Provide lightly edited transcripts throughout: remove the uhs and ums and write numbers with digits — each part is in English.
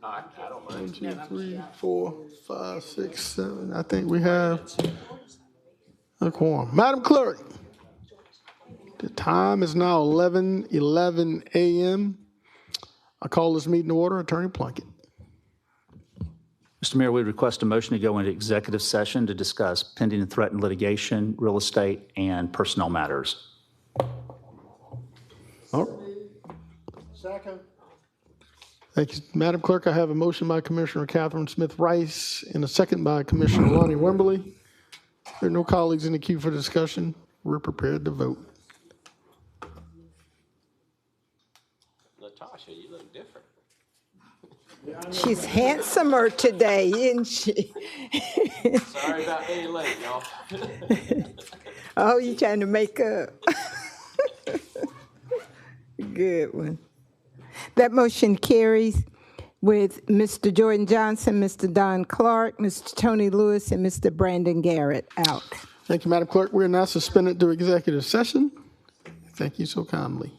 I don't One, mind. two, three, 4, 5, 6, 7. I think we have a quorum. Madam Clerk, the time is now 11:11 a.m. I call this meeting to order. Attorney Plunkett. Mr. Mayor, we request a motion to go into executive session to discuss pending and threatened litigation, real estate, and personnel matters. Oh. Second. Thank you, Madam Clerk. I have a motion by Commissioner Catherine Smith Rice and a second by Commissioner Lonnie Wimberly. There are no colleagues in the queue for discussion. We're prepared to vote. Latasha, you look different. She's handsomer today, isn't she? Sorry about being late, y'all. Oh, you trying to make up? Good one. That motion carries with Mr. Jordan Johnson, Mr. Don Clark, Mr. Tony Lewis, and Mr. Brandon Garrett out. Thank you, Madam Clerk. We are now suspended to executive session. Thank you so kindly.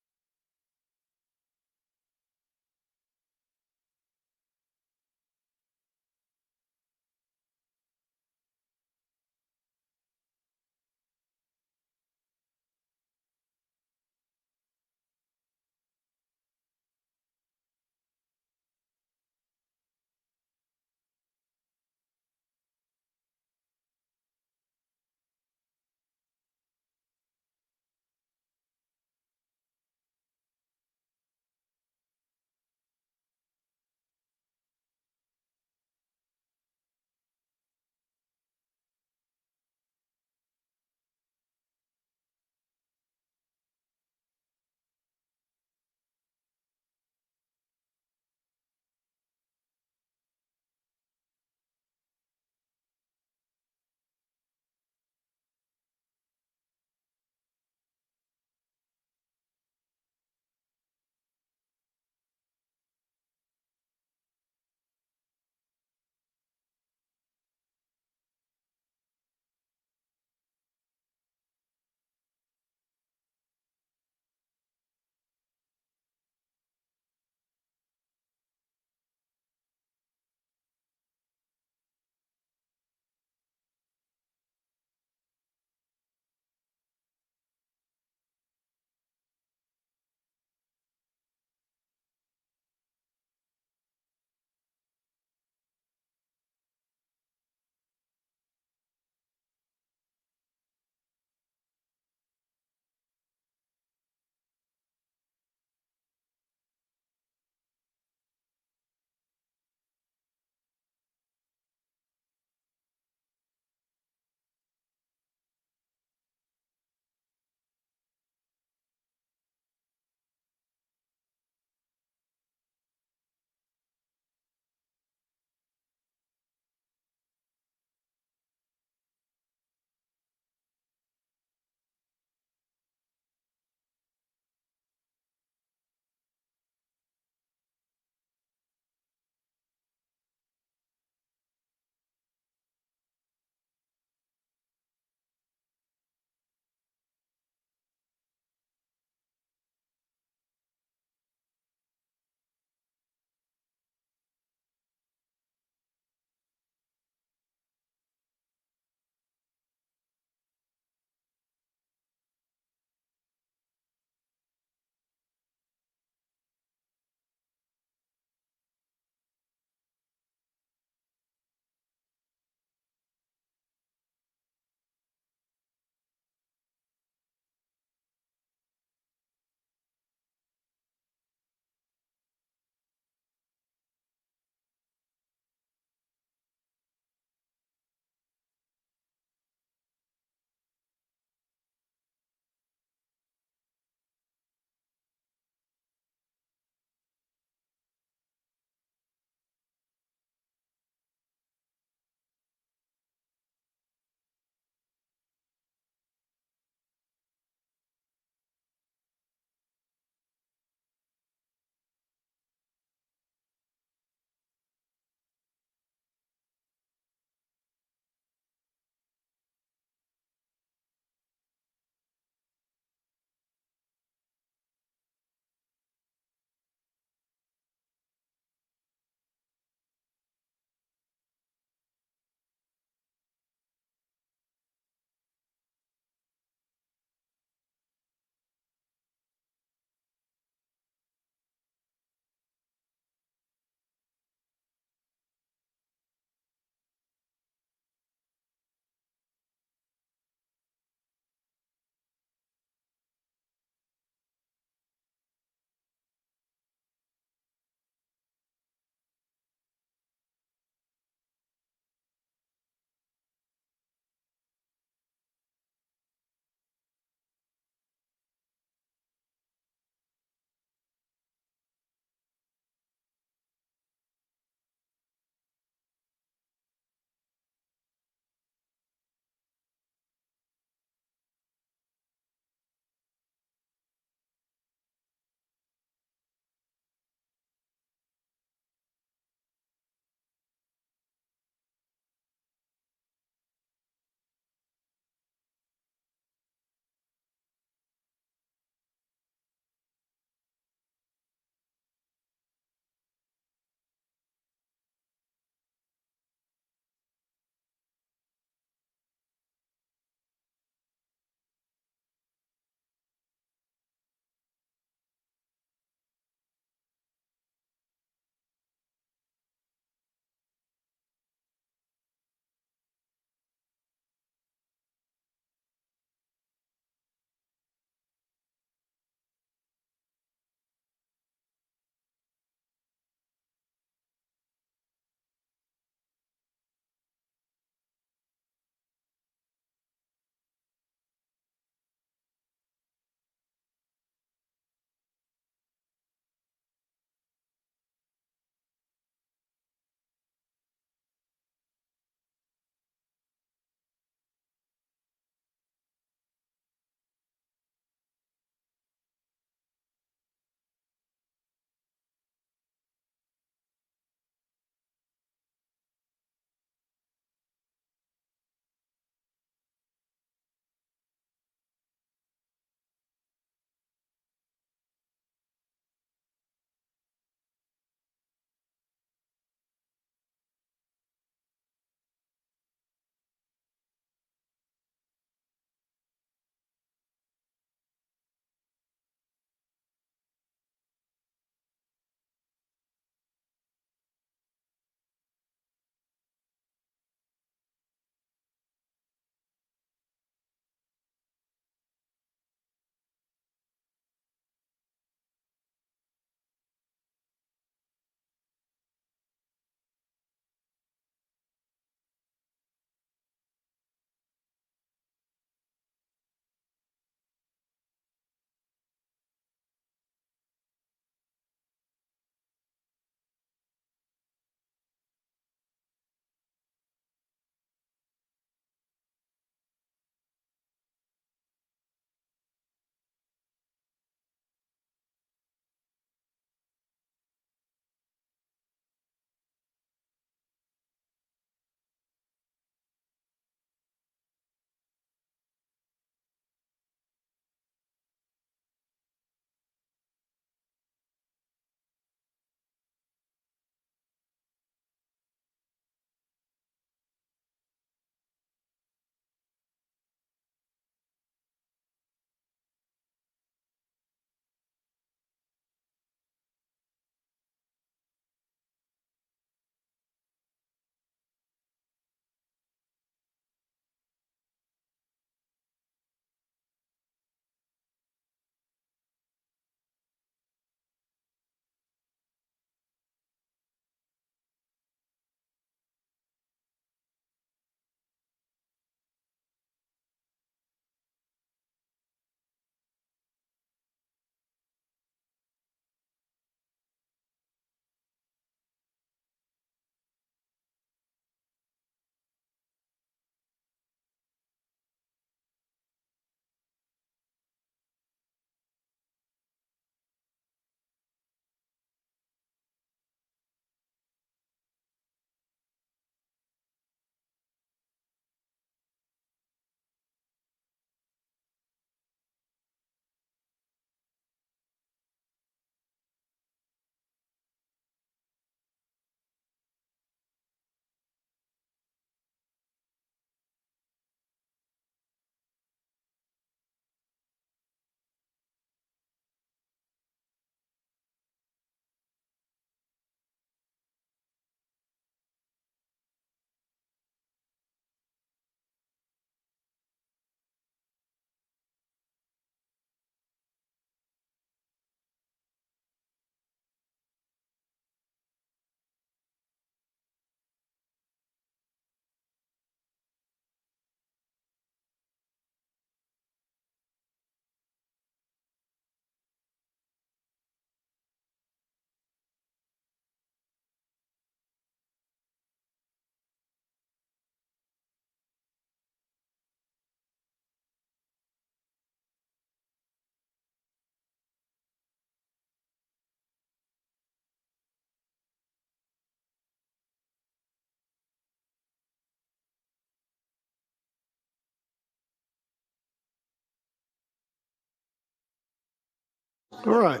All right.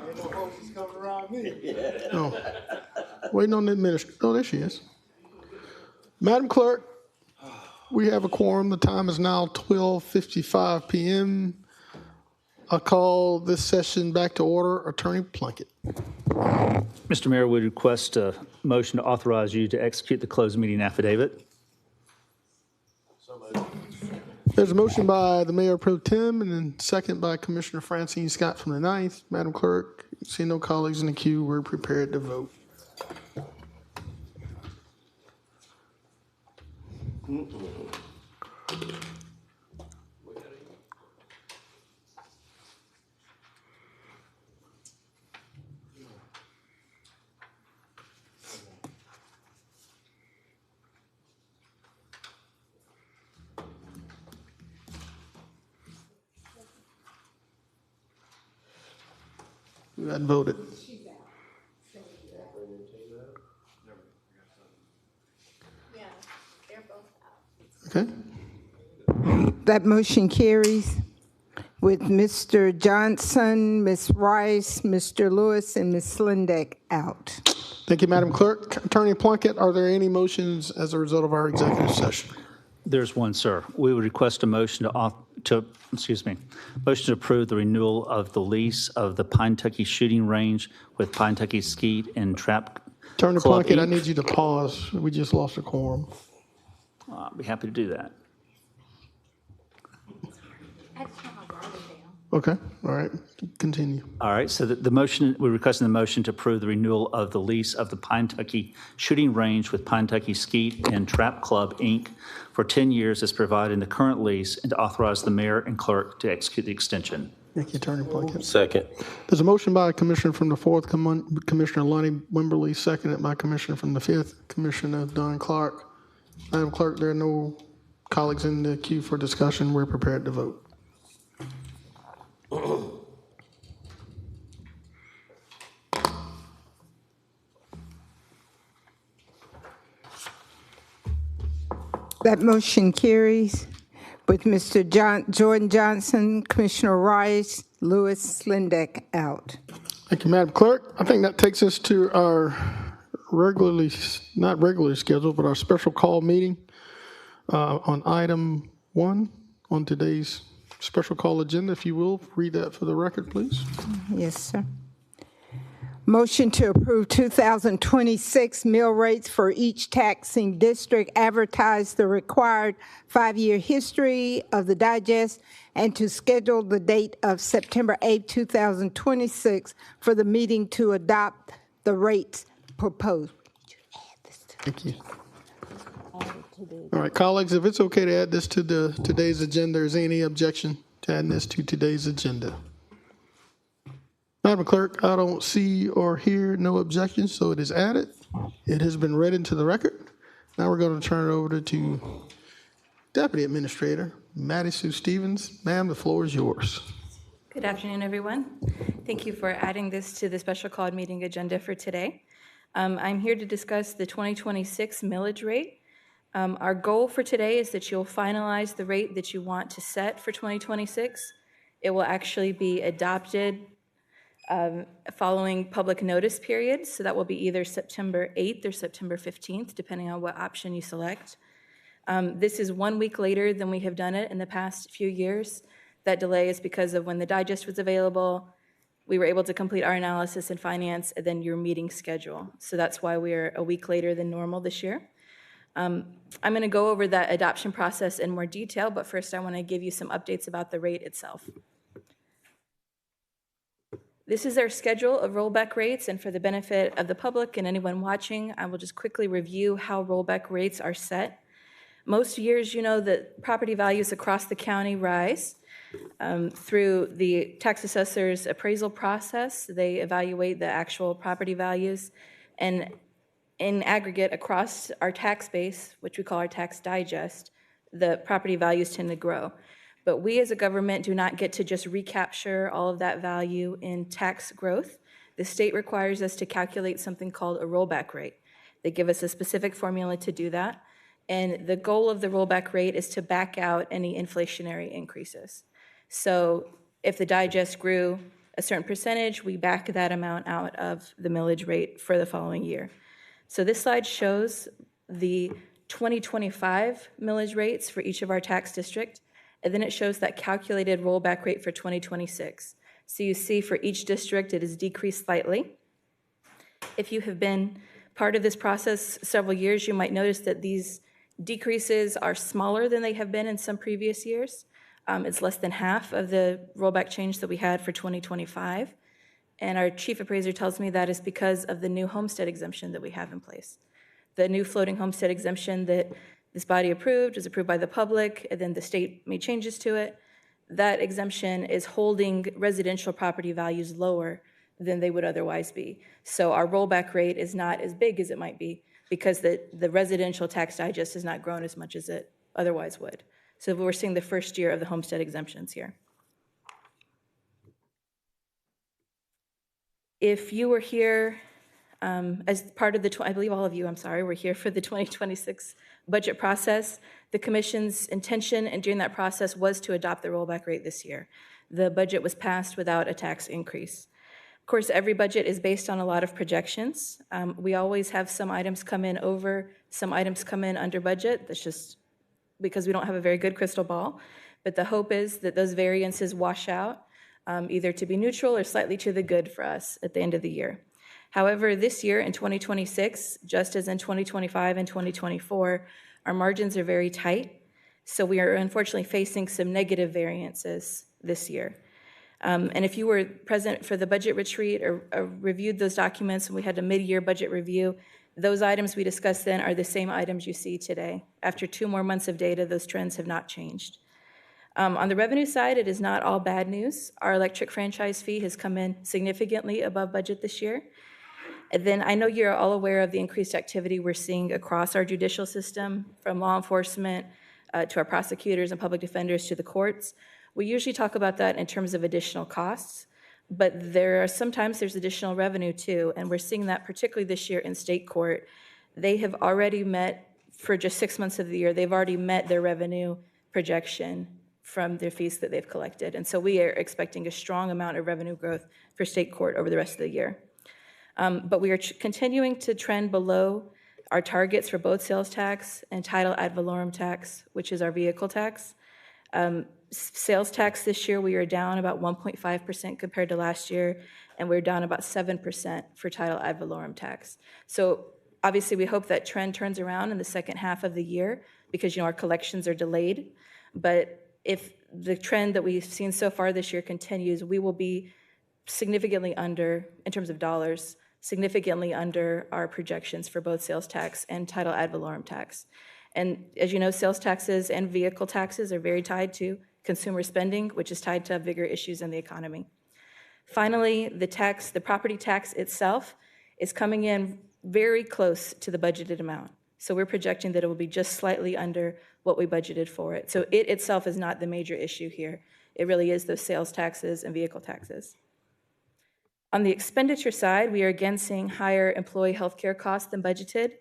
Oh, waiting on the administrator. Oh, there she is. Madam Clerk, we have a quorum. The time is now 12:55 p.m. I call this session back to order. Attorney Plunkett. Mr. Mayor, we request a motion to authorize you to execute the closed meeting affidavit. So moved. There's a motion by the Mayor Pro Tem and then second by Commissioner Francine Scott from the 9th. Madam Clerk, seeing no colleagues in the queue, we're prepared to vote. We got voted. Okay. That motion carries with Mr. Johnson, Ms. Rice, Mr. Lewis, and Ms. Slindeck out. Thank you, Madam Clerk. Attorney Plunkett, are there any motions as a result of our executive session? There's one, sir. We would request a motion motion to approve the renewal of the lease of the Pine Tucky shooting range with Pine Tucky Skeet and Trap Attorney Club, Plunkett, I Inc. need you to pause. We just lost a quorum. I'll be happy to do that. Okay, all right, continue. All right, so the motion, we're requesting the motion to approve the renewal of the lease of the Pine Tucky shooting range with Pine Tucky Skeet and Trap Club, Inc. for 10 years as provided in the current lease, and to authorize the mayor and clerk to execute the extension. Thank you, Attorney Plunkett. Second. There's a motion by a commissioner from the 4th, Commissioner Lonnie Wimberly, seconded by Commissioner from the 5th, Commissioner Don Clark. Madam Clerk, there are no colleagues in the queue for discussion. We're prepared to vote. That motion carries with Mr. Jordan Johnson, Commissioner Rice, Lewis, Slindeck out. Thank you, Madam Clerk. I think that takes us to our not regularly scheduled, but our special call meeting on item 1 on today's special call agenda. If you will, read that for the record, please. Yes, sir. Motion to approve 2026 mill rates for each taxing district, advertise the required 5-year history of the digest, and to schedule the date of September 8, 2026 for the meeting to adopt the rates proposed. Thank you. All right, colleagues, if it's okay to add this to today's agenda, is there any objection to adding this to today's agenda? Madam Clerk, I don't see or hear no objections, so it is added. It has been read into the record. Now we're going to turn it over to Deputy Administrator Maddie Sue Stevens. Ma'am, the floor is yours. Good afternoon, everyone. Thank you for adding this to the special called meeting agenda for today. I'm here to discuss the 2026 millage rate. Our goal for today is that you'll finalize the rate that you want to set for 2026. It will actually be adopted following public notice periods, so that will be either September 8th or September 15th, depending on what option you select. This is 1 week later than we have done it in the past few years. That delay is because of when the digest was available, we were able to complete our analysis in finance, and then your meeting schedule. So that's why we're a week later than normal this year. I'm going to go over that adoption process in more detail, but first I want to give you some updates about the rate itself. This is our schedule of rollback rates, and for the benefit of the public and anyone watching, I will just quickly review how rollback rates are set. Most years, you know that property values across the county rise through the tax assessor's appraisal process. They evaluate the actual property values, and in aggregate across our tax base, which we call our tax digest, the property values tend to grow. But we as a government do not get to just recapture all of that value in tax growth. The state requires us to calculate something called a rollback rate. They give us a specific formula to do that. And the goal of the rollback rate is to back out any inflationary increases. So if the digest grew a certain percentage, we back that amount out of the millage rate for the following year. So this slide shows the 2025 millage rates for each of our tax district, and then it shows that calculated rollback rate for 2026. So you see for each district, it has decreased slightly. If you have been part of this process several years, you might notice that these decreases are smaller than they have been in some previous years. It's less than half of the rollback change that we had for 2025. And our chief appraiser tells me that is because of the new homestead exemption that we have in place. The new floating homestead exemption that this body approved, was approved by the public, and then the state made changes to it. That exemption is holding residential property values lower than they would otherwise be. So our rollback rate is not as big as it might be because the residential tax digest has not grown as much as it otherwise would. So we're seeing the first year of the homestead exemptions here. If you were here as part of the, I believe all of you, I'm sorry, were here for the 2026 budget process, the commission's intention and during that process was to adopt the rollback rate this year. The budget was passed without a tax increase. Of course, every budget is based on a lot of projections. We always have some items come in over, some items come in under budget. That's just because we don't have a very good crystal ball. But the hope is that those variances wash out, either to be neutral or slightly to the good for us at the end of the year. However, this year in 2026, just as in 2025 and 2024, our margins are very tight. So we are unfortunately facing some negative variances this year. And if you were present for the budget retreat or reviewed those documents, and we had a mid-year budget review, those items we discussed then are the same items you see today. After 2 more months of data, those trends have not changed. On the revenue side, it is not all bad news. Our electric franchise fee has come in significantly above budget this year. And then I know you're all aware of the increased activity we're seeing across our judicial system, from law enforcement to our prosecutors and public defenders to the courts. We usually talk about that in terms of additional costs, but sometimes there's additional revenue too, and we're seeing that particularly this year in state court. They have already met, for just 6 months of the year, they've already met their revenue projection from their fees that they've collected. And so we are expecting a strong amount of revenue growth for state court over the rest of the year. But we are continuing to trend below our targets for both sales tax and title ad valorem tax, which is our vehicle tax. Sales tax this year, we are down about 1.5% compared to last year, and we're down about 7% for title ad valorem tax. So obviously, we hope that trend turns around in the second half of the year because, our collections are delayed. But if the trend that we've seen so far this year continues, we will be significantly under, in terms of dollars, significantly under our projections for both sales tax and title ad valorem tax. And as you know, sales taxes and vehicle taxes are very tied to consumer spending, which is tied to bigger issues in the economy. Finally, the property tax itself is coming in very close to the budgeted amount. So we're projecting that it will be just slightly under what we budgeted for it. So it itself is not the major issue here. It really is those sales taxes and vehicle taxes. On the expenditure side, we are again seeing higher employee health care costs than budgeted.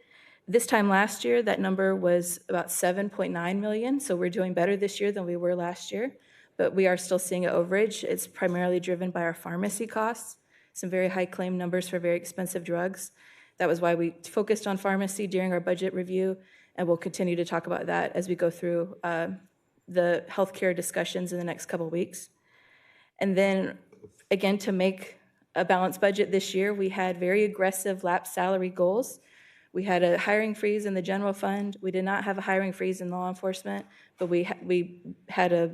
This time last year, that number was about $7.9 million, so we're doing better this year than we were last year, but we are still seeing an overage. It's primarily driven by our pharmacy costs, some very high claim numbers for very expensive drugs. That was why we focused on pharmacy during our budget review, and we'll continue to talk about that as we go through the healthcare discussions in the next couple of weeks. And then, again, to make a balanced budget this year, we had very aggressive lapse salary goals. We had a hiring freeze in the general fund. We did not have a hiring freeze in law enforcement, but we had a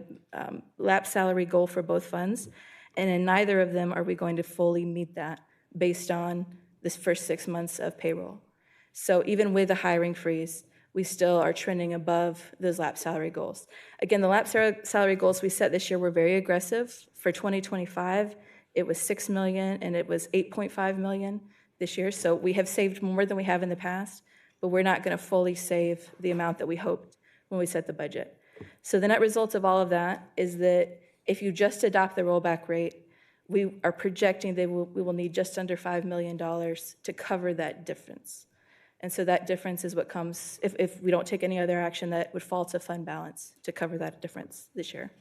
lapse salary goal for both funds. And in neither of them are we going to fully meet that based on this first 6 months of payroll. So even with a hiring freeze, we still are trending above those lapse salary goals. Again, the lapse salary goals we set this year were very aggressive. For 2025, it was $6 million and it was $8.5 million this year. So we have saved more than we have in the past, but we're not going to fully save the amount that we hoped when we set the budget. So the net result of all of that is that if you just adopt the rollback rate, we are projecting that we will need just under $5 million to cover that difference. And so that difference is what comes, if we don't take any other action, that would fall to fund balance to cover that difference this year.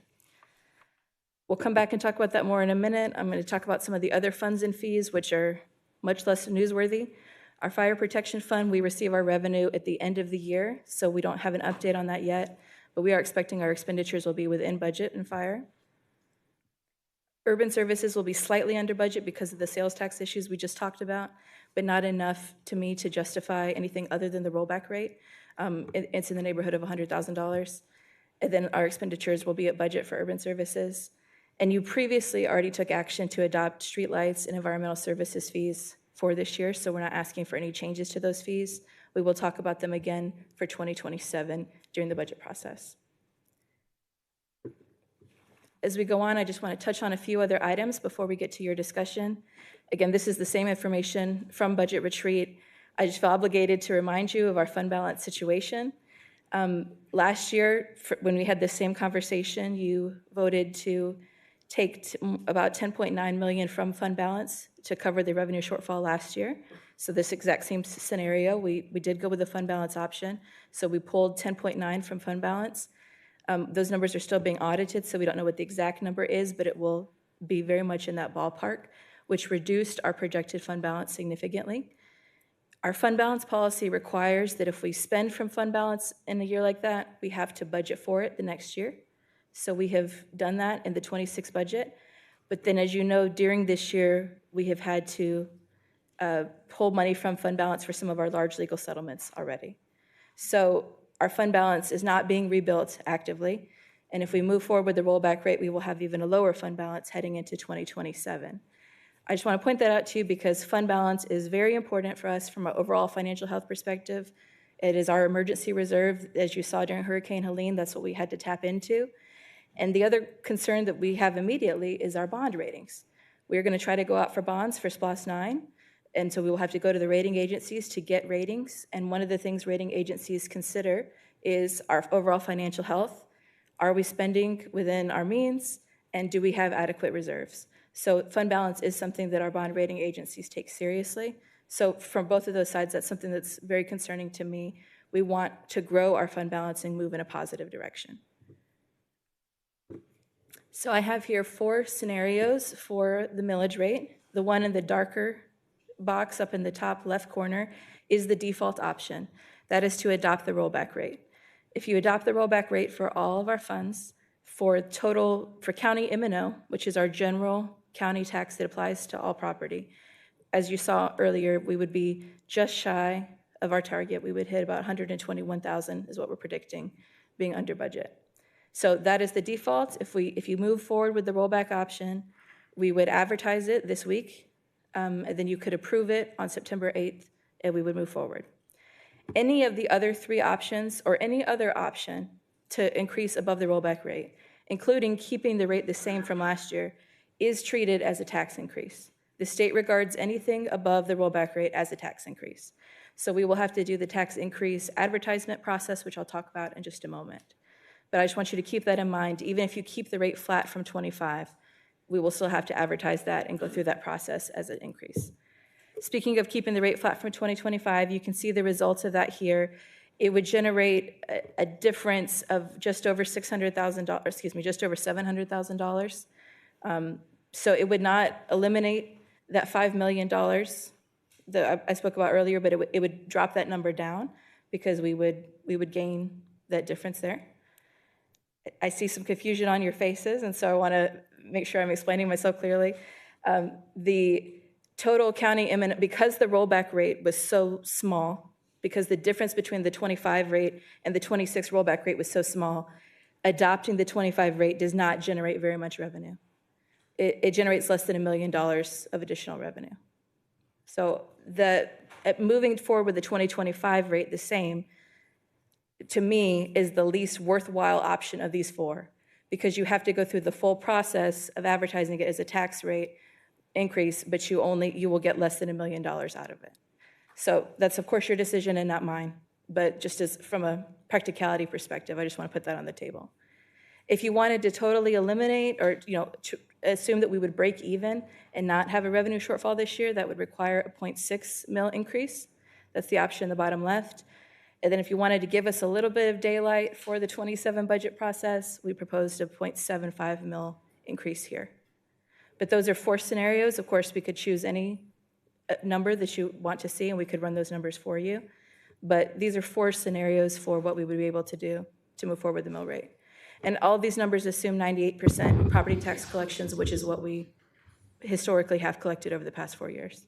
We'll come back and talk about that more in a minute. I'm going to talk about some of the other funds and fees, which are much less newsworthy. Our fire protection fund, we receive our revenue at the end of the year, so we don't have an update on that yet, but we are expecting our expenditures will be within budget in fire. Urban services will be slightly under budget because of the sales tax issues we just talked about, but not enough to me to justify anything other than the rollback rate. It's in the neighborhood of $100,000. And then our expenditures will be at budget for urban services. And you previously already took action to adopt streetlights and environmental services fees for this year, so we're not asking for any changes to those fees. We will talk about them again for 2027 during the budget process. As we go on, I just want to touch on a few other items before we get to your discussion. Again, this is the same information from Budget Retreat. I just feel obligated to remind you of our fund balance situation. Last year, when we had this same conversation, you voted to take about $10.9 million from fund balance to cover the revenue shortfall last year. So this exact same scenario, we did go with the fund balance option. So we pulled 10.9 from fund balance. Those numbers are still being audited, so we don't know what the exact number is, but it will be very much in that ballpark, which reduced our projected fund balance significantly. Our fund balance policy requires that if we spend from fund balance in a year like that, we have to budget for it the next year. So we have done that in the 26 budget. But then, as you know, during this year, we have had to pull money from fund balance for some of our large legal settlements already. So our fund balance is not being rebuilt actively, and if we move forward with the rollback rate, we will have even a lower fund balance heading into 2027. I just want to point that out to you because fund balance is very important for us from an overall financial health perspective. It is our emergency reserve. As you saw during Hurricane Helene, that's what we had to tap into. And the other concern that we have immediately is our bond ratings. We're going to try to go out for bonds for SPLOST 9, and so we will have to go to the rating agencies to get ratings. And one of the things rating agencies consider is our overall financial health. Are we spending within our means? And do we have adequate reserves? So fund balance is something that our bond rating agencies take seriously. So from both of those sides, that's something that's very concerning to me. We want to grow our fund balance and move in a positive direction. So I have here 4 scenarios for the millage rate. The one in the darker box up in the top left corner is the default option. That is to adopt the rollback rate. If you adopt the rollback rate for all of our funds, for county M&O, which is our general county tax that applies to all property, as you saw earlier, we would be just shy of our target. We would hit about 121,000 is what we're predicting being under budget. So that is the default. If you move forward with the rollback option, we would advertise it this week, and then you could approve it on September 8th, and we would move forward. Any of the other 3 options or any other option to increase above the rollback rate, including keeping the rate the same from last year, is treated as a tax increase. The state regards anything above the rollback rate as a tax increase. So we will have to do the tax increase advertisement process, which I'll talk about in just a moment. But I just want you to keep that in mind. Even if you keep the rate flat from 25, we will still have to advertise that and go through that process as an increase. Speaking of keeping the rate flat from 2025, you can see the results of that here. It would generate a difference of just over $600,000, excuse me, just over $700,000. So it would not eliminate that $5 million that I spoke about earlier, but it would drop that number down because we would gain that difference there. I see some confusion on your faces, and so I want to make sure I'm explaining myself clearly. The total county imminent, because the rollback rate was so small, because the difference between the 25 rate and the 26 rollback rate was so small, adopting the 25 rate does not generate very much revenue. It generates less than $1 million of additional revenue. So moving forward with the 2025 rate the same, to me, is the least worthwhile option of these 4, because you have to go through the full process of advertising it as a tax rate increase, but you will get less than $1 million out of it. So that's, of course, your decision and not mine, but just as from a practicality perspective, I just want to put that on the table. If you wanted to totally eliminate or to assume that we would break even and not have a revenue shortfall this year, that would require a 0.6 mil increase. That's the option in the bottom left. And then if you wanted to give us a little bit of daylight for the 27 budget process, we proposed a 0.75 mil increase here. But those are 4 scenarios. Of course, we could choose any number that you want to see, and we could run those numbers for you. But these are 4 scenarios for what we would be able to do to move forward the mill rate. And all of these numbers assume 98% property tax collections, which is what we historically have collected over the past 4 years.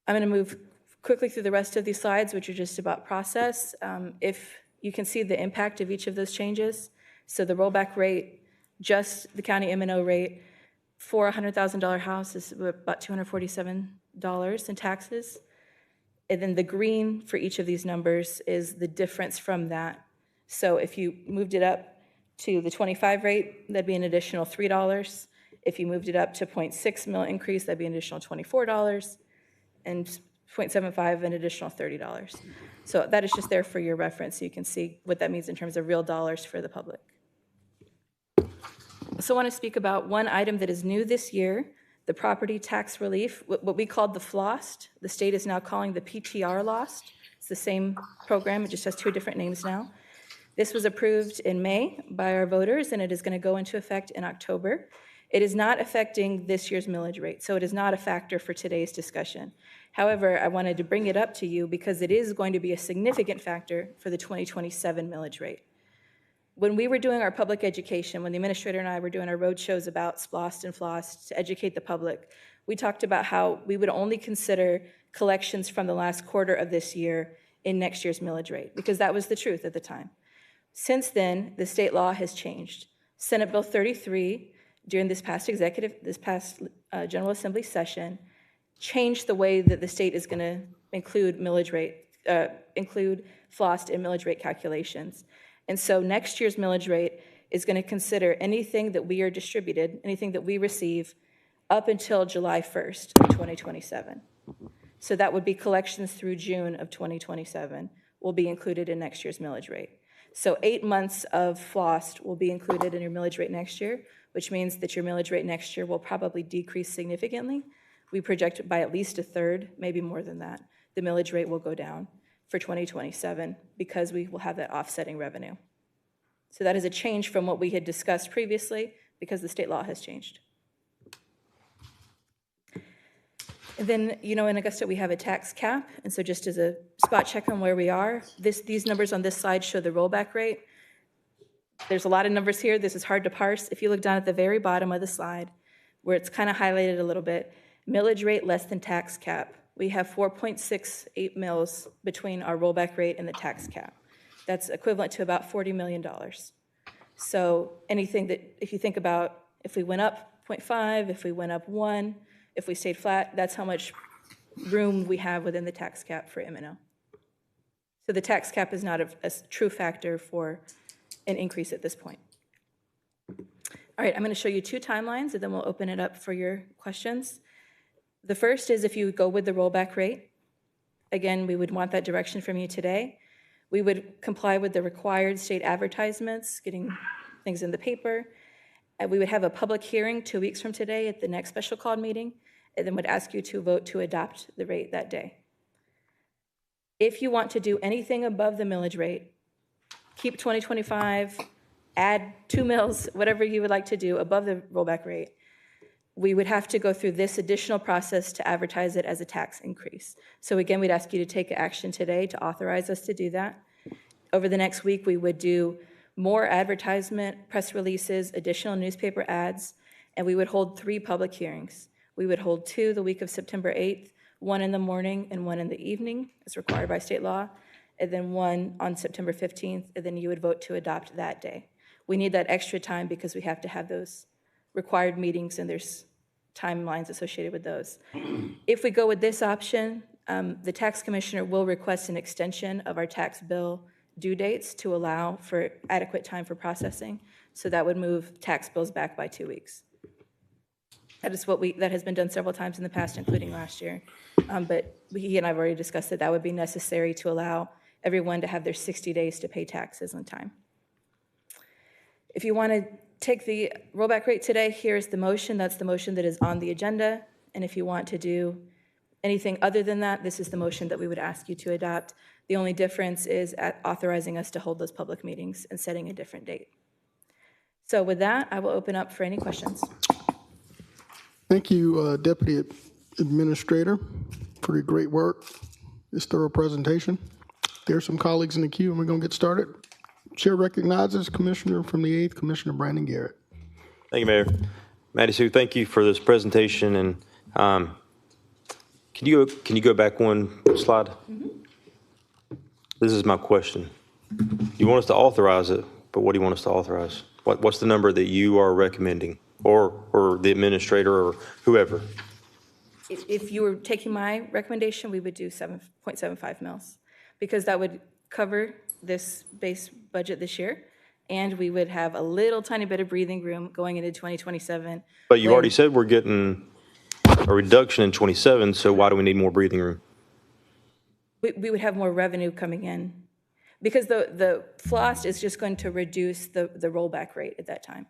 I'm going to move quickly through the rest of these slides, which are just about process. If you can see the impact of each of those changes. So the rollback rate, just the county M&O rate, for a $100,000 house is about $247 in taxes. And then the green for each of these numbers is the difference from that. So if you moved it up to the 25 rate, that'd be an additional $3. If you moved it up to 0.6 mil increase, that'd be an additional $24. And 0.75, an additional $30. So that is just there for your reference, so you can see what that means in terms of real dollars for the public. So I want to speak about one item that is new this year, the property tax relief, what we called the FLOST. The state is now calling the PTR LOST. It's the same program, it just has 2 different names now. This was approved in May by our voters, and it is going to go into effect in October. It is not affecting this year's millage rate, so it is not a factor for today's discussion. However, I wanted to bring it up to you because it is going to be a significant factor for the 2027 millage rate. When we were doing our public education, when the administrator and I were doing our road shows about SPLOST and FLOST to educate the public, we talked about how we would only consider collections from the last quarter of this year in next year's millage rate, because that was the truth at the time. Since then, the state law has changed. Senate Bill 33, during this past General Assembly session, changed the way that the state is going to include millage rate, include FLOST in millage rate calculations. And so next year's millage rate is going to consider anything that we are distributed, anything that we receive up until July 1st of 2027. So that would be collections through June of 2027 will be included in next year's millage rate. So 8 months of FLOST will be included in your millage rate next year, which means that your millage rate next year will probably decrease significantly. We project by at least a third, maybe more than that. The millage rate will go down for 2027 because we will have that offsetting revenue. So that is a change from what we had discussed previously because the state law has changed. And then, in Augusta, we have a tax cap. And so just as a spot check on where we are, these numbers on this slide show the rollback rate. There's a lot of numbers here. This is hard to parse. If you look down at the very bottom of the slide, where it's kind of highlighted a little bit, millage rate less than tax cap. We have 4.68 mils between our rollback rate and the tax cap. That's equivalent to about $40 million. So anything that, if you think about, if we went up 0.5, if we went up 1, if we stayed flat, that's how much room we have within the tax cap for M&O. So the tax cap is not a true factor for an increase at this point. All right, I'm going to show you 2 timelines, and then we'll open it up for your questions. The first is if you go with the rollback rate. Again, we would want that direction from you today. We would comply with the required state advertisements, getting things in the paper. We would have a public hearing 2 weeks from today at the next special called meeting, and then would ask you to vote to adopt the rate that day. If you want to do anything above the millage rate, keep 2025, add 2 mils, whatever you would like to do above the rollback rate, we would have to go through this additional process to advertise it as a tax increase. So again, we'd ask you to take action today to authorize us to do that. Over the next week, we would do more advertisement, press releases, additional newspaper ads, and we would hold 3 public hearings. We would hold 2 the week of September 8th, 1 in the morning and 1 in the evening, as required by state law, and then 1 on September 15th, and then you would vote to adopt that day. We need that extra time because we have to have those required meetings, and there's timelines associated with those. If we go with this option, the tax commissioner will request an extension of our tax bill due dates to allow for adequate time for processing. So that would move tax bills back by 2 weeks. That is that has been done several times in the past, including last year. But he and I have already discussed that would be necessary to allow everyone to have their 60 days to pay taxes on time. If you want to take the rollback rate today, here's the motion. That's the motion that is on the agenda. And if you want to do anything other than that, this is the motion that we would ask you to adopt. The only difference is authorizing us to hold those public meetings and setting a different date. So with that, I will open up for any questions. Thank you, Deputy Administrator, for your great work, this thorough presentation. There's some colleagues in the queue, and we're going to get started. Chair recognizes Commissioner from the 8th, Commissioner Brandon Garrett. Thank you, Mayor. Maddie Sue, thank you for this presentation. And can you go back one slide? Mm-hmm. This is my question. You want us to authorize it, but what do you want us to authorize? What's the number that you are recommending, or the administrator or whoever? If you were taking my recommendation, we would do 7.75 mils, because that would cover this base budget this year, and we would have a little tiny bit of breathing room going into 2027. But you already said we're getting a reduction in 27, so why do we need more breathing room? We would have more revenue coming in, because the FLOST is just going to reduce the rollback rate at that time.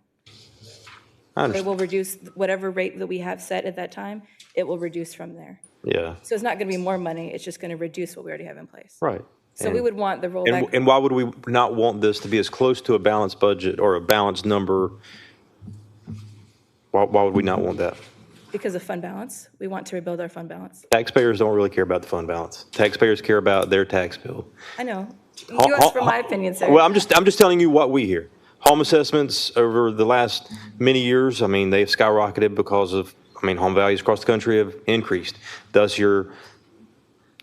It will reduce whatever rate that we have set at that time, it will reduce from there. Yeah. So it's not going to be more money, it's just going to reduce what we already have in place. Right. So we would want the rollback. And why would we not want this to be as close to a balanced budget or a balanced number? Why would we not want that? Because of fund balance. We want to rebuild our fund balance. Taxpayers don't really care about the fund balance. Taxpayers care about their tax bill. I know. You asked for my opinion, sir. Well, I'm just telling you what we hear. Home assessments over the last many years, I mean, they've skyrocketed because of, home values across the country have increased. Thus, your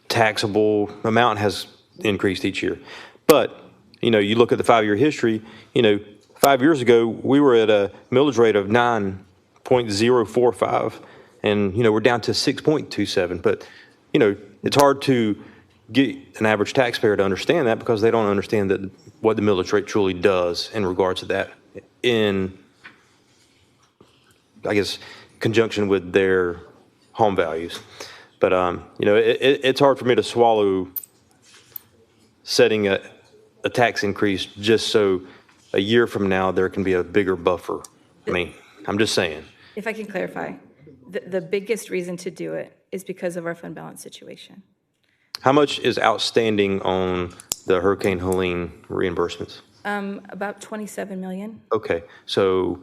taxable amount has increased each year. But, you look at the 5-year history, 5 years ago, we were at a millage rate of 9.045, and, we're down to 6.27. But, it's hard to get an average taxpayer to understand that, because they don't understand that what the millage rate truly does in regards to that in, I guess, conjunction with their home values. But, it's hard for me to swallow setting a tax increase just so a year from now there can be a bigger buffer. I'm just saying. If I can clarify, the biggest reason to do it is because of our fund balance situation. How much is outstanding on the Hurricane Helene reimbursements? About 27 million. Okay, so,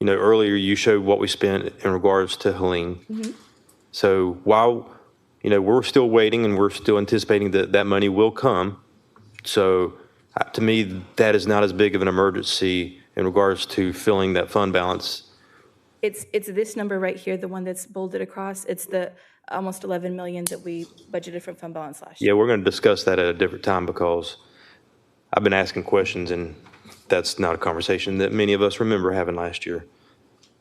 earlier you showed what we spent in regards to Helene. Mm-hmm. So while, we're still waiting and we're still anticipating that that money will come. So to me, that is not as big of an emergency in regards to filling that fund balance. It's this number right here, the one that's bolded across. It's the almost 11 million that we budgeted from fund balance last year. Yeah, we're going to discuss that at a different time, because I've been asking questions, and that's not a conversation that many of us remember having last year.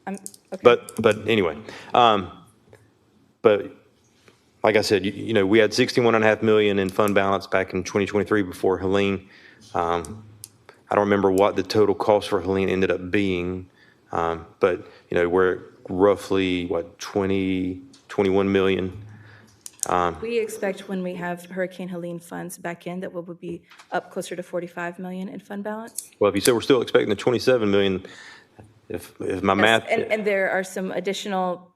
Okay. But anyway, but like I said, we had 61.5 million in fund balance back in 2023 before Helene. I don't remember what the total cost for Helene ended up being, but we're at roughly 21 million. We expect when we have Hurricane Helene funds back in that we'll be up closer to 45 million in fund balance. Well, if you said we're still expecting the 27 million, if my math. And there are some additional,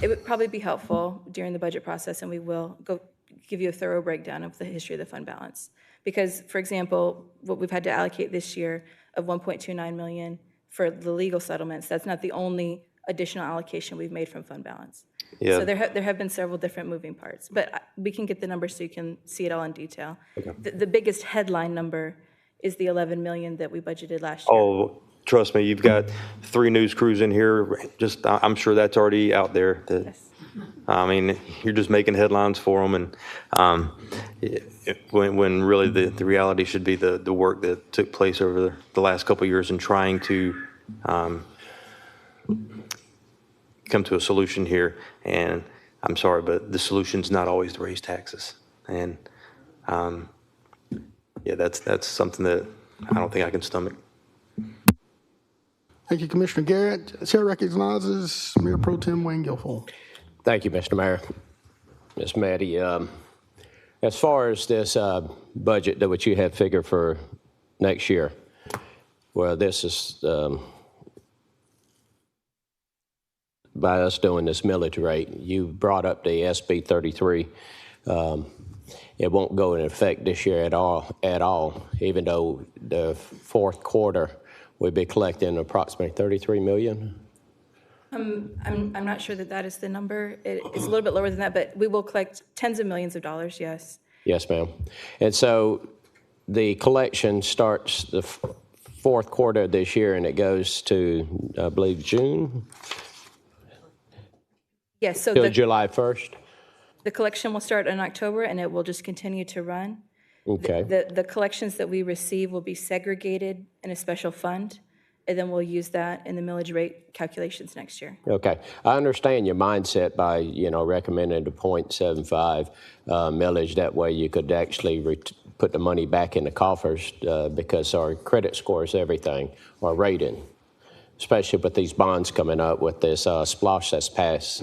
it would probably be helpful during the budget process, and we will go give you a thorough breakdown of the history of the fund balance. Because, for example, what we've had to allocate this year of 1.29 million for the legal settlements, that's not the only additional allocation we've made from fund balance. Yeah. So there have been several different moving parts, but we can get the numbers so you can see it all in detail. Okay. The biggest headline number is the 11 million that we budgeted last year. Oh, trust me, you've got 3 news crews in here. I'm sure that's already out there. Yes. You're just making headlines for them, and when really the reality should be the work that took place over the last couple of years in trying to come to a solution here. And I'm sorry, but the solution's not always to raise taxes. And that's something that I don't think I can stomach. Thank you, Commissioner Garrett. Chair recognizes Mayor Pro Tem Wayne Guilfoyle. Thank you, Mr. Mayor. Ms. Maddie, as far as this budget that which you have figured for next year, well, this is by us doing this millage rate. You brought up the SB 33 it won't go into effect this year at all, even though the fourth quarter, we'll be collecting approximately 33 million. I'm not sure that that is the number. It's a little bit lower than that, but we will collect tens of millions of dollars, yes. Yes, ma'am. And so the collection starts the fourth quarter of this year, and it goes to, I believe, June, Yes, so till July 1st? the collection will start in October, and it will just continue to run. Okay. The collections that we receive will be segregated in a special fund, and then we'll use that in the millage rate calculations next year. Okay. I understand your mindset by, recommending the 0.75 millage. That way you could actually put the money back in the coffers because our credit score is everything, our rating, especially with these bonds coming up with this splosh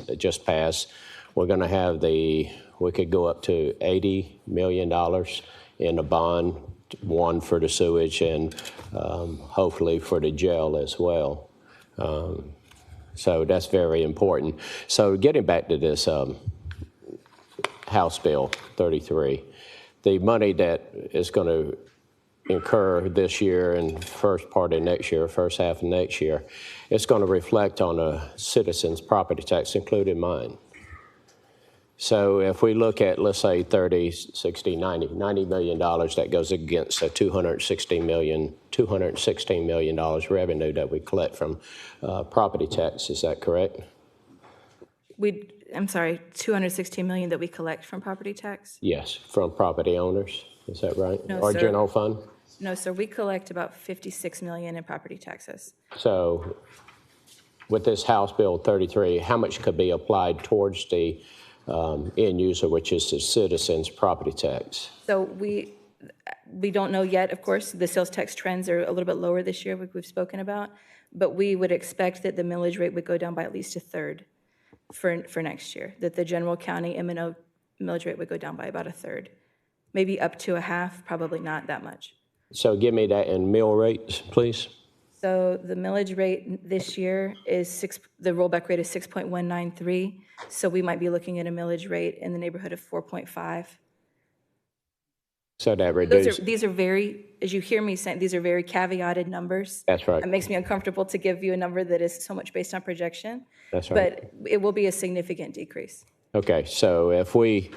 that just passed. We're going to have we could go up to $80 million in a bond, one for the sewage and hopefully for the jail as well. So that's very important. So getting back to this House Bill 33, the money that is going to incur this year and first part of next year, first half of next year, it's going to reflect on a citizen's property tax, including mine. So if we look at, let's say, 30, 60, $90 million, that goes against a $216 million revenue that we collect from property tax. Is that correct? I'm sorry, $216 million that we collect from property tax? Yes, from property owners. Is that right? No, or sir. General fund? No, sir, we collect about $56 million in property taxes. So with this House Bill 33, how much could be applied towards the end user, which is the citizen's property tax? So we don't know yet, of course. The sales tax trends are a little bit lower this year, we've spoken about, but we would expect that the millage rate would go down by at least a third for next year, that the general county M&O millage rate would go down by about a third, maybe up to a half, probably not that much. So give me that in mill rates, please. So the millage rate this year is the rollback rate is 6.193. So we might be looking at a millage rate in the neighborhood of 4.5. So that reduces. These are very, as you hear me saying, these are very caveated numbers. That's right. It makes me uncomfortable to give you a number that is so much based on projection. That's right. But it will be a significant decrease. Okay, so if we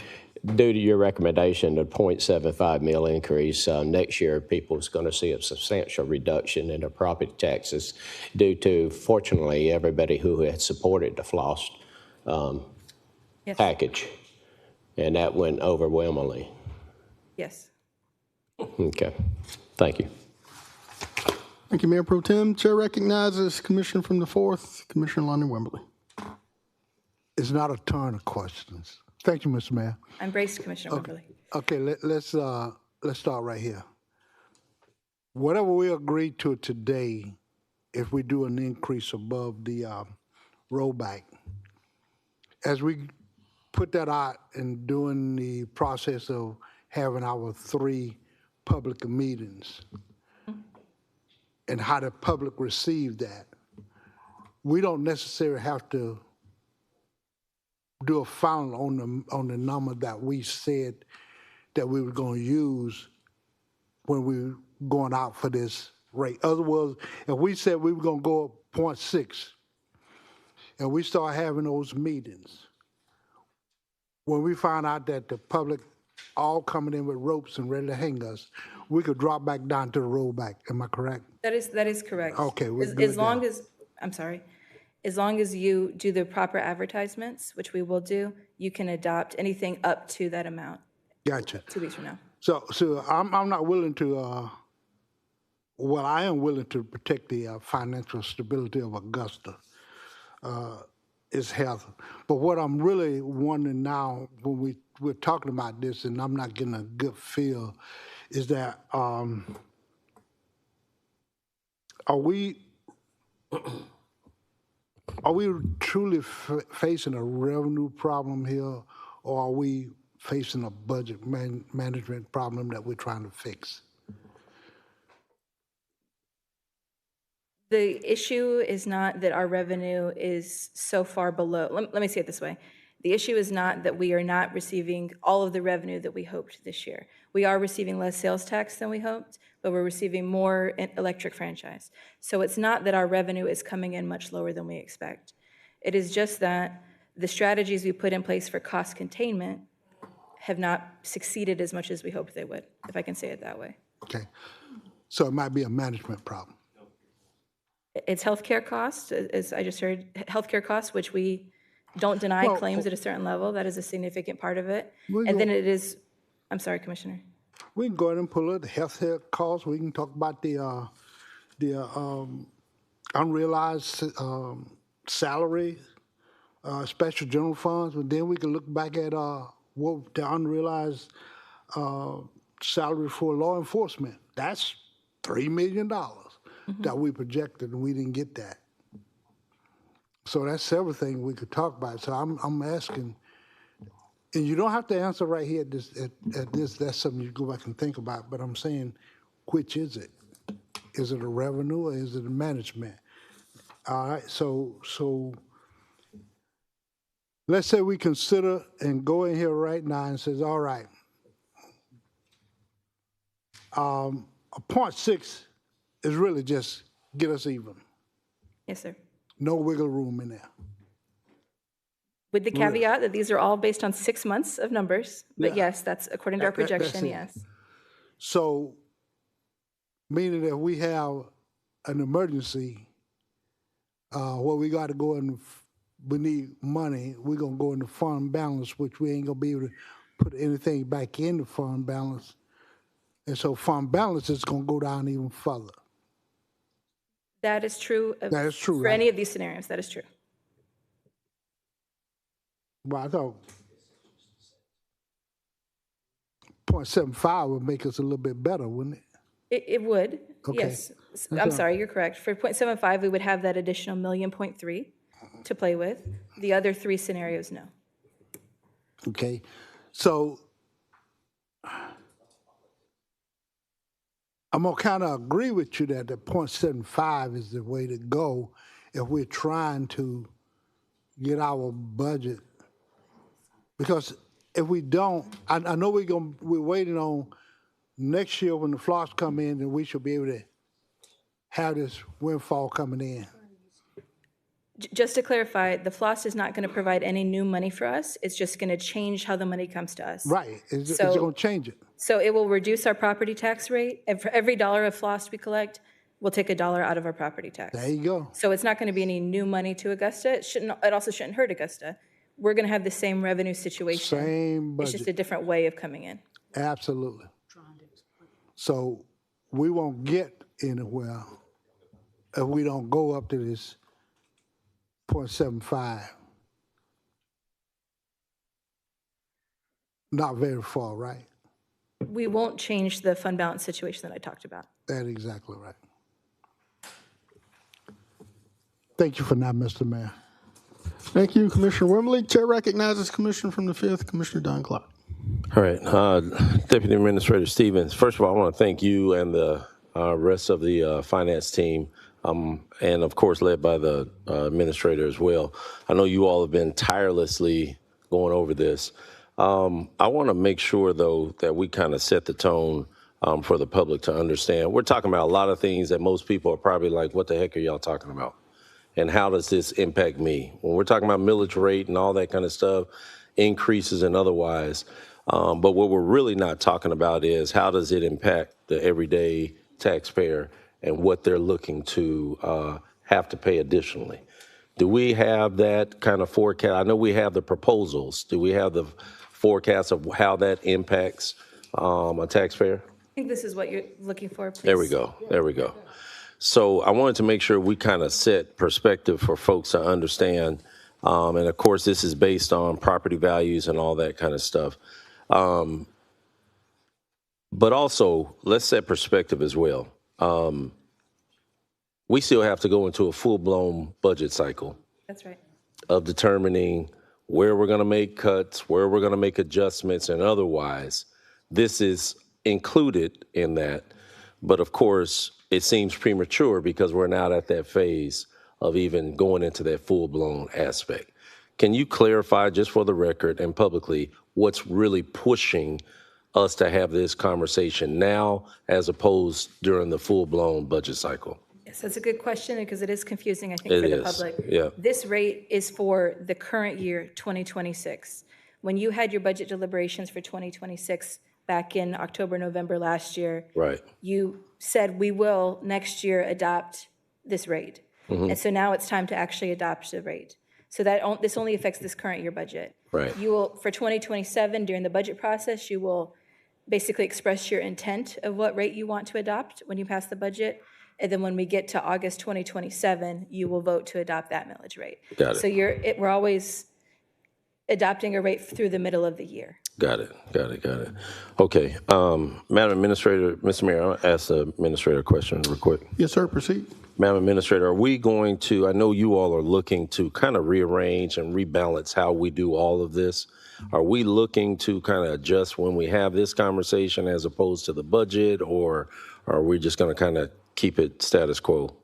do to your recommendation, the 0.75 mil increase next year, people's going to see a substantial reduction in their property taxes due to, fortunately, everybody who had supported the FLOSS Yes. package, and that went overwhelmingly. Yes. Okay, thank you. Thank you, Mayor Pro Tem. Chair recognizes Commissioner from the 4th, Commissioner Lonnie Wembley. It's not a ton of questions. Thank you, Mr. Mayor. I'm braced, Commissioner Wembley. Okay, let's start right here. Whatever we agree to today, if we do an increase above the rollback, as we put that out and doing the process of having our 3 public meetings and how the public receive that, we don't necessarily have to do a final on the number that we said that we were going to use when we were going out for this rate. Other words, if we said we were going to go up 0.6 and we start having those meetings, when we find out that the public all coming in with ropes and ready to hang us, we could drop back down to the rollback. Am I correct? That is correct. Okay, we're as good long there. as, I'm sorry, as long as you do the proper advertisements, which we will do, you can adopt anything up to that amount Gotcha. 2 weeks from now. So I'm not willing to, well, I am willing to protect the financial stability of Augusta, its health. But what I'm really wondering now, when we're talking about this, and I'm not getting a good feel, is that are we truly facing a revenue problem here, or are we facing a budget management problem that we're trying to fix? The issue is not that our revenue is so far below. Let me say it this way. The issue is not that we are not receiving all of the revenue that we hoped this year. We are receiving less sales tax than we hoped, but we're receiving more electric franchise. So it's not that our revenue is coming in much lower than we expect. It is just that the strategies we put in place for cost containment have not succeeded as much as we hoped they would, if I can say it that way. Okay. So it might be a management problem. It's healthcare costs, as I just heard, healthcare costs, which we don't deny Well, claims at a certain level. That is a significant part of it. Well, And then you- it is, I'm sorry, Commissioner. We can go ahead and pull it, the healthcare costs. We can talk about the unrealized salary, special general funds, but then we can look back at what the unrealized salary for law enforcement. That's $3 million that we projected, and we didn't get that. So that's several things we could talk about. So I'm asking, and you don't have to answer right here at this. That's something you go back and think about. But I'm saying, which is it? Is it a revenue or is it a management? All right. So let's say we consider and go in here right now and says, all right, a 0.6 is really just get us even. Yes, sir. No wiggle room in there. With the caveat that these are all based on 6 months of numbers. But Yeah. yes, that's according to our That's projection, it. yes. So, meaning that we have an emergency where we got to go and we need money, we're going to go into fund balance, which we ain't going to be able to put anything back in the fund balance. And so fund balance is going to go down even further. That is true. That is true, For right? any of these scenarios, that is true. Well, I thought 0.75 would make us a little bit better, wouldn't it? It would, Okay. yes. I'm sorry, you're correct. For 0.75, we would have that additional $1.3 million to play with. The other three scenarios, no. Okay, so I'm gonna kind of agree with you that the 0.75 is the way to go if we're trying to get our budget. Because if we don't, I know we're waiting on next year when the flocks come in, and we should be able to have this windfall coming in. Just to clarify, the floss is not going to provide any new money for us. It's just going to change how the money comes to us. Right, it's So- gonna change it. So it will reduce our property tax rate. And for every dollar of floss we collect, we'll take $1 out of our property tax. There you go. So it's not going to be any new money to Augusta. It also shouldn't hurt Augusta. We're going to have the same revenue situation. Same It's just a budget, different way of coming in. absolutely. So we won't get anywhere if we don't go up to this 0.75. Not very far, right? We won't change the fund balance situation that I talked about. That's exactly right. Thank you for that, Mr. Mayor. Thank you, Commissioner Wimley. Chair recognizes Commissioner from the 5th, Commissioner Don Clark. All right, Deputy Administrator Stevens, first of all, I want to thank you and the rest of the finance team, and of course led by the administrator as well. I know you all have been tirelessly going over this. I want to make sure, though, that we kind of set the tone for the public to understand. We're talking about a lot of things that most people are probably like, what the heck are y'all talking about? And how does this impact me? When we're talking about millage rate and all that kind of stuff, increases and otherwise, but what we're really not talking about is how does it impact the everyday taxpayer and what they're looking to have to pay additionally. Do we have that kind of forecast? I know we have the proposals. Do we have the forecast of how that impacts a taxpayer? I think this is what you're looking for, please. There we go. There we go. So I wanted to make sure we kind of set perspective for folks to understand. And of course, this is based on property values and all that kind of stuff. But also, let's set perspective as well. We still have to go into a full-blown budget cycle That's right. of determining where we're going to make cuts, where we're going to make adjustments, and otherwise. This is included in that. But of course, it seems premature because we're not at that phase of even going into that full-blown aspect. Can you clarify, just for the record and publicly, what's really pushing us to have this conversation now as opposed during the full-blown budget cycle? Yes, that's a good question because it is confusing, I think, It for the is, public. yeah. This rate is for the current year, 2026. When you had your budget deliberations for 2026 back in October, November last year, Right. you said we will next year adopt this rate. And so now it's time to actually adopt the rate. So that this only affects this current year budget. Right. You will, for 2027, during the budget process, you will basically express your intent of what rate you want to adopt when you pass the budget. And then when we get to August 2027, you will vote to adopt that millage rate. Got it. So we're always adopting a rate through the middle of the year. Got it. Okay. Madam Administrator, Mr. Mayor, I'll ask the Administrator a question real quick. Yes, sir, proceed. Madam Administrator, are we going to, I know you all are looking to kind of rearrange and rebalance how we do all of this. Are we looking to kind of adjust when we have this conversation as opposed to the budget, or are we just going to kind of keep it status quo?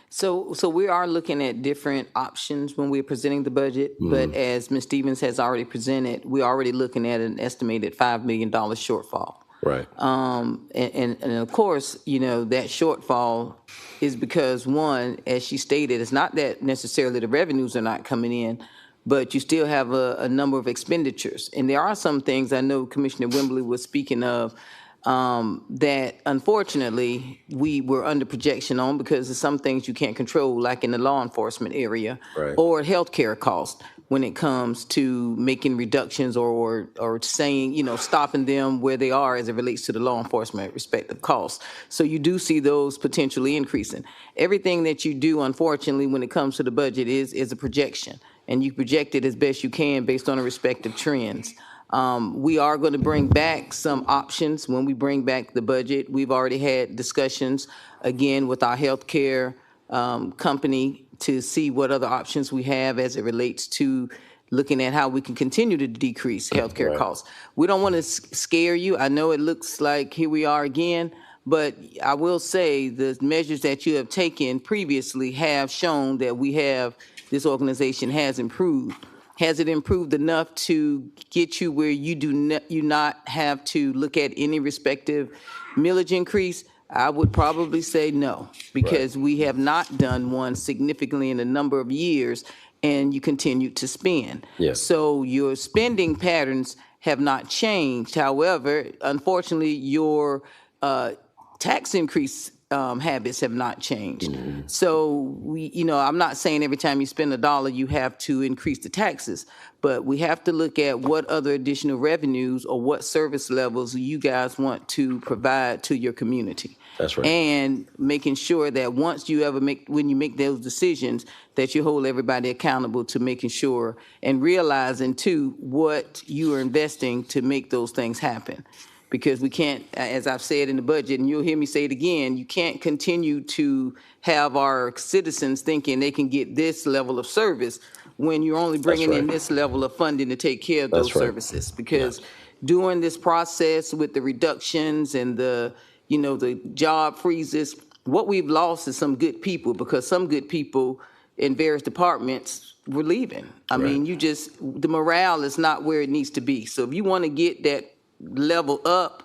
So we are looking at different options when we're presenting the budget, but as Ms. Stevens has already presented, we're already looking at an estimated $5 million shortfall. Right. And of course, that shortfall is because, one, as she stated, it's not that necessarily the revenues are not coming in, but you still have a number of expenditures. And there are some things, I know Commissioner Wembley was speaking of, that unfortunately we were under projection on because of some things you can't control, like in the law enforcement area, Right. or healthcare costs when it comes to making reductions or saying, stopping them where they are as it relates to the law enforcement respective costs. So you do see those potentially increasing. Everything that you do, unfortunately, when it comes to the budget is a projection, and you project it as best you can based on the respective trends. We are going to bring back some options when we bring back the budget. We've already had discussions, again, with our healthcare company to see what other options we have as it relates to looking at how we can continue to decrease healthcare Right. costs. We don't want to scare you. I know it looks like here we are again, but I will say the measures that you have taken previously have shown that this organization has improved. Has it improved enough to get you where you you not have to look at any respective millage increase? I would probably say no, because we have not done one significantly in a number of years, and you continue to spend. Yes. So your spending patterns have not changed. However, unfortunately, your tax increase habits have not changed. So I'm not saying every time you spend $1, you have to increase the taxes, but we have to look at what other additional revenues or what service levels you guys want to provide to your community. That's right. And making sure that when you make those decisions, that you hold everybody accountable to making sure and realizing too what you are investing to make those things happen. Because we can't, as I've said in the budget, and you'll hear me say it again, you can't continue to have our citizens thinking they can get this level of service when you're only bringing in right. this level of funding to take care of those That's right. services. Because during this process with the reductions and the job freezes, what we've lost is some good people, because some good people in various departments were leaving. I mean, the morale is not where it needs to be. So if you want to get that level up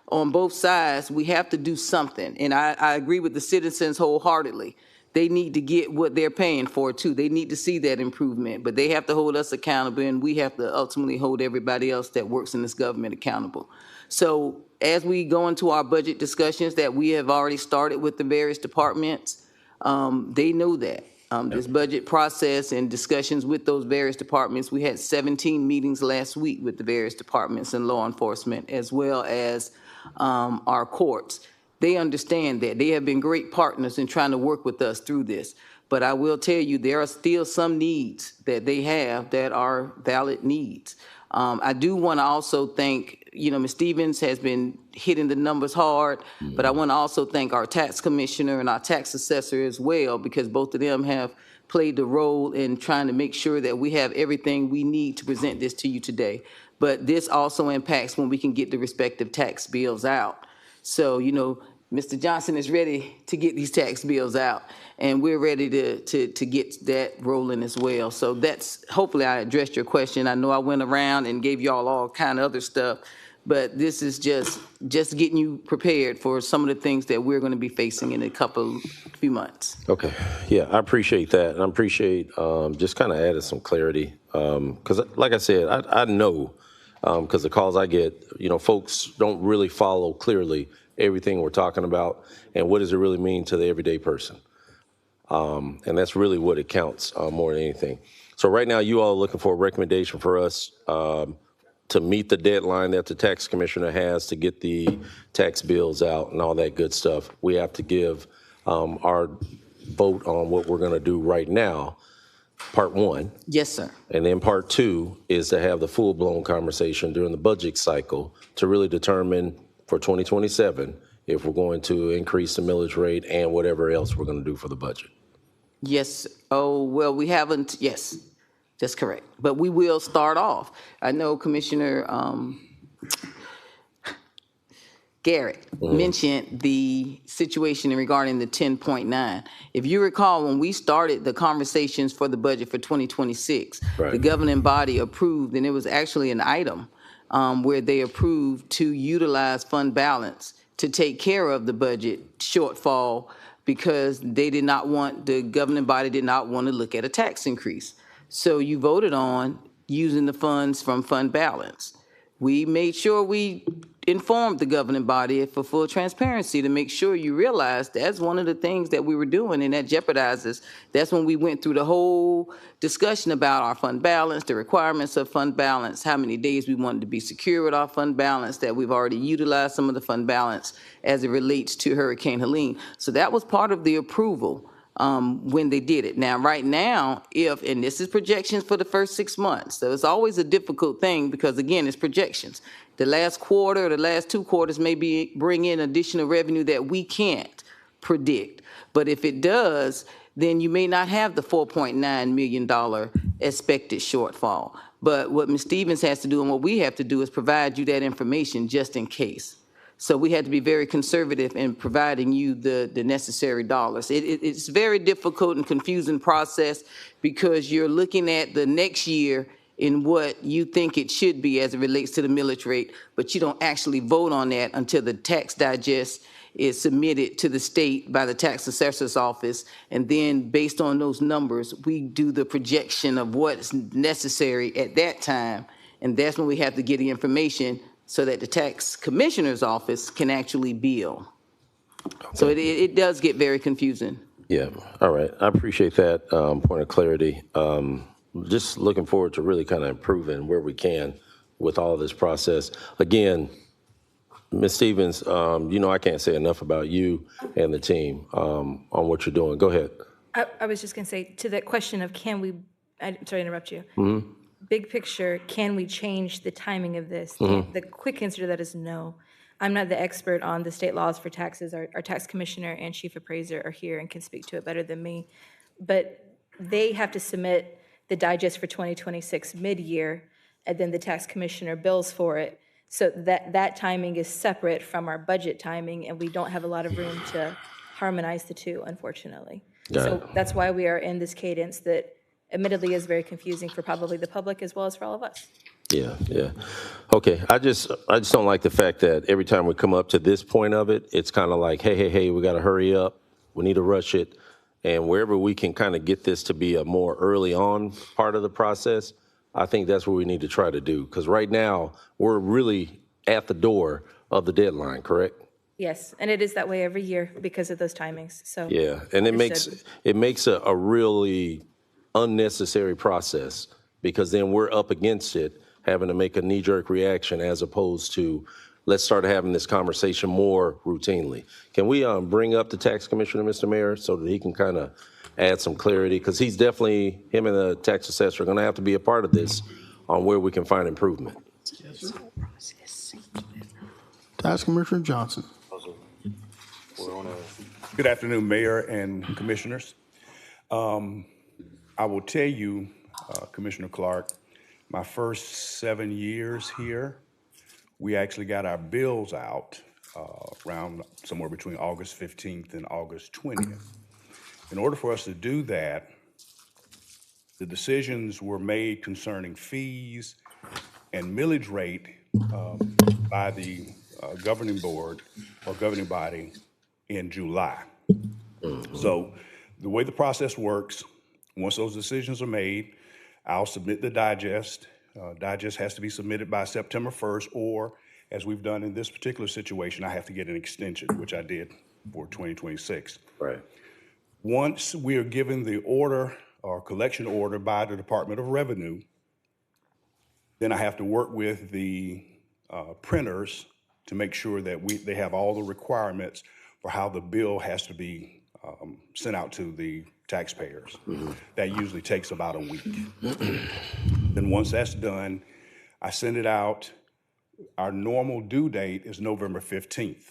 on both sides, we have to do something. And I agree with the citizens wholeheartedly. They need to get what they're paying for too. They need to see that improvement, but they have to hold us accountable, and we have to ultimately hold everybody else that works in this government accountable. So as we go into our budget discussions that we have already started with the various departments, they know that. This budget process and discussions with those various departments. We had 17 meetings last week with the various departments and law enforcement, as well as our courts. They understand that. They have been great partners in trying to work with us through this. But I will tell you, there are still some needs that they have that are valid needs. I do want to also thank, Ms. Stevens has been hitting the numbers hard, but I want to also thank our tax commissioner and our tax assessor as well, because both of them have played the role in trying to make sure that we have everything we need to present this to you today. But this also impacts when we can get the respective tax bills out. So, Mr. Johnson is ready to get these tax bills out, and we're ready to get that rolling as well. So that's, hopefully I addressed your question. I know I went around and gave y'all all kind of other stuff, but this is just getting you prepared for some of the things that we're going to be facing in a few months. Okay, yeah, I appreciate that, and I appreciate just kind of adding some clarity, because like I said, I know, because the calls I get, folks don't really follow clearly everything we're talking about, and what does it really mean to the everyday person, and that's really what it counts more than anything. So right now, you all are looking for a recommendation for us to meet the deadline that the tax commissioner has to get the tax bills out and all that good stuff. We have to give our vote on what we're going to do right now, part one. Yes, sir. And then part two is to have the full-blown conversation during the budget cycle to really determine for 2027 if we're going to increase the millage rate and whatever else we're going to do for the budget. Yes. Oh, well, we haven't. Yes, that's correct. But we will start off. I know Commissioner Garrett mentioned the situation regarding the 10.9. If you recall, when we started the conversations for the budget for 2026, Right. the governing body approved, and it was actually an item where they approved to utilize fund balance to take care of the budget shortfall because the governing body did not want to look at a tax increase. So you voted on using the funds from fund balance. We made sure we informed the governing body for full transparency to make sure you realize that's one of the things that we were doing, and that jeopardizes. That's when we went through the whole discussion about our fund balance, the requirements of fund balance, how many days we wanted to be secure with our fund balance, that we've already utilized some of the fund balance as it relates to Hurricane Helene. So that was part of the approval when they did it. Now, right now, and this is projections for the first 6 months, so it's always a difficult thing because, again, it's projections. The last quarter, the last 2 quarters maybe bring in additional revenue that we can't predict. But if it does, then you may not have the $4.9 million expected shortfall. But what Ms. Stevens has to do and what we have to do is provide you that information just in case. So we had to be very conservative in providing you the necessary dollars. It's very difficult and confusing process because you're looking at the next year in what you think it should be as it relates to the millage rate, but you don't actually vote on that until the tax digest is submitted to the state by the tax assessor's office. And then based on those numbers, we do the projection of what's necessary at that time. And that's when we have to get the information so that the tax commissioner's office can actually bill. Okay. So it does get very confusing. Yeah, all right. I appreciate that point of clarity. Just looking forward to really kind of improving where we can with all of this process. Again, Ms. Stevens, I can't say enough about you and the team on what you're doing. Go ahead. I was just going to say, to that question of I'm sorry to interrupt you. Mm-hmm. Big picture, can we change the timing of this? Mm-hmm. The quick answer to that is no. I'm not the expert on the state laws for taxes. Our tax commissioner and chief appraiser are here and can speak to it better than me. But they have to submit the digest for 2026 mid-year, and then the tax commissioner bills for it. So that timing is separate from our budget timing, and we don't have a lot of room to harmonize the two, unfortunately. So that's why we are in this cadence that admittedly is very confusing for probably the public as well as for all of us. Yeah. Okay, I just don't like the fact that every time we come up to this point of it, it's kind of like, hey, we got to hurry up. We need to rush it. And wherever we can kind of get this to be a more early on part of the process, I think that's what we need to try to do. Because right now, we're really at the door of the deadline, correct? Yes, and it is that way every year because of those timings. So yeah, and it makes a really unnecessary process because then we're up against it, having to make a knee-jerk reaction as opposed to let's start having this conversation more routinely. Can we bring up the tax commissioner, Mr. Mayor, so that he can kind of add some clarity? Because him and the tax assessor are going to have to be a part of this on where we can find improvement. Yes, Tax Commissioner Johnson. Good afternoon, Mayor and Commissioners. I will tell you, Commissioner Clark, my first 7 years here, we actually got our bills out around somewhere between August 15th and August 20th. In order for us to do that, the decisions were made concerning fees and millage rate by the governing board or governing body in July. So the way the process works, once those decisions are made, I'll submit the digest. Digest has to be submitted by September 1st, or as we've done in this particular situation, I have to get an extension, which I did for 2026. Right. Once we are given the order or collection order by the Department of Revenue, then I have to work with the printers to make sure that they have all the requirements for how the bill has to be sent out to the taxpayers. That usually takes about a week. Then once that's done, I send it out. Our normal due date is November 15th.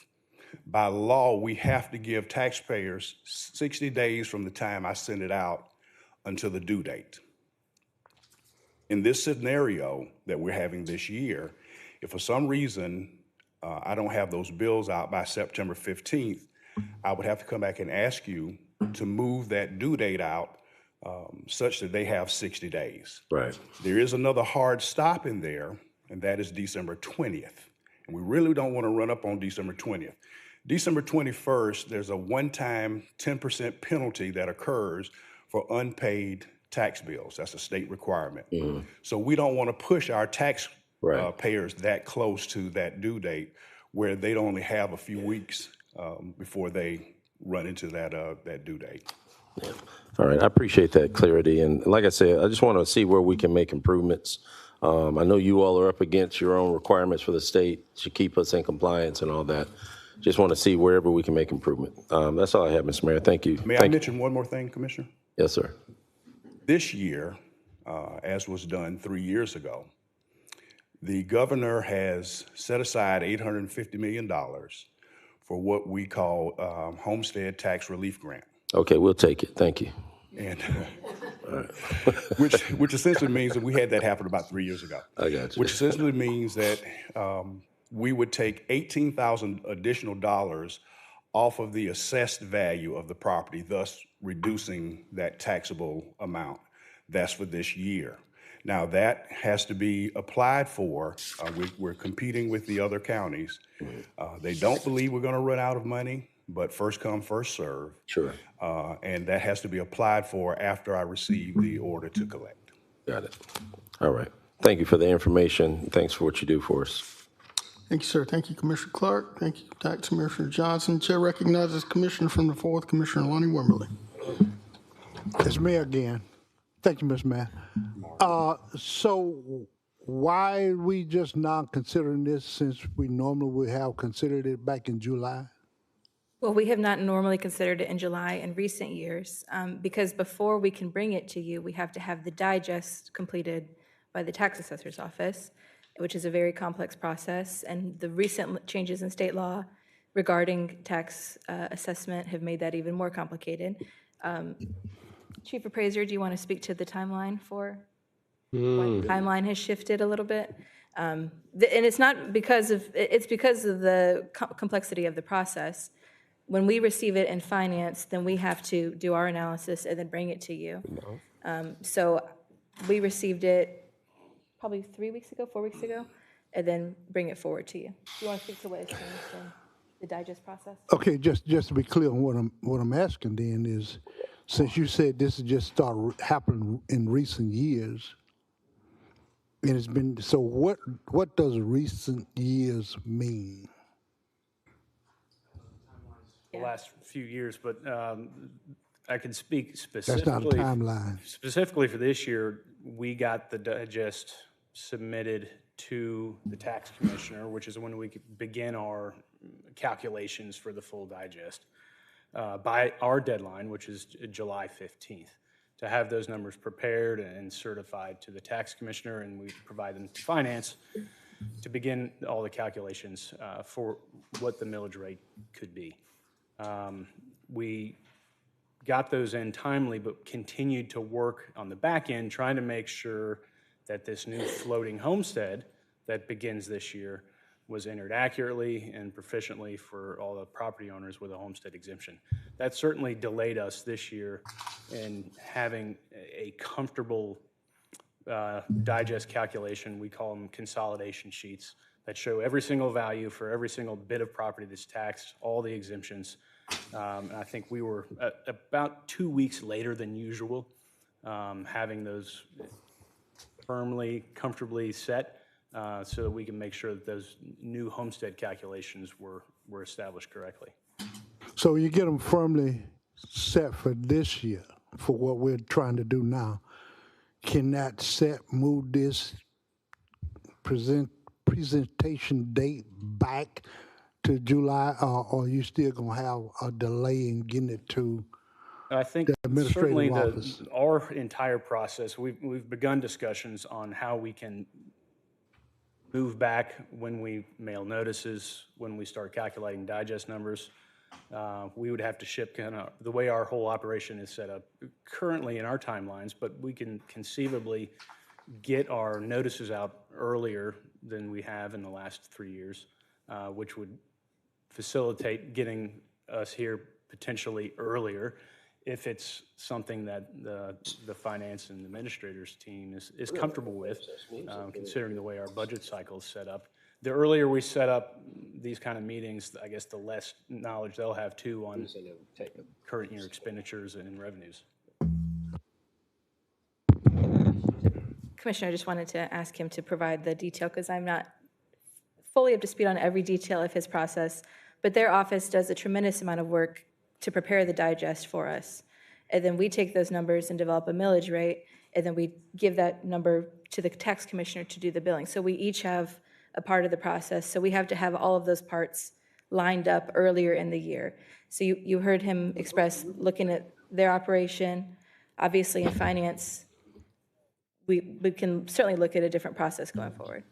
By law, we have to give taxpayers 60 days from the time I send it out until the due date. In this scenario that we're having this year, if for some reason I don't have those bills out by September 15th, I would have to come back and ask you to move that due date out such that they have 60 days. Right. There is another hard stop in there, and that is December 20th. And we really don't want to run up on December 20th. December 21st, there's a one-time 10% penalty that occurs for unpaid tax bills. That's a state requirement. So we don't want to push our tax payers that close to that due date where they'd only have a few weeks before they run into that due date. Yeah. All right. I appreciate that clarity. And like I said, I just want to see where we can make improvements. I know you all are up against your own requirements for the state to keep us in compliance and all that. Just want to see wherever we can make improvement. That's all I have, Mr. Mayor. Thank you. May I mention one more thing, Commissioner? Yes, sir. This year, as was done 3 years ago, the governor has set aside $850 million for what we call homestead tax relief grant. Okay, we'll take it. Thank you. And which essentially means that we had that happen about 3 years ago. I got you. Which essentially means that we would take $18,000 additional dollars off of the assessed value of the property, thus reducing that taxable amount. That's for this year. Now that has to be applied for. We're competing with the other counties. They don't believe we're going to run out of money, but first come, first serve. Sure. And that has to be applied for after I receive the order to collect. Got it. All right. Thank you for the information. Thanks for what you do for us. Thank you, sir. Thank you, Commissioner Clark. Thank you, Tax Commissioner Johnson. Chair recognizes Commissioner from the 4th, Commissioner Lonnie Wimberly. It's me again. Thank you, Mr. Mayor. So why are we just not considering this since we normally would have considered it back in July? Well, we have not normally considered it in July in recent years because before we can bring it to you, we have to have the digest completed by the tax assessor's office, which is a very complex process. And the recent changes in state law regarding tax assessment have made that even more complicated. Chief Appraiser, do you want to speak to the timeline for why the timeline has shifted a little bit? And it's not because of, it's because of the complexity of the process. When we receive it in finance, then we have to do our analysis and then bring it to you. So we received it probably 3 weeks ago, 4 weeks ago, and then bring it forward to you. Do you want to speak to what has changed in the digest process? Okay, just to be clear on what I'm asking then is, since you said this has just started happening in recent years, and it's been, so what does recent years mean? The last few years, but I can speak That's not a specifically. timeline. Specifically for this year, we got the digest submitted to the tax commissioner, which is when we could begin our calculations for the full digest by our deadline, which is July 15th, to have those numbers prepared and certified to the tax commissioner, and we provide them to finance to begin all the calculations for what the millage rate could be. We got those in timely, but continued to work on the back end, trying to make sure that this new floating homestead that begins this year was entered accurately and proficiently for all the property owners with a homestead exemption. That certainly delayed us this year in having a comfortable digest calculation. We call them consolidation sheets that show every single value for every single bit of property that's taxed, all the exemptions. And I think we were about 2 weeks later than usual, having those firmly, comfortably set so that we can make sure that those new homestead calculations were established correctly. So you get them firmly set for this year, for what we're trying to do now. Can that set move this presentation date back to July, or you still gonna have a delay in getting it to? I think administrative certainly office? our entire process, we've begun discussions on how we can move back when we mail notices, when we start calculating digest numbers. We would have to ship kind of the way our whole operation is set up currently in our timelines, but we can conceivably get our notices out earlier than we have in the last 3 years, which would facilitate getting us here potentially earlier if it's something that the finance and administrators team is comfortable with, considering the way our budget cycle is set up. The earlier we set up these kind of meetings, I guess the less knowledge they'll have too on current year expenditures and revenues. Commissioner, I just wanted to ask him to provide the detail because I'm not fully up to speed on every detail of his process, but their office does a tremendous amount of work to prepare the digest for us. And then we take those numbers and develop a millage rate, and then we give that number to the tax commissioner to do the billing. So we each have a part of the process. So we have to have all of those parts lined up earlier in the year. So you heard him express looking at their operation. Obviously in finance, we can certainly look at a different process going forward.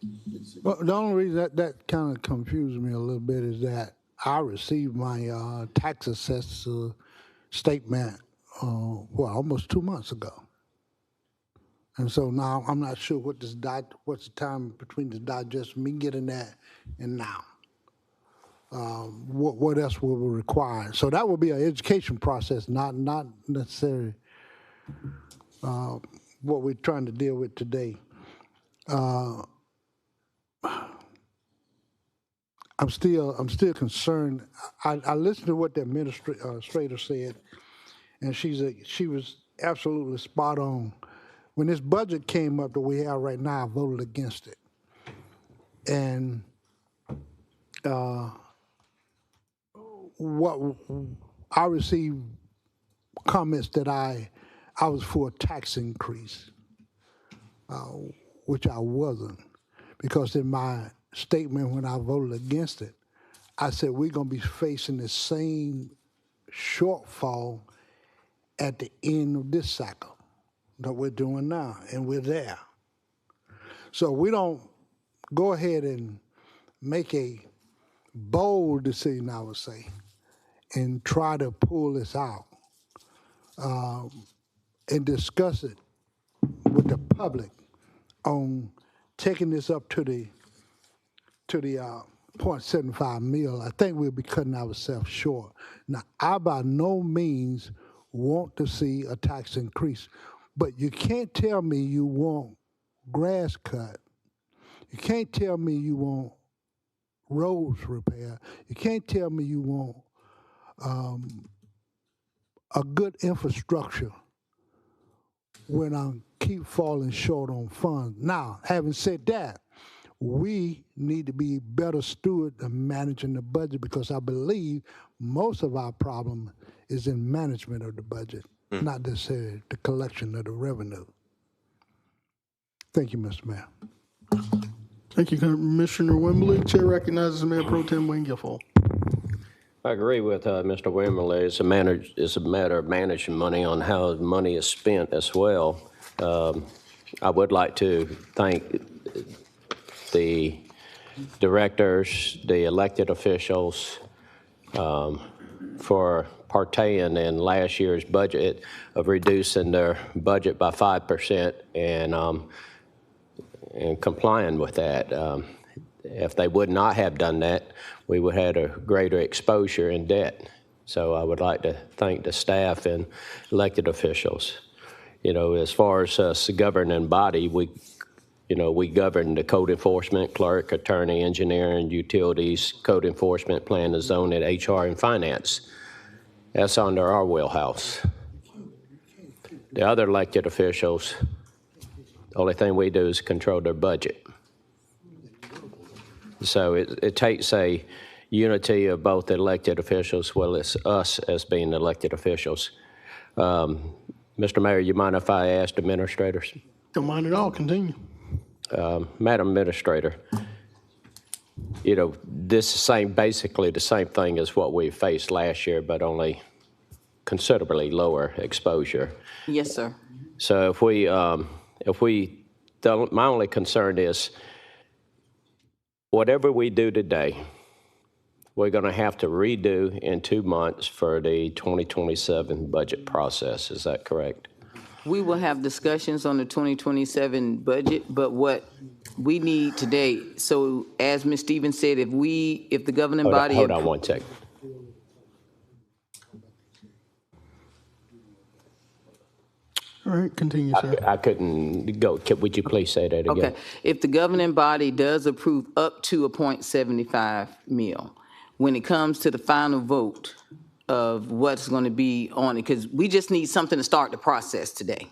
Well, the only reason that kind of confused me a little bit is that I received my tax assessor statement, almost 2 months ago. And so now I'm not sure what's the time between the digest, me getting that and now. What else will be required? So that will be an education process, not necessarily what we're trying to deal with today. I'm still concerned. I listened to what the administrator said, and she was absolutely spot on. When this budget came up that we have right now, I voted against it. And what I received comments that I was for a tax increase, which I wasn't, because in my statement when I voted against it, I said we're going to be facing the same shortfall at the end of this cycle that we're doing now, and we're there. So we don't go ahead and make a bold decision, I would say, and try to pull this out and discuss it with the public on taking this up to the 0.75 mil. I think we'll be cutting ourselves short. Now, I by no means want to see a tax increase, but you can't tell me you want grass cut. You can't tell me you want roads repair. You can't tell me you want a good infrastructure when I keep falling short on funds. Now, having said that, we need to be better steward of managing the budget, because I believe most of our problem is in management of the budget, not necessarily the collection of the revenue. Thank you, Mr. Mayor. Thank you, Commissioner Wembley. Chair recognizes Mayor Pro Tem Wayne Gifford. I agree with Mr. Wimberly. It's a matter of managing money on how money is spent as well. I would like to thank the directors, the elected officials for partaking in last year's budget of reducing their budget by 5% and complying with that. If they would not have done that, we would have had a greater exposure in debt. So I would like to thank the staff and elected officials. As far as us, the governing body, we govern the code enforcement, clerk, attorney, engineering, utilities, code enforcement, plan and zoning, HR, and finance. That's under our wheelhouse. The other elected officials, the only thing we do is control their budget. So it takes a unity of both elected officials as well as us as being elected officials. Mr. Mayor, you mind if I ask administrators? Don't mind at all. Continue. Madam Administrator, this is basically the same thing as what we faced last year, but only considerably lower exposure. Yes, sir. So my only concern is whatever we do today, we're going to have to redo in 2 months for the 2027 budget process. Is that correct? We will have discussions on the 2027 budget, but what we need today, so as Ms. Stevens said, if the governing body. Hold on one second. All right, continue, sir. I couldn't go. Would you please say that again? Okay. If the governing body does approve up to a .75 mil, when it comes to the final vote of what's going to be on it, because we just need something to start the process today.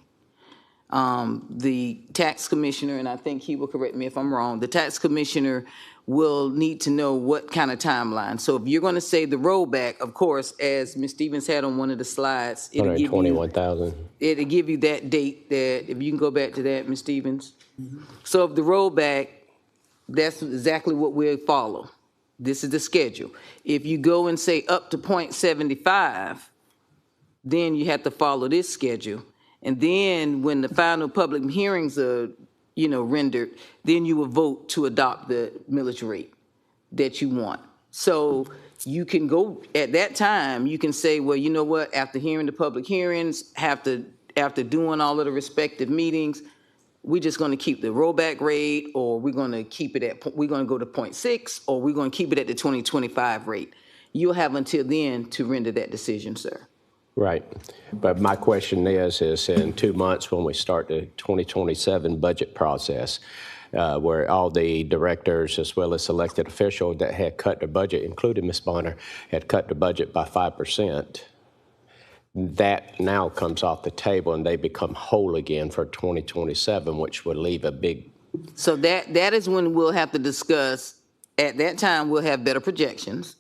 The tax commissioner, and I think he will correct me if I'm wrong, the tax commissioner will need to know what kind of timeline. So if you're going to say the rollback, of course, as Ms. Stevens had on one of the slides, it'll give you 121,000. It'll give you that date that, if you can go back to that, Ms. Stevens. So if the rollback, that's exactly what we'll follow. This is the schedule. If you go and say up to .75, then you have to follow this schedule. And then when the final public hearings are, rendered, then you will vote to adopt the millage rate that you want. So you can go, at that time, you can say, well, you know what, after hearing the public hearings, after doing all of the respective meetings, we're just going to keep the rollback rate, or we're going to keep it at, we're going to go to 0.6, or we're going to keep it at the 2025 rate. You'll have until then to render that decision, sir. Right. But my question is in 2 months when we start the 2027 budget process, where all the directors as well as elected officials that had cut the budget, including Ms. Bonner, had cut the budget by 5%, that now comes off the table and they become whole again for 2027, which would leave a big... So that is when we'll have to discuss, at that time, we'll have better projections.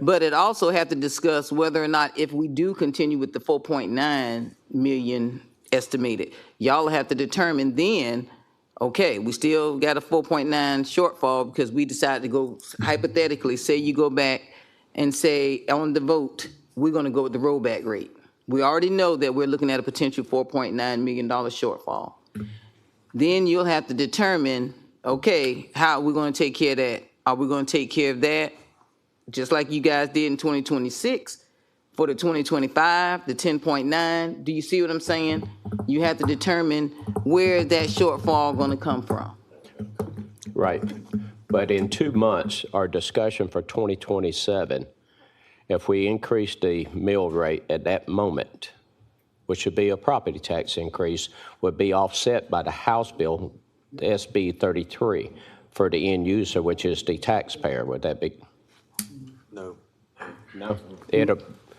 But it also have to discuss whether or not, if we do continue with the 4.9 million estimated, y'all have to determine then, okay, we still got a 4.9 shortfall because we decided to go, hypothetically, say you go back and say on the vote, we're going to go with the rollback rate. We already know that we're looking at a potential $4.9 million shortfall. Then you'll have to determine, okay, how are we going to take care of that? Are we going to take care of that just like you guys did in 2026 for the 2025, the 10.9? Do you see what I'm saying? You have to determine where that shortfall going to come from. Right. But in 2 months, our discussion for 2027, if we increase the mill rate at that moment, which would be a property tax increase, would be offset by the House bill, the SB 33, for the end user, which is the taxpayer. Would that be? No. No?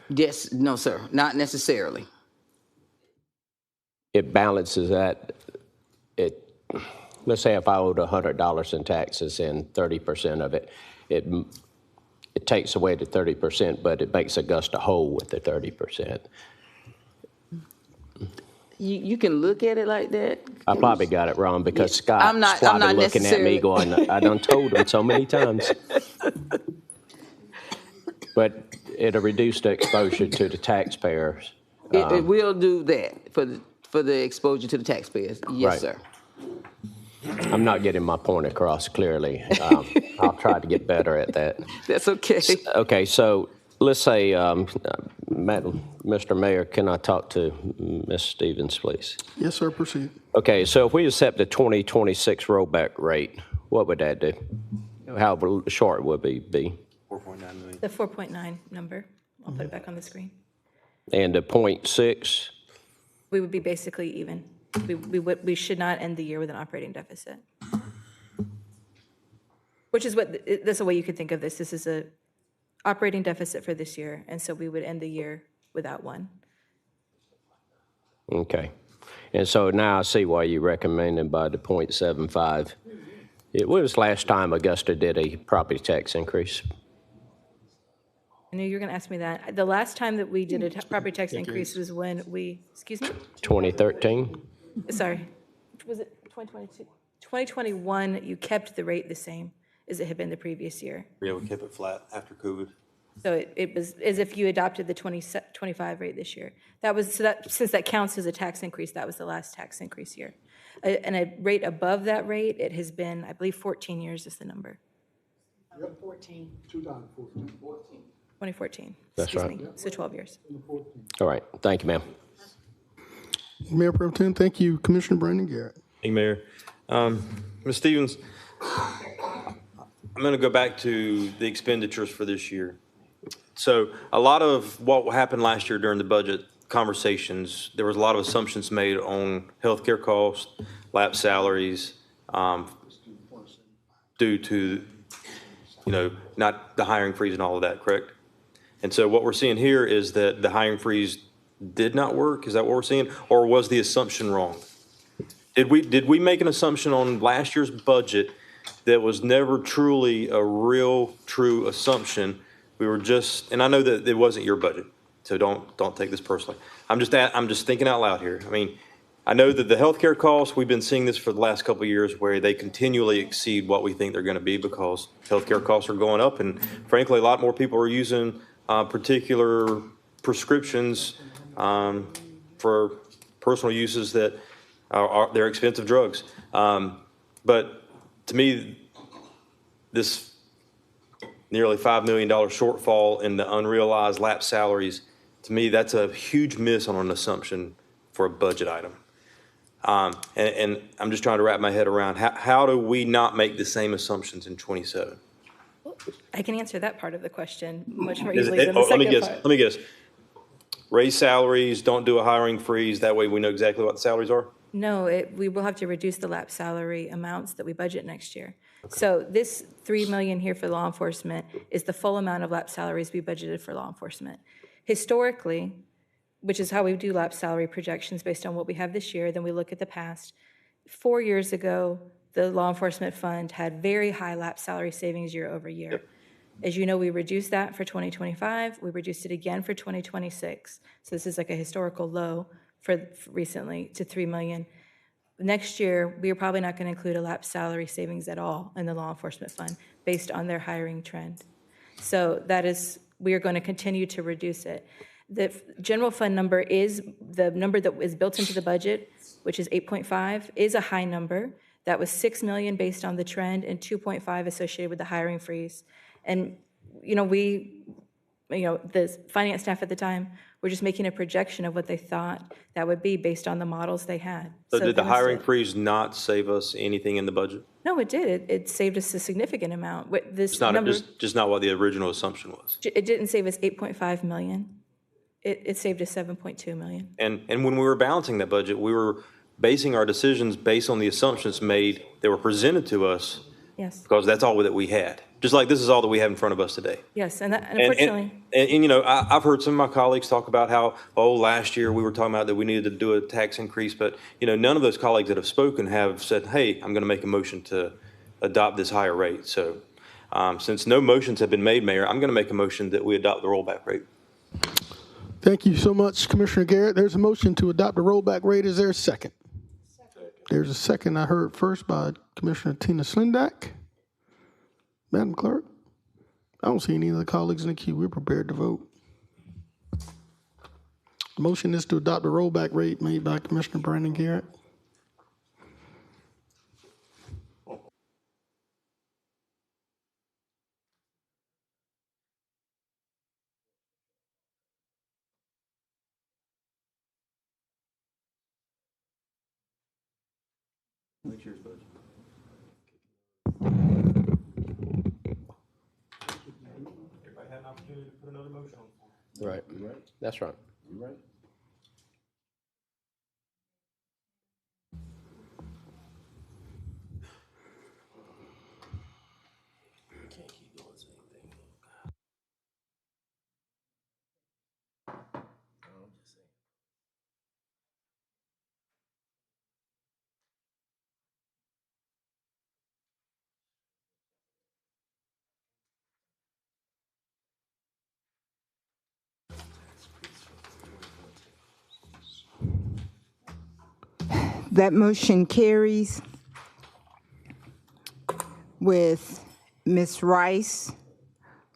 Yes, no, sir, not necessarily. It balances that. Let's say if I owed $100 in taxes and 30% of it, it takes away the 30%, but it makes Augusta whole with the 30%. You can look at it like that. I probably got it wrong because Yeah, Scott's I'm not looking at me going, I done told him so many times. But it'll reduce the exposure to the taxpayers. It will do that for the exposure to the taxpayers. Yes, Right. sir. I'm not getting my point across clearly. I'll try to get better at that. That's okay. Okay, so let's say, Mr. Mayor, can I talk to Ms. Stevens, please? Yes, sir, proceed. Okay, so if we accept the 2026 rollback rate, what would that do? How short would it be? 4.9 million. The 4.9 number, I'll put it back on the screen. And the 0.6? We would be basically even. We should not end the year with an operating deficit. Which is that's a way you could think of this. This is a operating deficit for this year, and so we would end the year without one. Okay. And so now I see why you recommended by the 0.75. It was last time Augusta did a property tax increase. I knew you were going to ask me that. The last time that we did a property tax increase was when excuse me? 2013? Sorry, was it 2022? 2021, you kept the rate the same as it had been the previous year. Yeah, we kept it flat after COVID. So it was as if you adopted the 25 rate this year. That was, since that counts as a tax increase, that was the last tax increase year. And a rate above that rate, it has been, I believe, 14 years is the number. 2014. 2014. That's Excuse right. me. So 12 years. All right. Thank you, ma'am. Mayor Pro Tem, thank you. Commissioner Brandon Garrett. Thank you, Mayor. Ms. Stevens, I'm going to go back to the expenditures for this year. So a lot of what happened last year during the budget conversations, there was a lot of assumptions made on healthcare costs, lap salaries, due to, not the hiring freeze and all of that, correct? And so what we're seeing here is that the hiring freeze did not work. Is that what we're seeing? Or was the assumption wrong? Did we make an assumption on last year's budget that was never truly a real, true assumption? We were just, and I know that it wasn't your budget, so don't take this personally. I'm just thinking out loud here. I mean, I know that the healthcare costs, we've been seeing this for the last couple of years where they continually exceed what we think they're going to be because healthcare costs are going up. And frankly, a lot more people are using particular prescriptions for personal uses that they're expensive drugs. But to me, this nearly $5 million shortfall in the unrealized lap salaries, to me, that's a huge miss on an assumption for a budget item. And I'm just trying to wrap my head around how do we not make the same assumptions in 27? I can answer that part of the question much more easily than the Let me second guess. part. Let me guess. Raise salaries. Don't do a hiring freeze. That way we know exactly what the salaries are. No, we will have to reduce the lap salary amounts that we budget next year. Okay. So this $3 million here for law enforcement is the full amount of lap salaries we budgeted for law enforcement. Historically, which is how we do lap salary projections based on what we have this year, then we look at the past. 4 years ago, the law enforcement fund had very high lap salary savings year over year. Yep. As you know, we reduced that for 2025. We reduced it again for 2026. So this is like a historical low for recently to $3 million. Next year, we are probably not going to include a lap salary savings at all in the law enforcement fund based on their hiring trend. So that is, we are going to continue to reduce it. The general fund number is the number that is built into the budget, which is 8.5, is a high number. That was 6 million based on the trend and 2.5 associated with the hiring freeze. And, the finance staff at the time were just making a projection of what they thought that would be based on the models they had. So did the hiring freeze not save us anything in the budget? No, it did. It saved us a significant amount. Just not what the original assumption was. It didn't save us 8.5 million. It saved us 7.2 million. And when we were balancing that budget, we were basing our decisions based on the assumptions made that were presented to us. Yes. Because that's all that we had. Just like this is all that we have in front of us today. Yes, and unfortunately. And I've heard some of my colleagues talk about how, last year we were talking about that we needed to do a tax increase, but, none of those colleagues that have spoken have said, hey, I'm going to make a motion to adopt this higher rate. So since no motions have been made, Mayor, I'm going to make a motion that we adopt the rollback rate. Thank you so much, Commissioner Garrett. There's a motion to adopt the rollback rate. Is there a second? There's a second I heard first by Commissioner Tina Slindak. Madam Clerk, I don't see any of the colleagues in the queue. We're prepared to vote. The motion is to adopt the rollback rate made by Commissioner Brandon Garrett. Right. That's right. That motion carries with Ms. Rice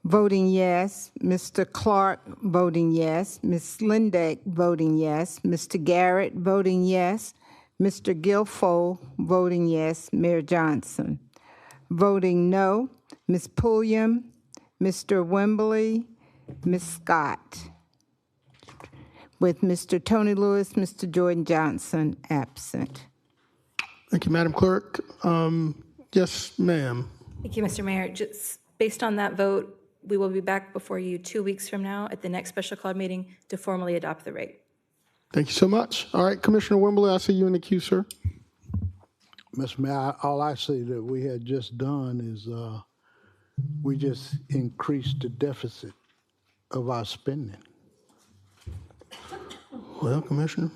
voting yes, Mr. Clark voting yes, Ms. Lindeck voting yes, Mr. Garrett voting yes, Mr. Guilfoyle voting yes, Mayor Johnson. Voting no, Ms. Pulliam, Mr. Wembley, Ms. Scott. With Mr. Tony Lewis, Mr. Jordan Johnson absent. Thank you, Madam Clerk. Yes, ma'am. Thank you, Mr. Mayor. Just based on that vote, we will be back before you 2 weeks from now at the next special call meeting to formally adopt the rate. Thank you so much. All right, Commissioner Wembley, I see you in the queue, sir. Mr. Mayor, all I see that we had just done is we just increased the deficit of our spending. Well, Commissioner.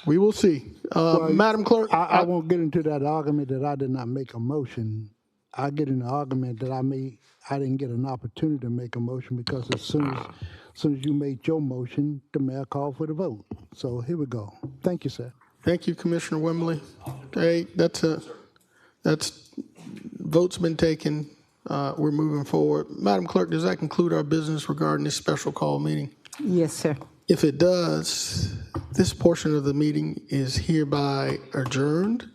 We will see. Madam Clerk. I won't get into that argument that I did not make a motion. I get in the argument that I didn't get an opportunity to make a motion because as soon as you made your motion, the mayor called for the vote. So here we go. Thank you, sir. Thank you, Commissioner Wembley. Okay, that's vote's been taken. We're moving forward. Madam Clerk, does that conclude our business regarding this special call meeting? Yes, sir. If it does, this portion of the meeting is hereby adjourned.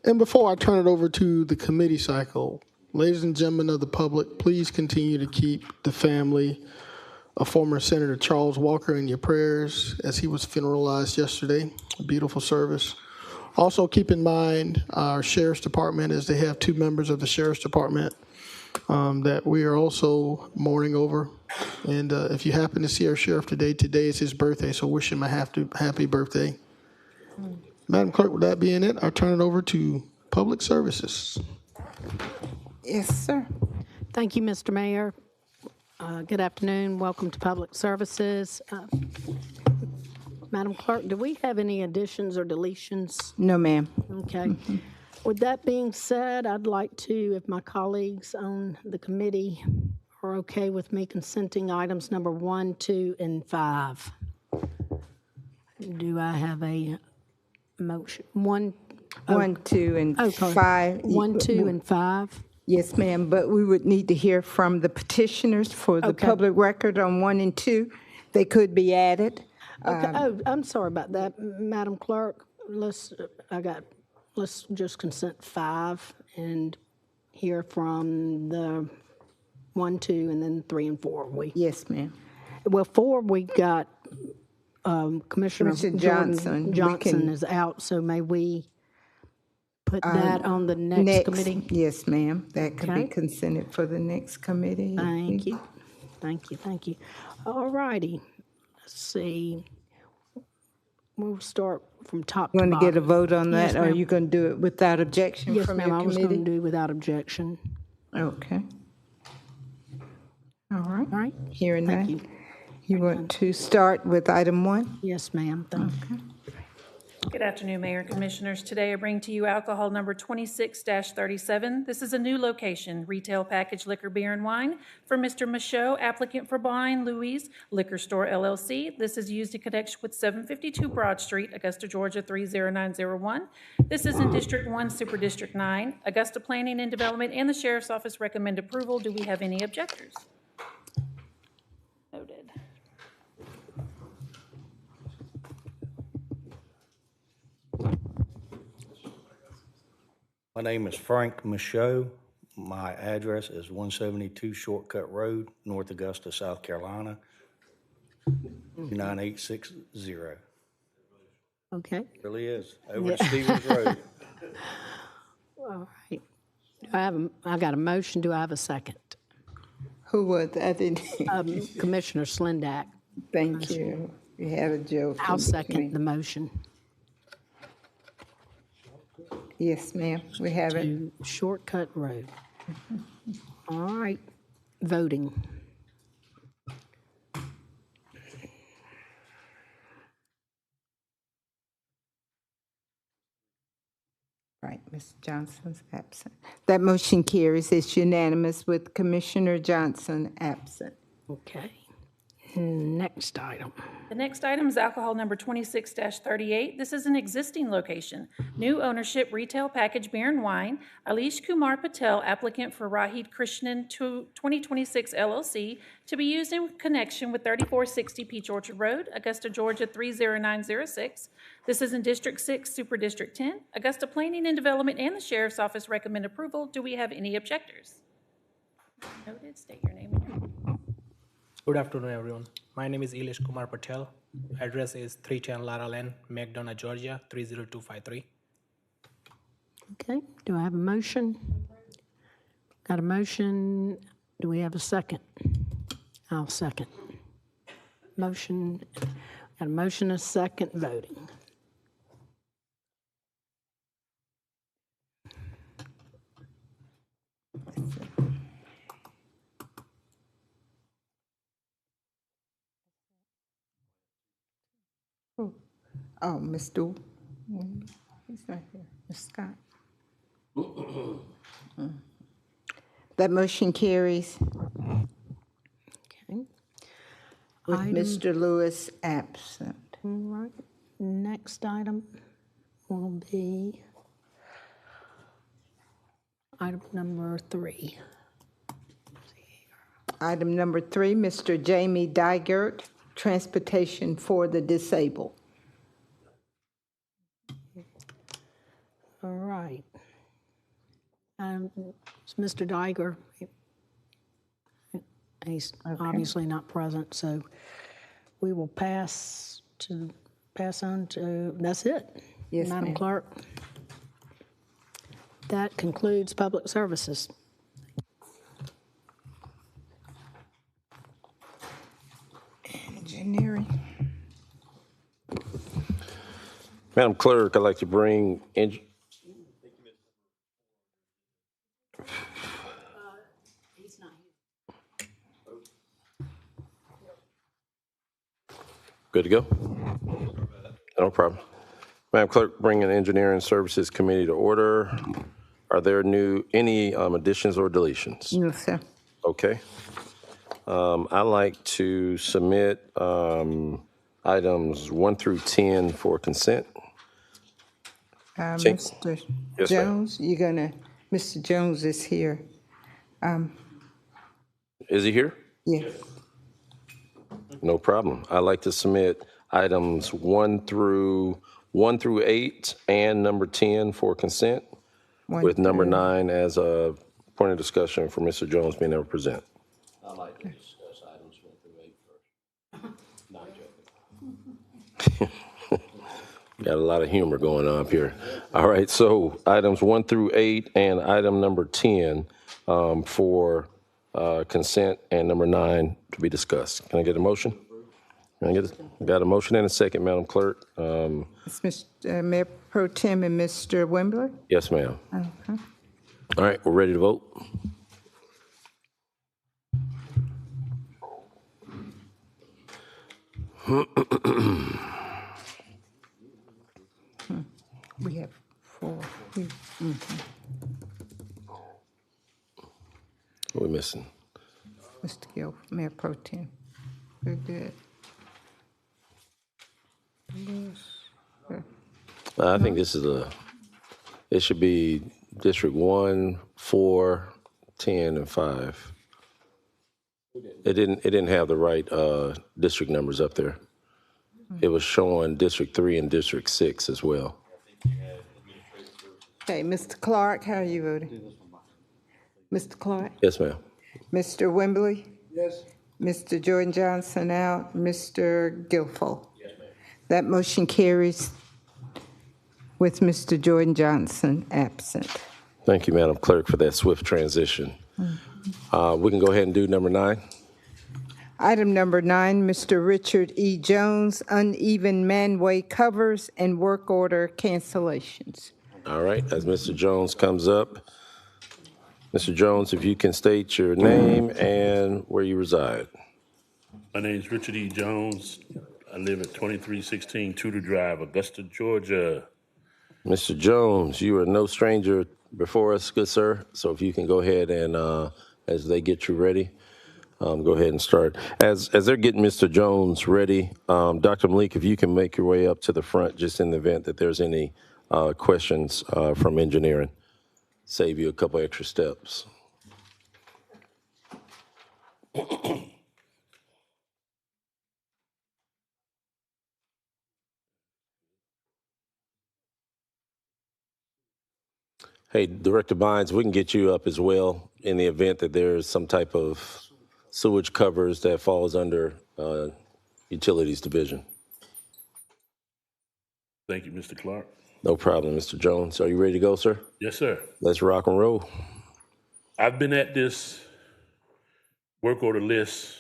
And before I turn it over to the committee cycle, ladies and gentlemen of the public, please continue to keep the family of former Senator Charles Walker in your prayers as he was funeralized yesterday. A beautiful service. Also keep in mind our Sheriff's Department, as they have 2 members of the Sheriff's Department that we are also mourning over. And if you happen to see our sheriff today is his birthday, so wish him a happy birthday. Madam Clerk, with that being it, I'll turn it over to Public Services. Yes, sir. Thank you, Mr. Mayor. Good afternoon. Welcome to Public Services. Madam Clerk, do we have any additions or deletions? No, ma'am. Okay. With that being said, I'd like to, if my colleagues on the committee are okay with me consenting items number 1, 2, and 5. Do I have a motion? 1, 2, and okay. 5. 1, 2, and 5. Yes, ma'am, but we would need to hear from the petitioners for the Okay. public record on 1 and 2. They could be added. Okay. I'm sorry about that, Madam Clerk. Let's just consent 5 and hear from the 1, 2, and then 3 and 4. Yes, ma'am. Well, 4, we got Commissioner Mr. Johnson. Johnson. Is out, so may we put that on the next committee? Yes, ma'am. That could be Okay. consented for the next committee. Thank you. Thank you. All righty. Let's see. We'll start from top to You bottom. want to get a vote on that, Yes, or are ma'am. you going to do it without objection Yes, from ma'am, your I was going to committee? do without objection. Okay. All right. All right? Hearing that. Thank you. You want to start with item 1? Yes, ma'am, thank you. Good afternoon, Mayor and Commissioners. Today I bring to you alcohol number 26-37. This is a new location, retail packaged liquor, beer, and wine for Mr. Michaud, applicant for Blind Louise Liquor Store, LLC. This is used in connection with 752 Broad Street, Augusta, Georgia, 30901. This is in District 1, Super District 9. Augusta Planning and Development and the Sheriff's Office recommend approval. Do we have any objectors? Noted. My name is Frank Michaud. My address is 172 Shortcut Road, North Augusta, South Carolina, 9860. Okay, Really is, over to Stevens Road. all right. I got a motion, do I have a second? Who was, I didn't, Commissioner Slindak. thank you. You had a joke. I'll in second between. the motion Yes, ma'am, we have it. to Shortcut Road. All right, voting. Right, Ms. Johnson's absent. That motion carries. It's unanimous with Commissioner Johnson absent. Okay. Next item. The next item is alcohol number 26-38. This is an existing location. New ownership, retail package beer and wine. Alish Kumar Patel, applicant for Rahid Krishnan 2026 LLC, to be used in connection with 3460 Peach Orchard Road, Augusta, Georgia 30906. This is in District 6, Super District 10. Augusta Planning and Development and the Sheriff's Office recommend approval. Do we have any objectors? Noted. State your name and your... Good afternoon, everyone. My name is Ilish Kumar Patel. Address is 310 Lara Lane, McDonough, Georgia, 30253. Okay, do I have a motion? Got a motion. Do we have a second? I'll second. Motion, got a motion, a second, voting. Oh, Mr. He's not here. Ms. Scott. That motion carries Okay. with Item- Mr. Lewis absent. All right, next item will be item number 3. Item number 3, Mr. Jamie Dygert, Transportation for the Disabled. All right. It's Mr. Diger. He's obviously not present, so we will pass on to, that's it. Yes, Madam ma'am. Clerk. That concludes public services. Engineering. Madam Clerk, I'd like to bring Good to go? No problem. Madam Clerk, bring an Engineering Services Committee to order. Are there any additions or deletions? No, sir. Okay. I'd like to submit items 1 through 10 for consent. Check. Mr. Yes, ma'am. Jones, Mr. Jones is here. Is he here? Yes. No problem. I'd like to submit items 1 through 8 and number 10 for consent, with number 9 as a point of discussion for Mr. Jones being able to present. I'd like to discuss items 1 through 8 first. Not joking. Got a lot of humor going on up here. All right, so items 1 through 8 and item number 10 for consent, and number 9 to be discussed. Can I get a motion? Got a motion and a second, Madam Clerk. It's Mr. Mayor Pro Tem and Mr. Wembler. Yes, ma'am. Okay. All right, we're ready to vote. We have 4. What are we missing? Mr. Gill, Mayor Pro Tem. We're good. I think this is it should be District 1, 4, 10, and 5. It didn't have the right district numbers up there. It was showing District 3 and District 6 as well. Okay, Mr. Clark, how are you voting? Mr. Clark? Yes, ma'am. Mr. Wembley? Yes. Mr. Jordan Johnson out, Mr. Guilfoyle? Yes, ma'am. That motion carries with Mr. Jordan Johnson absent. Thank you, Madam Clerk, for that swift transition. We can go ahead and do number 9. Item number 9, Mr. Richard E. Jones, uneven manway covers and work order cancellations. All right, as Mr. Jones comes up, Mr. Jones, if you can state your name and where you reside. My name's Richard E. Jones. I live at 2316 Tudor Drive, Augusta, Georgia. Mr. Jones, you are no stranger before us, good sir. So if you can go ahead and, as they get you ready, go ahead and start. As they're getting Mr. Jones ready, Dr. Malik, if you can make your way up to the front, just in the event that there's any questions from engineering, save you a couple extra steps. Hey, Director Bynes, we can get you up as well in the event that there's some type of sewage covers that falls under Utilities Division. Thank you, Mr. Clark. No problem, Mr. Jones. Are you ready to go, sir? Yes, sir. Let's rock and roll. I've been at this work order list.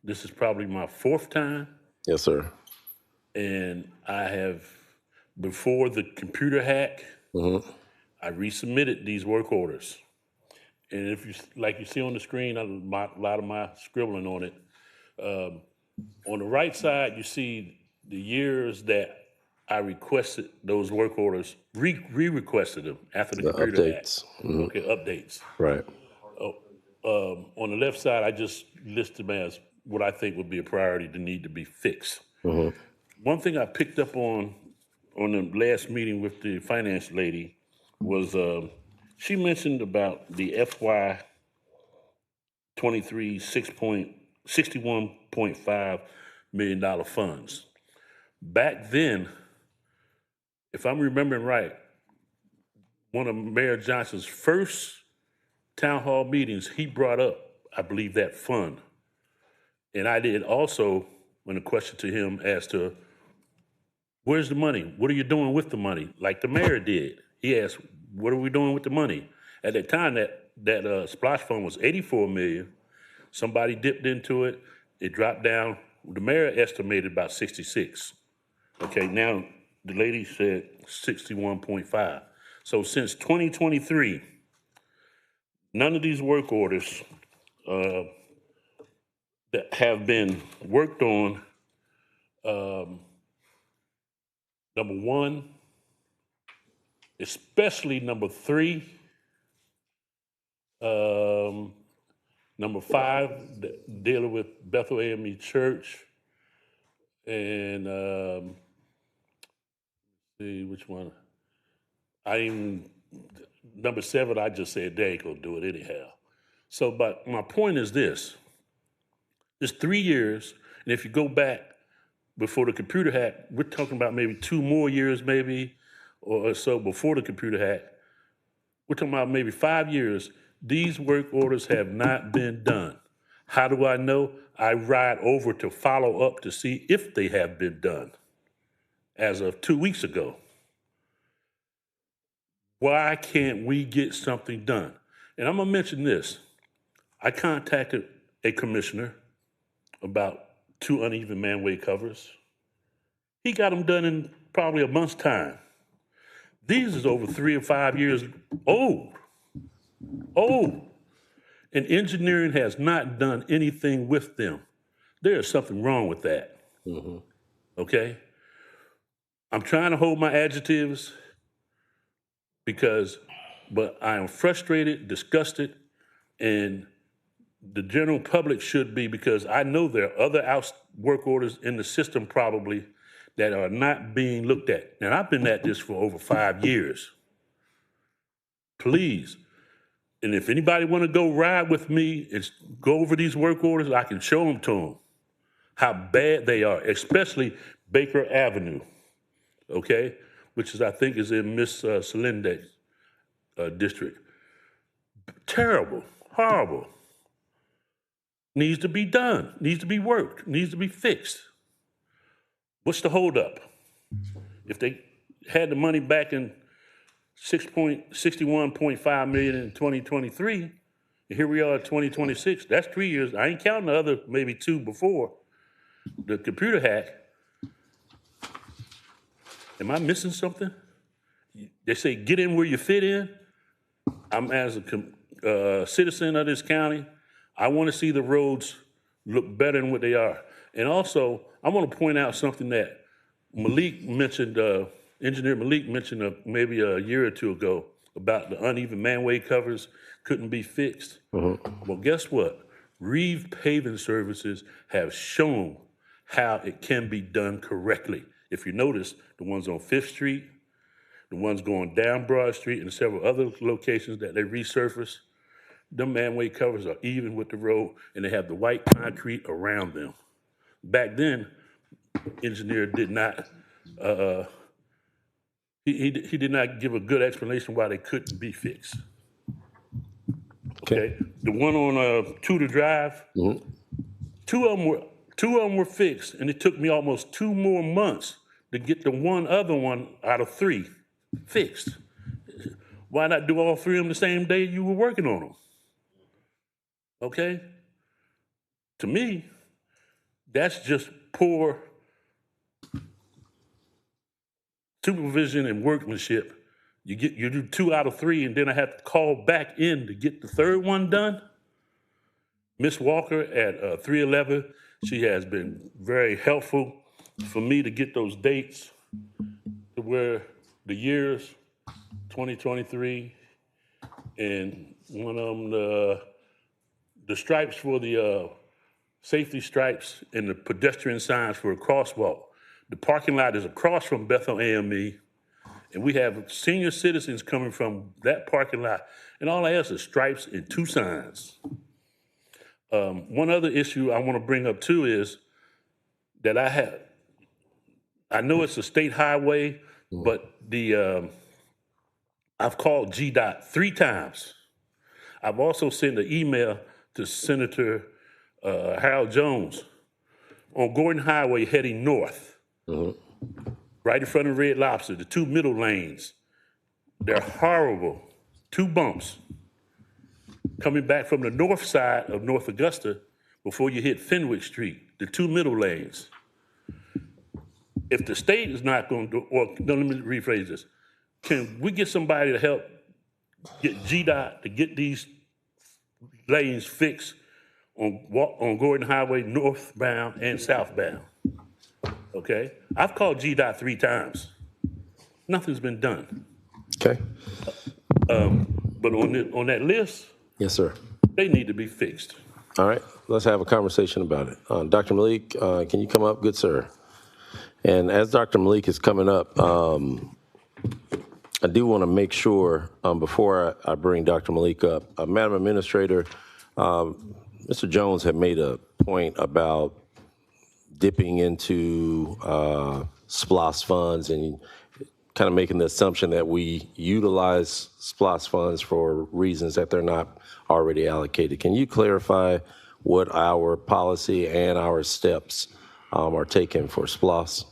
This is probably my 4th time. Yes, sir. And I have, before the computer hack, I resubmitted these work orders. And if you, like you see on the screen, a lot of my scribbling on it. On the right side, you see the years that I requested those work orders, re-requested them after the computer updates. hack. Okay, updates. Right. On the left side, I just list them as what I think would be a priority to need to be fixed. One thing I picked up on the last meeting with the finance lady was she mentioned about the FY 23 $61.5 million funds. Back then, if I'm remembering right, one of Mayor Johnson's first town hall meetings, he brought up, I believe, that fund. And I did also, when a question to him as to, where's the money? What are you doing with the money? Like the mayor did. He asked, what are we doing with the money? At that time, that splash fund was $84 million. Somebody dipped into it. It dropped down. The mayor estimated about 66. Okay, now the lady said 61.5. So since 2023, none of these work orders that have been worked on, number 1, especially number 3, number 5, dealing with Bethel AME Church, and see which one. Number 7, I just said they ain't gonna do it anyhow. So, but my point is this: it's 3 years, and if you go back before the computer hack, we're talking about maybe 2 more years, maybe, or so before the computer hack. We're talking about maybe 5 years. These work orders have not been done. How do I know? I ride over to follow up to see if they have been done as of 2 weeks ago. Why can't we get something done? And I'm gonna mention this. I contacted a commissioner about 2 uneven manway covers. He got them done in probably a month's time. These is over 3 or 5 years old. And engineering has not done anything with them. There is something wrong with that. Okay? I'm trying to hold my adjectives but I am frustrated, disgusted, and the general public should be, because I know there are other work orders in the system probably that are not being looked at. Now, I've been at this for over 5 years. Please, and if anybody want to go ride with me and go over these work orders, I can show them to them how bad they are, especially Baker Avenue, okay, which is, I think, is in Miss Selinde's district. Terrible, horrible. Needs to be done, needs to be worked, needs to be fixed. What's the holdup? If they had the money back in $61.5 million in 2023, And here we are at 2026. That's 3 years. I ain't counting the other maybe 2 before the computer hack. Am I missing something? They say get in where you fit in. I'm as a citizen of this county, I want to see the roads look better than what they are. And also, I want to point out something that Malik mentioned, Engineer Malik mentioned maybe a year or 2 ago about the uneven manway covers couldn't be fixed. Well, guess what? Reeve Paving Services have shown how it can be done correctly. If you notice, the ones on 5th Street, the ones going down Broad Street, and several other locations that they resurface, them manway covers are even with the road, and they have the white concrete around them. Back then, engineer did not, he did not give a good explanation why they couldn't be fixed. Okay. The one on Tudor Drive, two of them were fixed, and it took me almost 2 more months to get the one other one out of 3 fixed. Why not do all 3 of them the same day you were working on them? Okay? To me, that's just poor supervision and workmanship. You do 2 out of 3, and then I have to call back in to get the 3rd one done. Miss Walker at 311, she has been very helpful for me to get those dates to where the years 2023 and one of them the stripes for the safety stripes and the pedestrian signs for a crosswalk. The parking lot is across from Bethel AME, and we have senior citizens coming from that parking lot, and all I ask is stripes and 2 signs. One other issue I want to bring up too is that I know it's a state highway, but I've called GDOT 3 times. I've also sent an email to Senator Harold Jones on Gordon Highway heading north, right in front of Red Lobster, the 2 middle lanes. They're horrible. 2 bumps. Coming back from the north side of North Augusta before you hit Fenwick Street, the 2 middle lanes. If the state is not going to, or no, let me rephrase this. Can we get somebody to help get GDOT to get these lanes fixed on Gordon Highway northbound and southbound? Okay? I've called GDOT 3 times. Nothing's been done. Okay. But on that list, yes, sir, they need to be fixed. All right, let's have a conversation about it. Dr. Malik, can you come up? Good, sir. And as Dr. Malik is coming up, I do want to make sure before I bring Dr. Malik up, Madam Administrator, Mr. Jones had made a point about dipping into SPLOST funds and kind of making the assumption that we utilize SPLOST funds for reasons that they're not already allocated. Can you clarify what our policy and our steps are taken for SPLOST?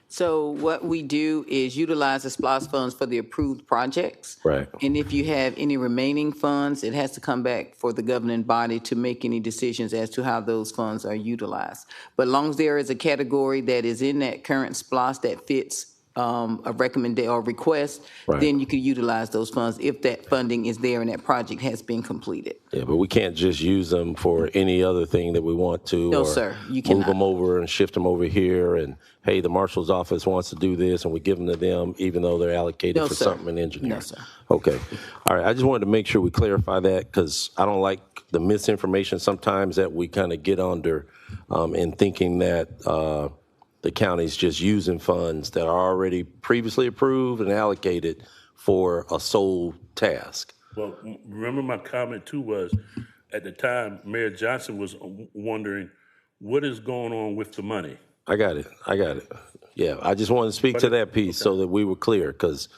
So what we do is utilize the SPLOST funds for the approved projects. Right. And if you have any remaining funds, it has to come back for the governing body to make any decisions as to how those funds are utilized. But as long as there is a category that is in that current SPLOST that fits a recommendation or request, right, then you could utilize those funds if that funding is there and that project has been completed. Yeah, but we can't just use them for any other thing that we want to. No, or sir, you move cannot. them over and shift them over here, and hey, the marshal's office wants to do this, and we give them to them, even though they're allocated No, for sir. something in engineering. No, sir. Okay, all right. I just wanted to make sure we clarify that because I don't like the misinformation sometimes that we kind of get under in thinking that the county's just using funds that are already previously approved and allocated for a sole task. Well, remember my comment too was, at the time, Mayor Johnson was wondering, what is going on with the money? I got it. Yeah, I just wanted to speak to that piece so that we were clear, because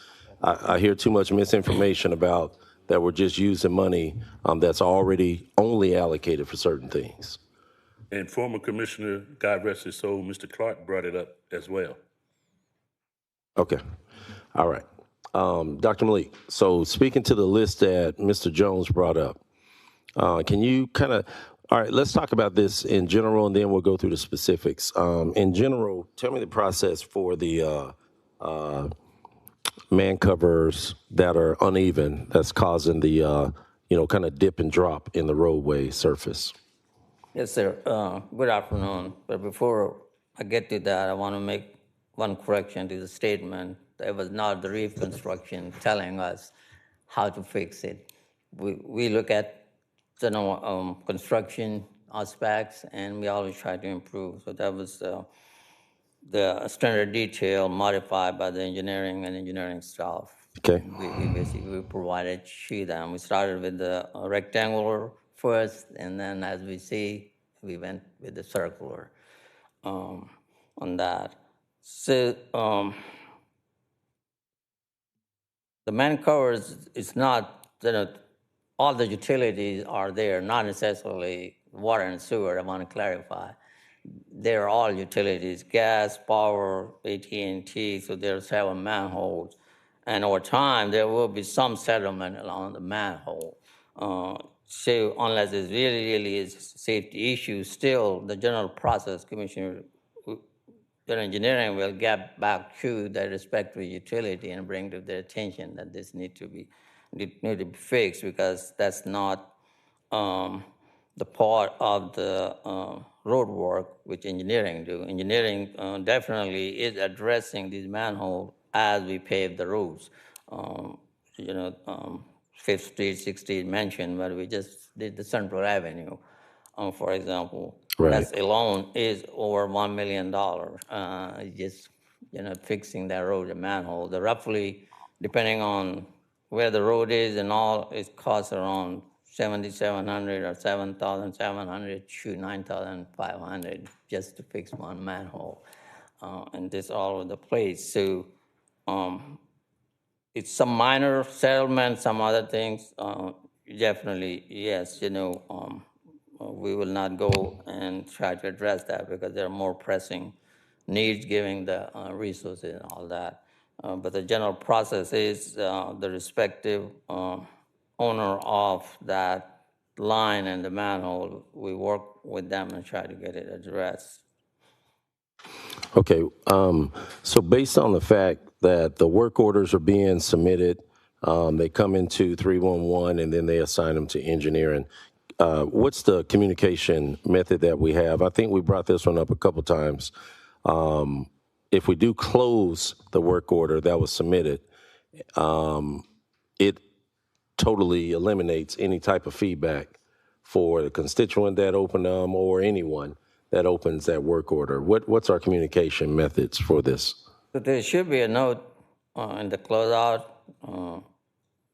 I hear too much misinformation about that we're just using money that's already only allocated for certain things. And former Commissioner, God rest his soul, Mr. Clark brought it up as well. Okay. All right. Dr. Malik, so speaking to the list that Mr. Jones brought up, Can you kind of, all right, let's talk about this in general, and then we'll go through the specifics. In general, tell me the process for the man covers that are uneven that's causing the, kind of dip and drop in the roadway surface. Yes, sir. Good afternoon. But before I get to that, I want to make one correction to the statement. It was not the reef construction telling us how to fix it. We look at construction aspects, and we always try to improve. So that was the standard detail modified by the engineering staff. Okay. We basically provided to them. We started with the rectangular first, and then as we see, we went with the circular on that. So the main covers is not, all the utilities are there, not necessarily water and sewer, I want to clarify. They're all utilities, gas, power, AT&T, so there are 7 manholes. And over time, there will be some settlement along the manhole. So unless it's really is a safety issue, still the general process, Commissioner, the engineering will get back to the respective utility and bring to their attention that this need to be fixed, because that's not the part of the road work which engineering do. Engineering definitely is addressing these manholes as we pave the roads. Fifth Street, Sixth Street mentioned, but we just did the Central Avenue, for example. Right. That's alone is over $1 million. Just fixing that road, the manhole. The roughly, depending on where the road is and all, it costs around $7,700 or $7,700 to $9,500 just to fix one manhole, and this all over the place. So it's some minor settlement, some other things. Definitely, yes. We will not go and try to address that because there are more pressing needs, giving the resources and all that. But the general process is the respective owner of that line and the manhole, we work with them and try to get it addressed. Okay, so based on the fact that the work orders are being submitted, they come into 311 and then they assign them to engineering. What's the communication method that we have? I think we brought this one up a couple times. If we do close the work order that was submitted, it totally eliminates any type of feedback for the constituent that opened them or anyone that opens that work order. What's our communication methods for this? So there should be a note in the closeout.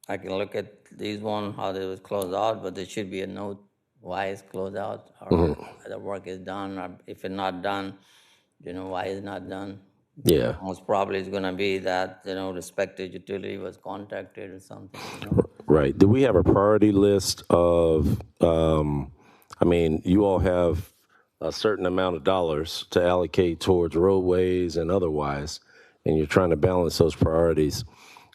I can look at these one, how they was closed out, but there should be a note why it's closed out, or the work is done, or if it's not done, why it's not done. Yeah. Most probably it's gonna be that, respective utility was contacted or something. Right. Do we have a priority list of, you all have a certain amount of dollars to allocate towards roadways and otherwise, and you're trying to balance those priorities.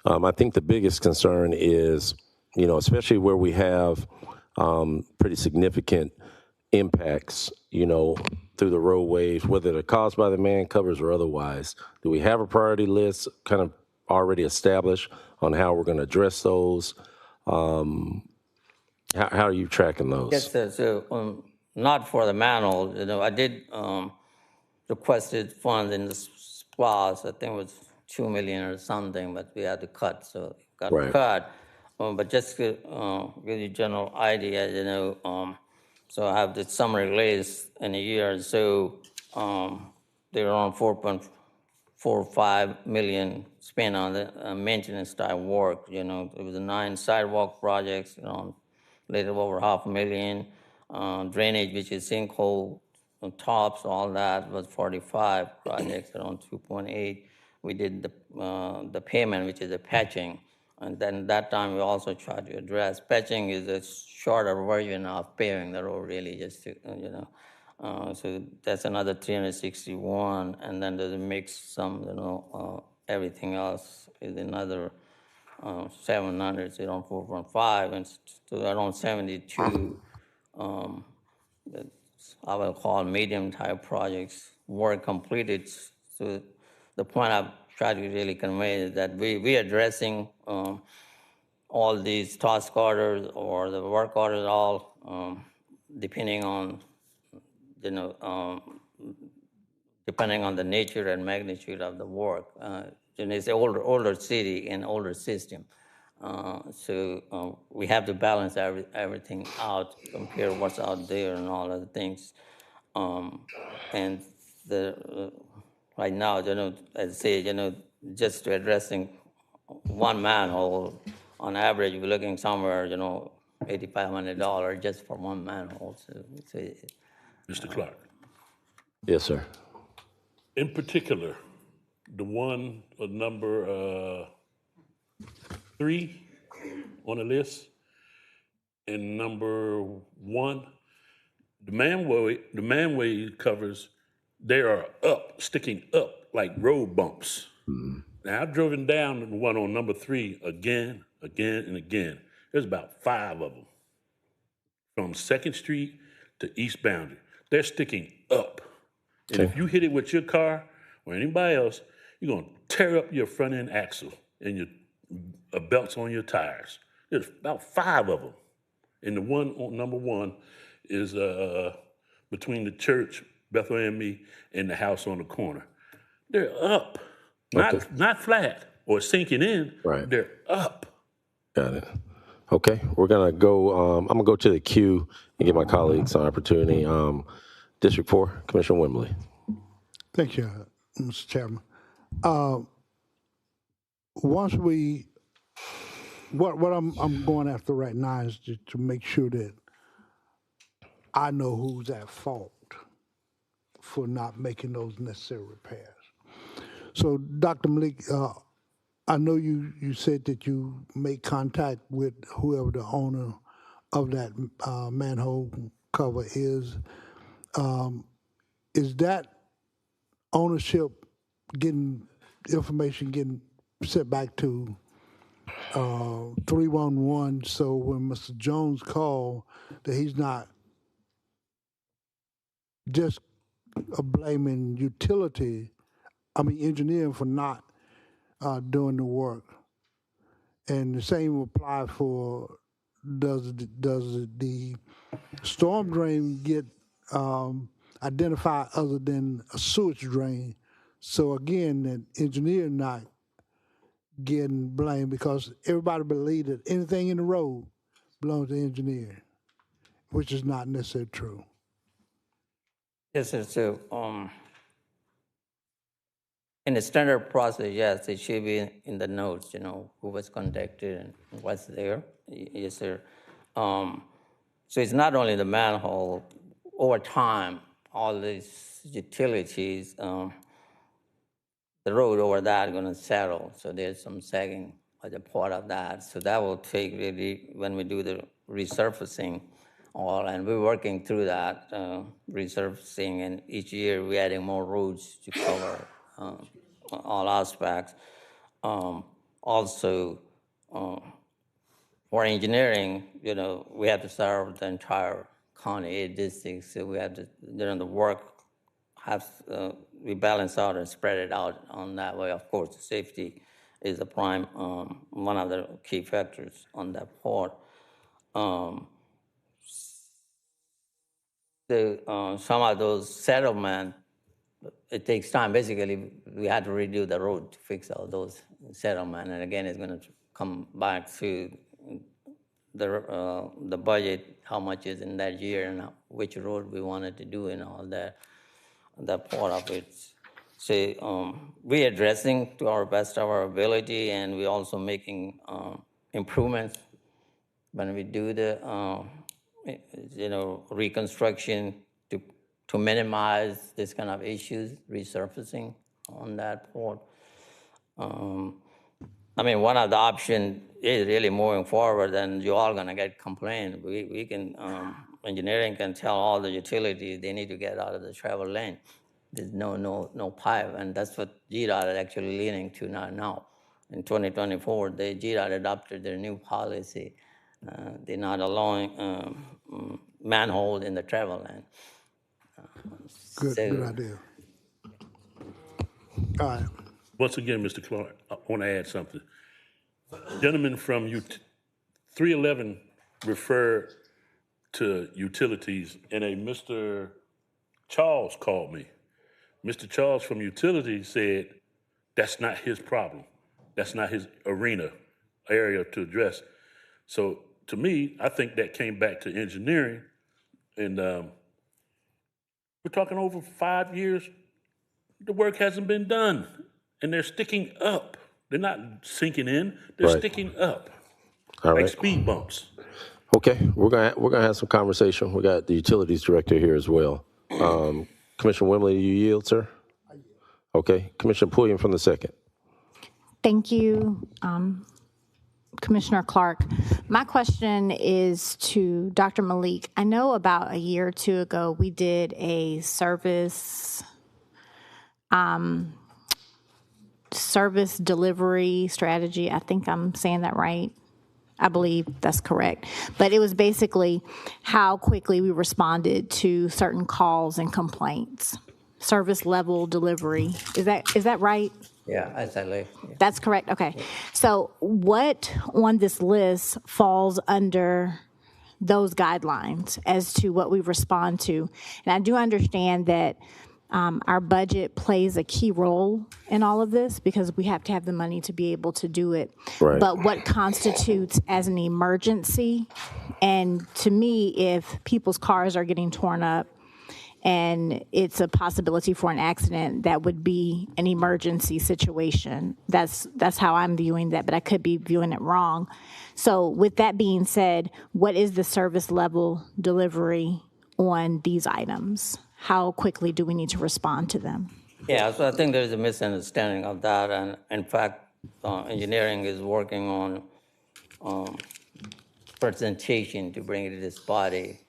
I think the biggest concern is, especially where we have pretty significant impacts, through the roadways, whether they're caused by the man covers or otherwise. Do we have a priority list kind of already established on how we're going to address those? How are you tracking those? Yes, sir. So not for the manhole. I did requested funds in the SPLOST. I think it was $2 million or something, but we had to cut, so it got cut. But just to give you a general idea, so I have the summary list in a year. So they're around 4.45 million spent on the maintenance type work. It was 9 sidewalk projects, little over $500,000. Drainage, which is sinkhole tops, all that was 45 projects, around 2.8. We did the payment, which is the patching. And then that time we also tried to address patching is a shorter version of paving the road, really, just to, so that's another 361, and then there's a mix, some, everything else is another 700, 4.5, and to around 72, I will call medium-type projects were completed. So the point I've tried to really convey is that we addressing all these task orders or the work orders, all depending on, you know, depending on the nature and magnitude of the work. And it's an older city and older system. So we have to balance everything out, compare what's out there and all other things. And right now, you know, as I say, you know, just addressing one manhole, on average, we're looking somewhere, you know, $8,500 just for one manhole. So Mr. Clark. Yes, sir. In particular, the one number 3 on the list, and number 1, the manway covers, they are up, sticking up like road bumps. Now, I've driven down the one on number 3 again, and again. There's about 5 of them from 2nd Street to East Boundary. They're sticking up. And if you hit it with your car or anybody else, you're going to tear up your front end axle and your belts on your tires. There's about 5 of them. And the one on number 1 is between the church, Bethel AME, and the house on the corner. They're up, not flat or sinking in. Right. They're up. Got it. Okay, we're gonna go. I'm gonna go to the queue and give my colleagues an opportunity. District 4, Commissioner Wembley. Thank you, Mr. Chairman. Once we, what I'm going after right now is to make sure that I know who's at fault for not making those necessary repairs. So, Dr. Malik, I know you said that you made contact with whoever the owner of that manhole cover is. Is that ownership information getting sent back to 311, so when Mr. Jones called, that he's not just blaming engineering for not doing the work? And the same apply for, does the storm drain get identified other than a sewage drain? So again, that engineer not getting blamed, because everybody believes that anything in the road belongs to the engineer, which is not necessarily true. yes, sir. So in the standard process, yes, it should be in the notes, you know, who was contacted and what's there. Yes, sir. So it's not only the manhole. Over time, all these utilities, the road over that are going to settle. So there's some sagging as a part of that. So that will take really, when we do the resurfacing, and we're working through that resurfacing, and each year we're adding more roads to cover all aspects. Also, for engineering, you know, we have to serve the entire county, 8 districts, so we have to, during the work, we balance out and spread it out on that way. Of course, safety is a prime, one of the key factors on that part. Some of those settlements, it takes time. Basically, we had to redo the road to fix all those settlements, and again, it's going to come back to the budget, how much is in that year, and which road we wanted to do, and all that part of it. So we're addressing to our best of our ability, and we're also making improvements when we do the reconstruction to minimize this kind of issues, resurfacing on that part. One of the options is really moving forward, and you're all gonna get complaints. We can, engineering can tell all the utilities they need to get out of the travel lane. There's no pipe, and that's what GDOT is actually leaning to now. in 2024, the GDOT adopted their new policy. They're not allowing manhole in the travel lane. Good idea. All right. Once again, Mr. Clark, I want to add something. Gentleman from 311 referred to utilities, and a Mr. Charles called me. Mr. Charles from utilities said that's not his problem. That's not his area to address. So to me, I think that came back to engineering, and we're talking over 5 years. The work hasn't been done, and they're sticking up. They're not sinking in. They're sticking up, All like right. speed bumps. Okay, we're gonna have some conversation. We got the utilities director here as well. Commissioner Wimley, you yield, sir? Okay, Commissioner Pulliam from the second. Thank you, Commissioner Clark. My question is to Dr. Malik. I know about a year or two ago, we did a service delivery strategy. I think I'm saying that right. I believe that's correct. But it was basically how quickly we responded to certain calls and complaints. Service level delivery. Is that right? Yeah, absolutely. Yeah. That's correct. Okay. So what on this list falls under those guidelines as to what we respond to? And I do understand that our budget plays a key role in all of this because we have to have the money to be able to do it. Right. But what constitutes as an emergency? And to me, if people's cars are getting torn up and it's a possibility for an accident, that would be an emergency situation. That's how I'm viewing that, but I could be viewing it wrong. So with that being said, what is the service level delivery on these items? How quickly do we need to respond to them? Yeah, so I think there's a misunderstanding of that, and in fact, engineering is working on presentation to bring it to this body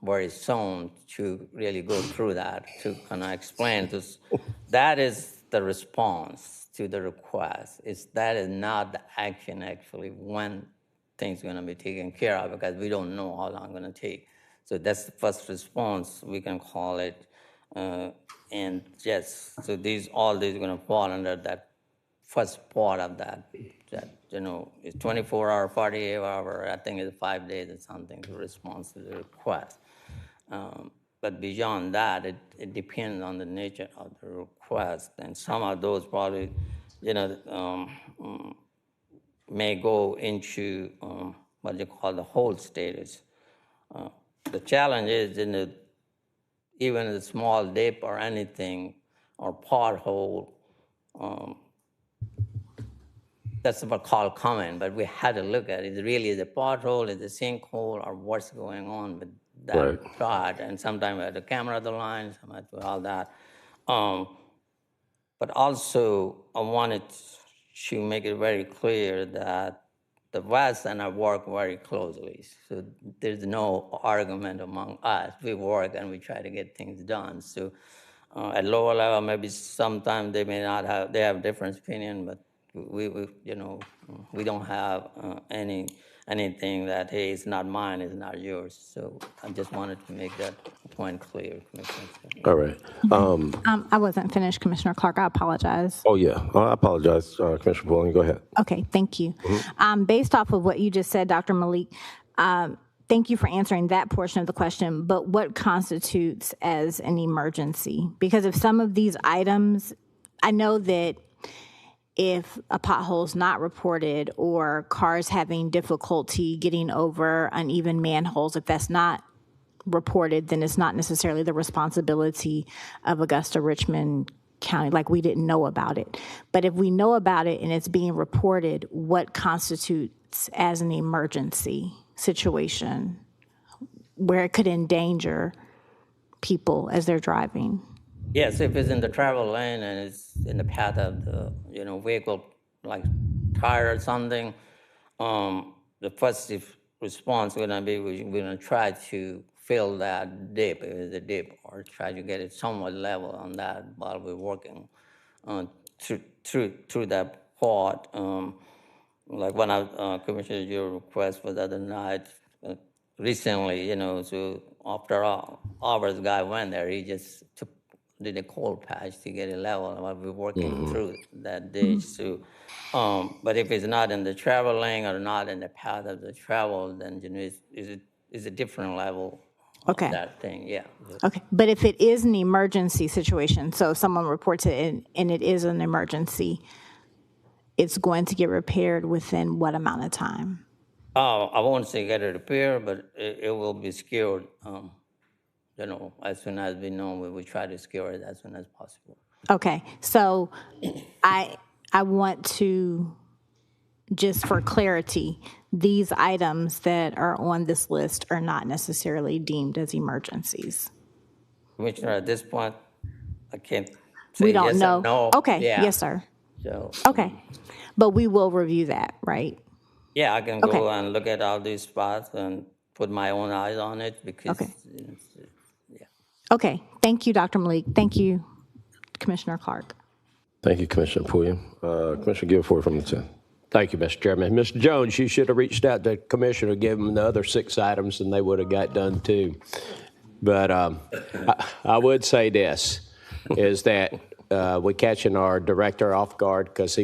very soon to really go through that, to kind of explain this. That is the response to the request. That is not the action actually when things are going to be taken care of, because we don't know how long it's going to take. So that's the first response, we can call it. And yes, so all these are going to fall under that first part of that, it's 24 hour, 48 hour, I think it's 5 days or something to respond to the request. But beyond that, it depends on the nature of the request. And some of those probably, may go into what you call the hold status. The challenge is even a small dip or anything or pothole, that's what call common, but we had to look at it. Really, is a pothole, is a sinkhole, or what's going on with that shot? And sometimes we had the camera on the line, sometimes with all that. But also, I wanted to make it very clear that the West and I work very closely. So there's no argument among us. We work and we try to get things done. So at lower level, maybe sometimes they may not have, they have different opinion, but we don't have anything that, hey, it's not mine, it's not yours. So I just wanted to make that point clear, Commissioner. All right. I wasn't finished, Commissioner Clark. I apologize. Oh, yeah. I apologize, Commissioner Pulliam. Go ahead. Okay, thank you. Based off of what you just said, Dr. Malik, thank you for answering that portion of the question, but what constitutes as an emergency? Because if some of these items, I know that if a pothole is not reported or cars having difficulty getting over uneven manholes, if that's not reported, then it's not necessarily the responsibility of Augusta, Richmond County, like we didn't know about it. But if we know about it and it's being reported, what constitutes as an emergency situation where it could endanger people as they're driving? Yes, if it's in the travel lane and it's in the path of the vehicle, like tire or something, the first response is going to be we're going to try to fill that dip, if it's a dip, or try to get it somewhat level on that while we're working through that fault. Like when I commissioned your request for the other night, recently, so after hours, guy went there, he just did a coal patch to get it level, and I'll be working through that ditch. So, but if it's not in the travel lane or not in the path of the travel, then it's a different level of Okay. that thing. Yeah. Okay, but if it is an emergency situation, so if someone reports it and it is an emergency, it's going to get repaired within what amount of time? I won't say get it repaired, but it will be secured. As soon as we know, we will try to secure it as soon as possible. Okay, so I want to, just for clarity, these items that are on this list are not necessarily deemed as emergencies. Commissioner, at this point, I can't say We don't yes know. or no. Okay, Yeah. yes, sir. So, Okay, but we will review that, right? yeah, I can go Okay. and look at all these spots and put my own eyes on it because, Okay. Okay, thank you, Dr. Malik. Thank you, Commissioner Clark. Thank you, Commissioner Pulliam. Commissioner Guilford from the 10th. Thank you, Mr. Chairman. Mr. Jones, you should have reached out to the commissioner, give them the other 6 items, and they would have got done too. But I would say this, is that we're catching our director off guard because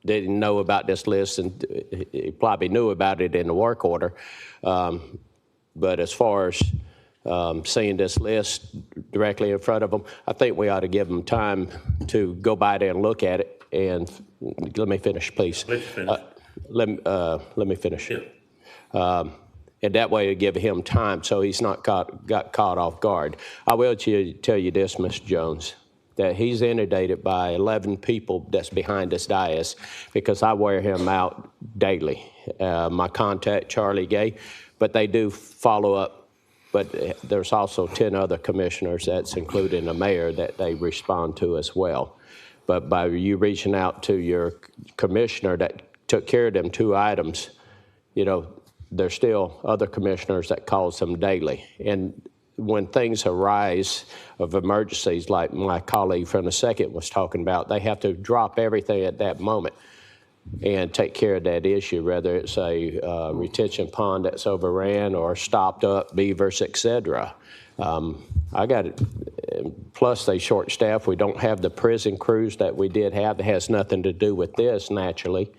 didn't know about this list, and he probably knew about it in the work order. But as far as seeing this list directly in front of them, I think we ought to give them time to go by there and look at it. And let me finish, please. Let you finish. Let me finish. Yeah. And that way it'll give him time so he's not got caught off guard. I will tell you this, Mr. Jones, that he's inundated by 11 people that's behind this dais because I wear him out daily. My contact, Charlie Gay, but they do follow up. But there's also 10 other commissioners, that's including the mayor, that they respond to as well. But by you reaching out to your commissioner that took care of them 2 items, there's still other commissioners that calls them daily. And when things arise of emergencies, like my colleague from the 2nd was talking about, they have to drop everything at that moment and take care of that issue, whether it's a retention pond that's overran or stopped up beavers, et cetera. I got it. Plus, they short staff. We don't have the prison crews that we did have. It has nothing to do with this, naturally.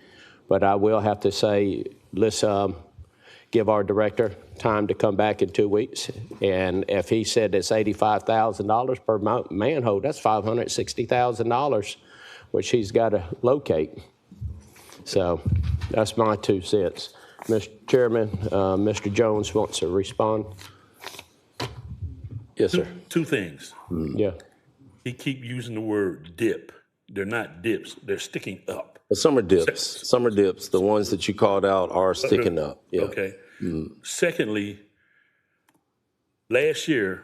But I will have to say, let's give our director time to come back in 2 weeks. And if he said it's $85,000 per manhole, that's $560,000, which he's got to locate. So that's my 2 cents. Mr. Chairman, Mr. Jones wants to respond. Yes, sir. 2 things. Yeah. He keep using the word dip. They're not dips. They're sticking up. Well, some are dips. Some are dips. The ones that you called out are sticking up. Yeah. Okay. Secondly, last year,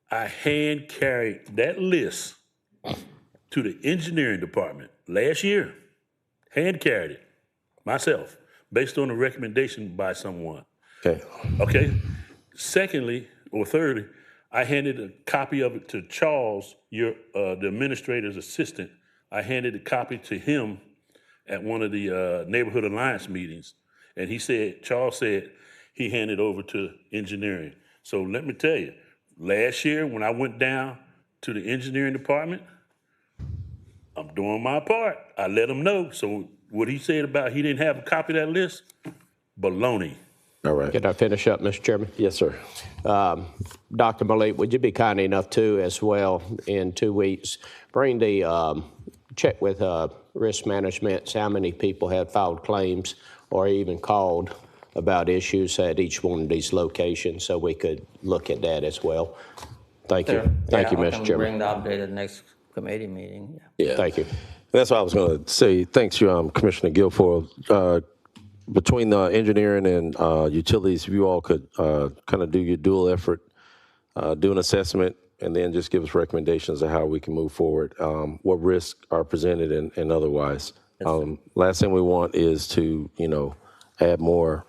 I hand carried that list to the engineering department. Last year, hand carried it myself, based on a recommendation by someone. Okay. Secondly, or thirdly, I handed a copy of it to Charles, the administrator's assistant. I handed a copy to him at one of the Neighborhood Alliance meetings. And Charles said he handed over to engineering. So let me tell you, last year when I went down to the engineering department, I'm doing my part. I let him know. So what he said about he didn't have a copy of that list, baloney. All right. Can I finish up, Mr. Chairman? Yes, sir. Dr. Malik, would you be kind enough to, as well, in 2 weeks, bring the check with risk management, how many people have filed claims or even called about issues at each one of these locations, so we could look at that as well. Thank you. Thank you, Mr. Chairman. Bring the update at the next committee meeting. Yeah. Thank you. That's what I was going to say. Thanks, Commissioner Guilford. Between the engineering and utilities, if you all could kind of do your dual effort, do an assessment, and then just give us recommendations of how we can move forward, what risks are presented and otherwise. Last thing we want is to, add more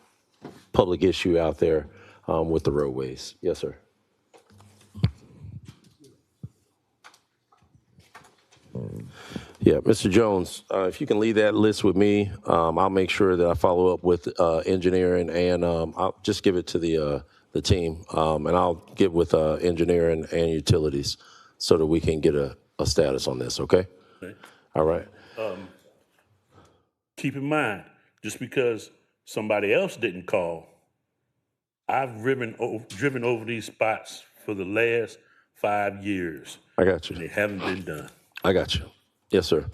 public issue out there with the roadways. Yes, sir. Yeah, Mr. Jones, if you can leave that list with me, I'll make sure that I follow up with engineering, and I'll just give it to the team, and I'll get with engineering and utilities so that we can get a status on this. Okay. Okay. All right. Keep in mind, just because somebody else didn't call, I've driven over these spots for the last 5 years. I got you. And they haven't been done. I got you. Yes, sir.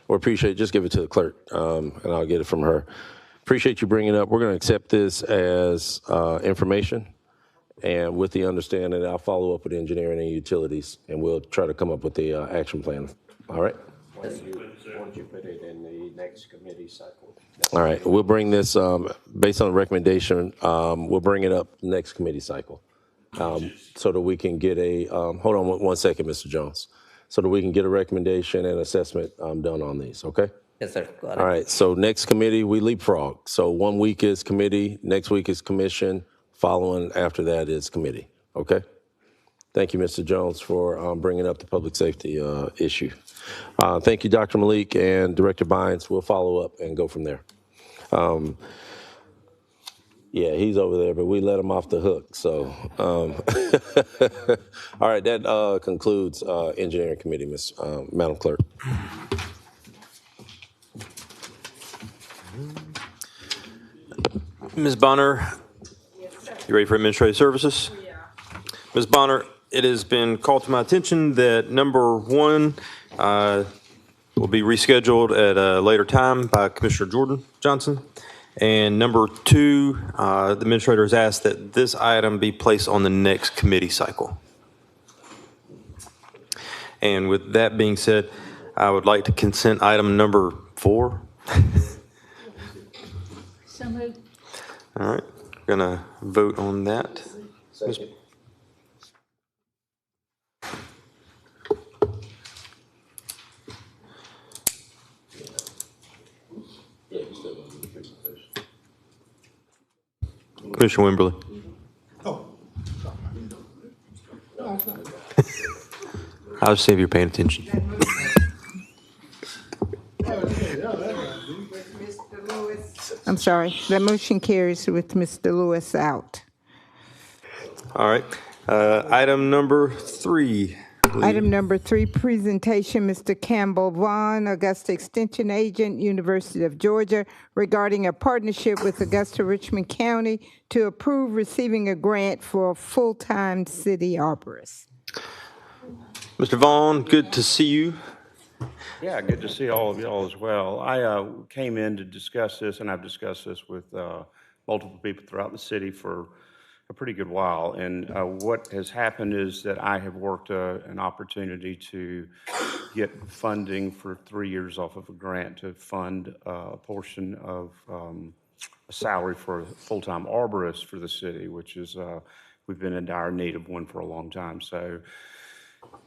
Well, appreciate it. Just give it to the clerk, and I'll get it from her. Appreciate you bringing it up. We're going to accept this as information, and with the understanding that I'll follow up with engineering and utilities, and we'll try to come up with the action plan. All right? Why don't you put it in the next committee cycle? All right. We'll bring this, based on the recommendation, we'll bring it up next committee cycle so that we can get a, hold on one second, Mr. Jones, so that we can get a recommendation and assessment done on these, okay? Yes, sir. Got it. All right, so next committee, we leapfrog. So 1 week is committee, next week is commission, following after that is committee, okay? Thank you, Mr. Jones, for bringing up the public safety issue. Thank you, Dr. Malik and Director Bynes. We'll follow up and go from there. Yeah, he's over there, but we let him off the hook, so. All right, that concludes engineering committee, Madam Clerk. Ms. Bonner, you ready for administrative services? Ms. Bonner, it has been called to my attention that number 1 will be rescheduled at a later time by Commissioner Jordan Johnson. And number 2, the administrator has asked that this item be placed on the next committee cycle. And with that being said, I would like to consent item number 4. So moved. All right, we're going to vote on that. Second. Commissioner Wimberly. I'll just see if you're paying attention. I'm sorry. The motion carries with Mr. Lewis out. All right, item number 3. Item number 3, presentation, Mr. Campbell Vaughn, Augusta Extension Agent, University of Georgia, regarding a partnership with Augusta Richmond County to approve receiving a grant for a full-time city arborist. Mr. Vaughn, good to see you. Yeah, good to see all of y'all as well. I came in to discuss this, and I've discussed this with multiple people throughout the city for a pretty good while. And what has happened is that I have worked an opportunity to get funding for 3 years off of a grant to fund a portion of a salary for a full-time arborist for the city, which is, we've been in dire need of one for a long time. So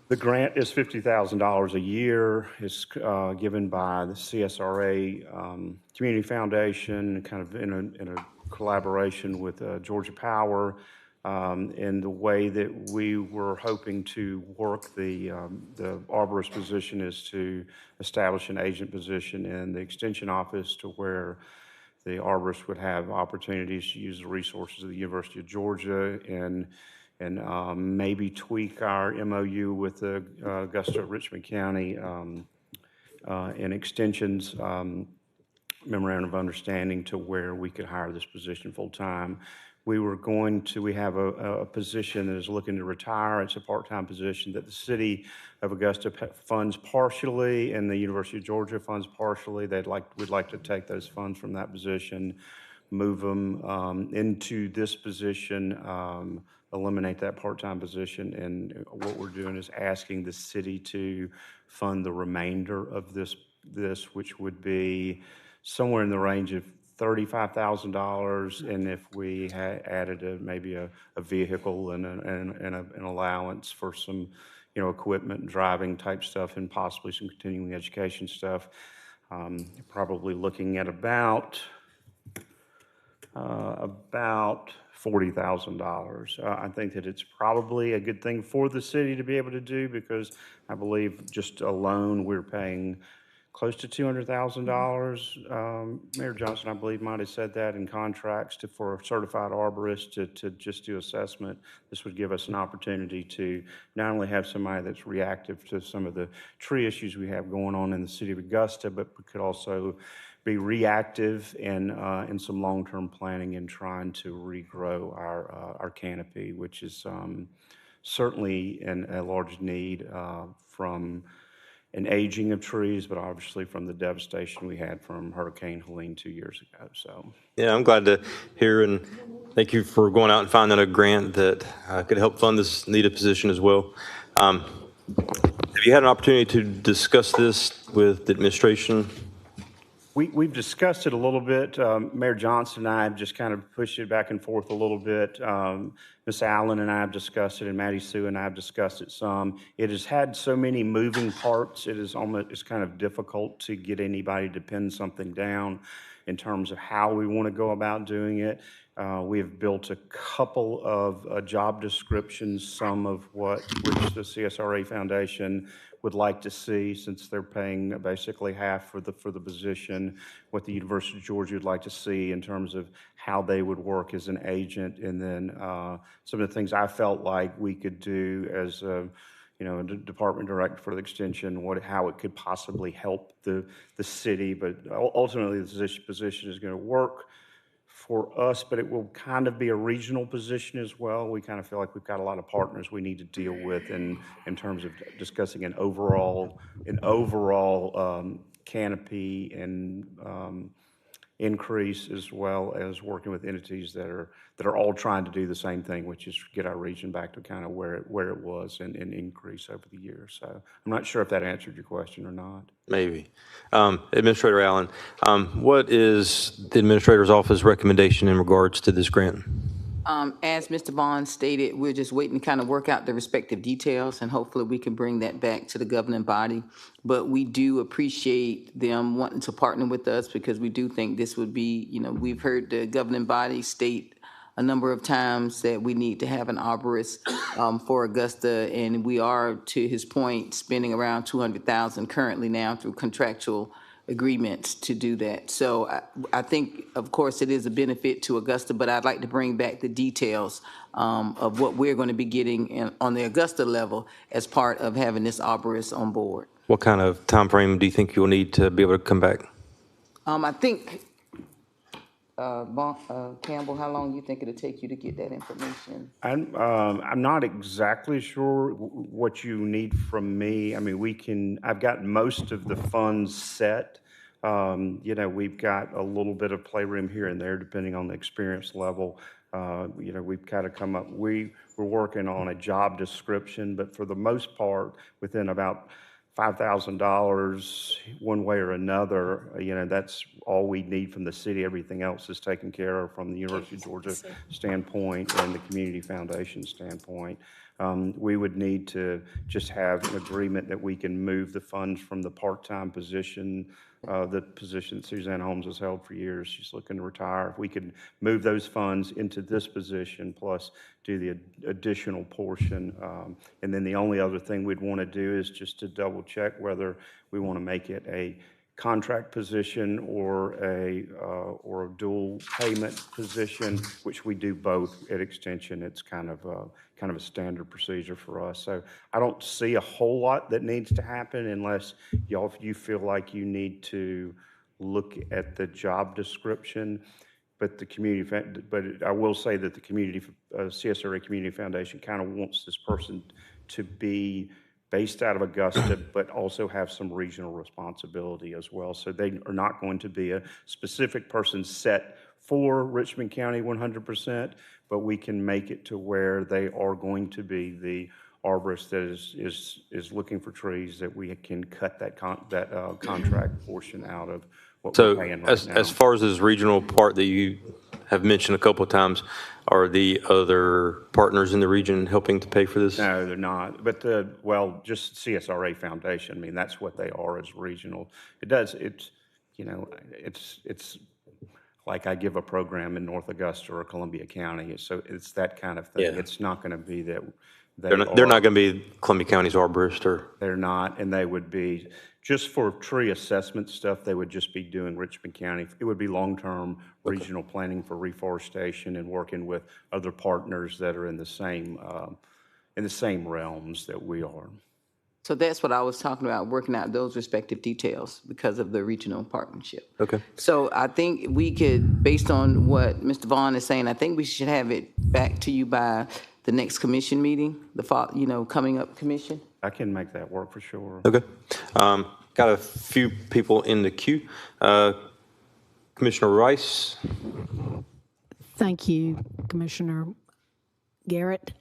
the grant is $50,000 a year. It's given by the CSRA Community Foundation, kind of in a collaboration with Georgia Power. And the way that we were hoping to work the arborist position is to establish an agent position in the extension office to where the arborist would have opportunities to use the resources of the University of Georgia and maybe tweak our MOU with the Augusta Richmond County and extensions memorandum of understanding to where we could hire this position full-time. We have a position that is looking to retire. It's a part-time position that the city of Augusta funds partially and the University of Georgia funds partially. We'd like to take those funds from that position, move them into this position, eliminate that part-time position, and what we're doing is asking the city to fund the remainder of this which would be somewhere in the range of $35,000, and if we had added maybe a vehicle and an allowance for some, equipment and driving type stuff, and possibly some continuing education stuff, probably looking at about $40,000. I think that it's probably a good thing for the city to be able to do, because I believe just alone we're paying close to $200,000. Mayor Johnson, I believe, might have said that in contracts for a certified arborist to just do assessment. This would give us an opportunity to not only have somebody that's reactive to some of the tree issues we have going on in the city of Augusta, but we could also be reactive in some long-term planning and trying to regrow our canopy, which is certainly in a large need from an aging of trees, but obviously from the devastation we had from Hurricane Helene 2 years ago. So Yeah, I'm glad to hear, and thank you for going out and finding a grant that could help fund this needed position as well. Have you had an opportunity to discuss this with the administration? we've discussed it a little bit. Mayor Johnson and I have just kind of pushed it back and forth a little bit. Ms. Allen and I have discussed it, and Maddie Sue and I have discussed it some. It has had so many moving parts. It's kind of difficult to get anybody to pin something down in terms of how we want to go about doing it. We have built a couple of job descriptions, some of which the CSRA Foundation would like to see, since they're paying basically half for the position, what the University of Georgia would like to see in terms of how they would work as an agent, and then some of the things I felt like we could do as a department director for the extension, how it could possibly help the city. But ultimately, the position is going to work for us, but it will kind of be a regional position as well. We kind of feel like we've got a lot of partners we need to deal with in terms of discussing an overall canopy and increase, as well as working with entities that are all trying to do the same thing, which is get our region back to kind of where it was and increase over the years. So I'm not sure if that answered your question or not. Maybe. Administrator Allen, what is the Administrator's Office recommendation in regards to this grant? As Mr. Bond stated, we're just waiting to kind of work out the respective details, and hopefully we can bring that back to the governing body. But we do appreciate them wanting to partner with us, because we do think this would be, we've heard the governing body state a number of times that we need to have an arborist for Augusta, and we are, to his point, spending around $200,000 currently now through contractual agreements to do that. So I think, of course, it is a benefit to Augusta, but I'd like to bring back the details of what we're going to be getting on the Augusta level as part of having this arborist on board. What kind of time frame do you think you'll need to be able to come back? I think, Campbell, how long do you think it'll take you to get that information? I'm not exactly sure what you need from me. I mean, I've got most of the funds set. We've got a little bit of playroom here and there, depending on the experience level. We've kind of come up, we're working on a job description, but for the most part, within about $5,000 one way or another, that's all we need from the city. Everything else is taken care of from the University of Georgia standpoint and the Community Foundation standpoint. We would need to just have an agreement that we can move the funds from the part-time position, the position Suzanne Holmes has held for years. She's looking to retire. If we could move those funds into this position, plus do the additional portion. And then the only other thing we'd want to do is just to double check whether we want to make it a contract position or a dual payment position, which we do both at Extension. It's kind of a standard procedure for us. So I don't see a whole lot that needs to happen unless you feel like you need to look at the job description. But I will say that the CSRA Community Foundation kind of wants this person to be based out of Augusta, but also have some regional responsibility as well. So they are not going to be a specific person set for Richmond County 100%, but we can make it to where they are going to be the arborist that is looking for trees, that we can cut that contract portion out of what we're paying right now. As far as this regional part that you have mentioned a couple of times, are the other partners in the region helping to pay for this? No, they're not. But just CSRA Foundation. I mean, that's what they are as regional. It's like I give a program in North Augusta or Columbia County. So it's that kind of thing. Yeah. It's not going to be that they're not going to be Columbia County's arborist, or they're not, and they would be Just for tree assessment stuff, they would just be doing Richmond County. It would be long-term regional planning for reforestation and working with other partners that are in the same realms that we are. So that's what I was talking about, working out those respective details because of the regional partnership. Okay. So I think we could, based on what Mr. Vaughn is saying, I think we should have it back to you by the next commission meeting, coming up commission. I can make that work for sure. Okay. Got a few people in the queue. Commissioner Rice. Thank you, Commissioner Garrett.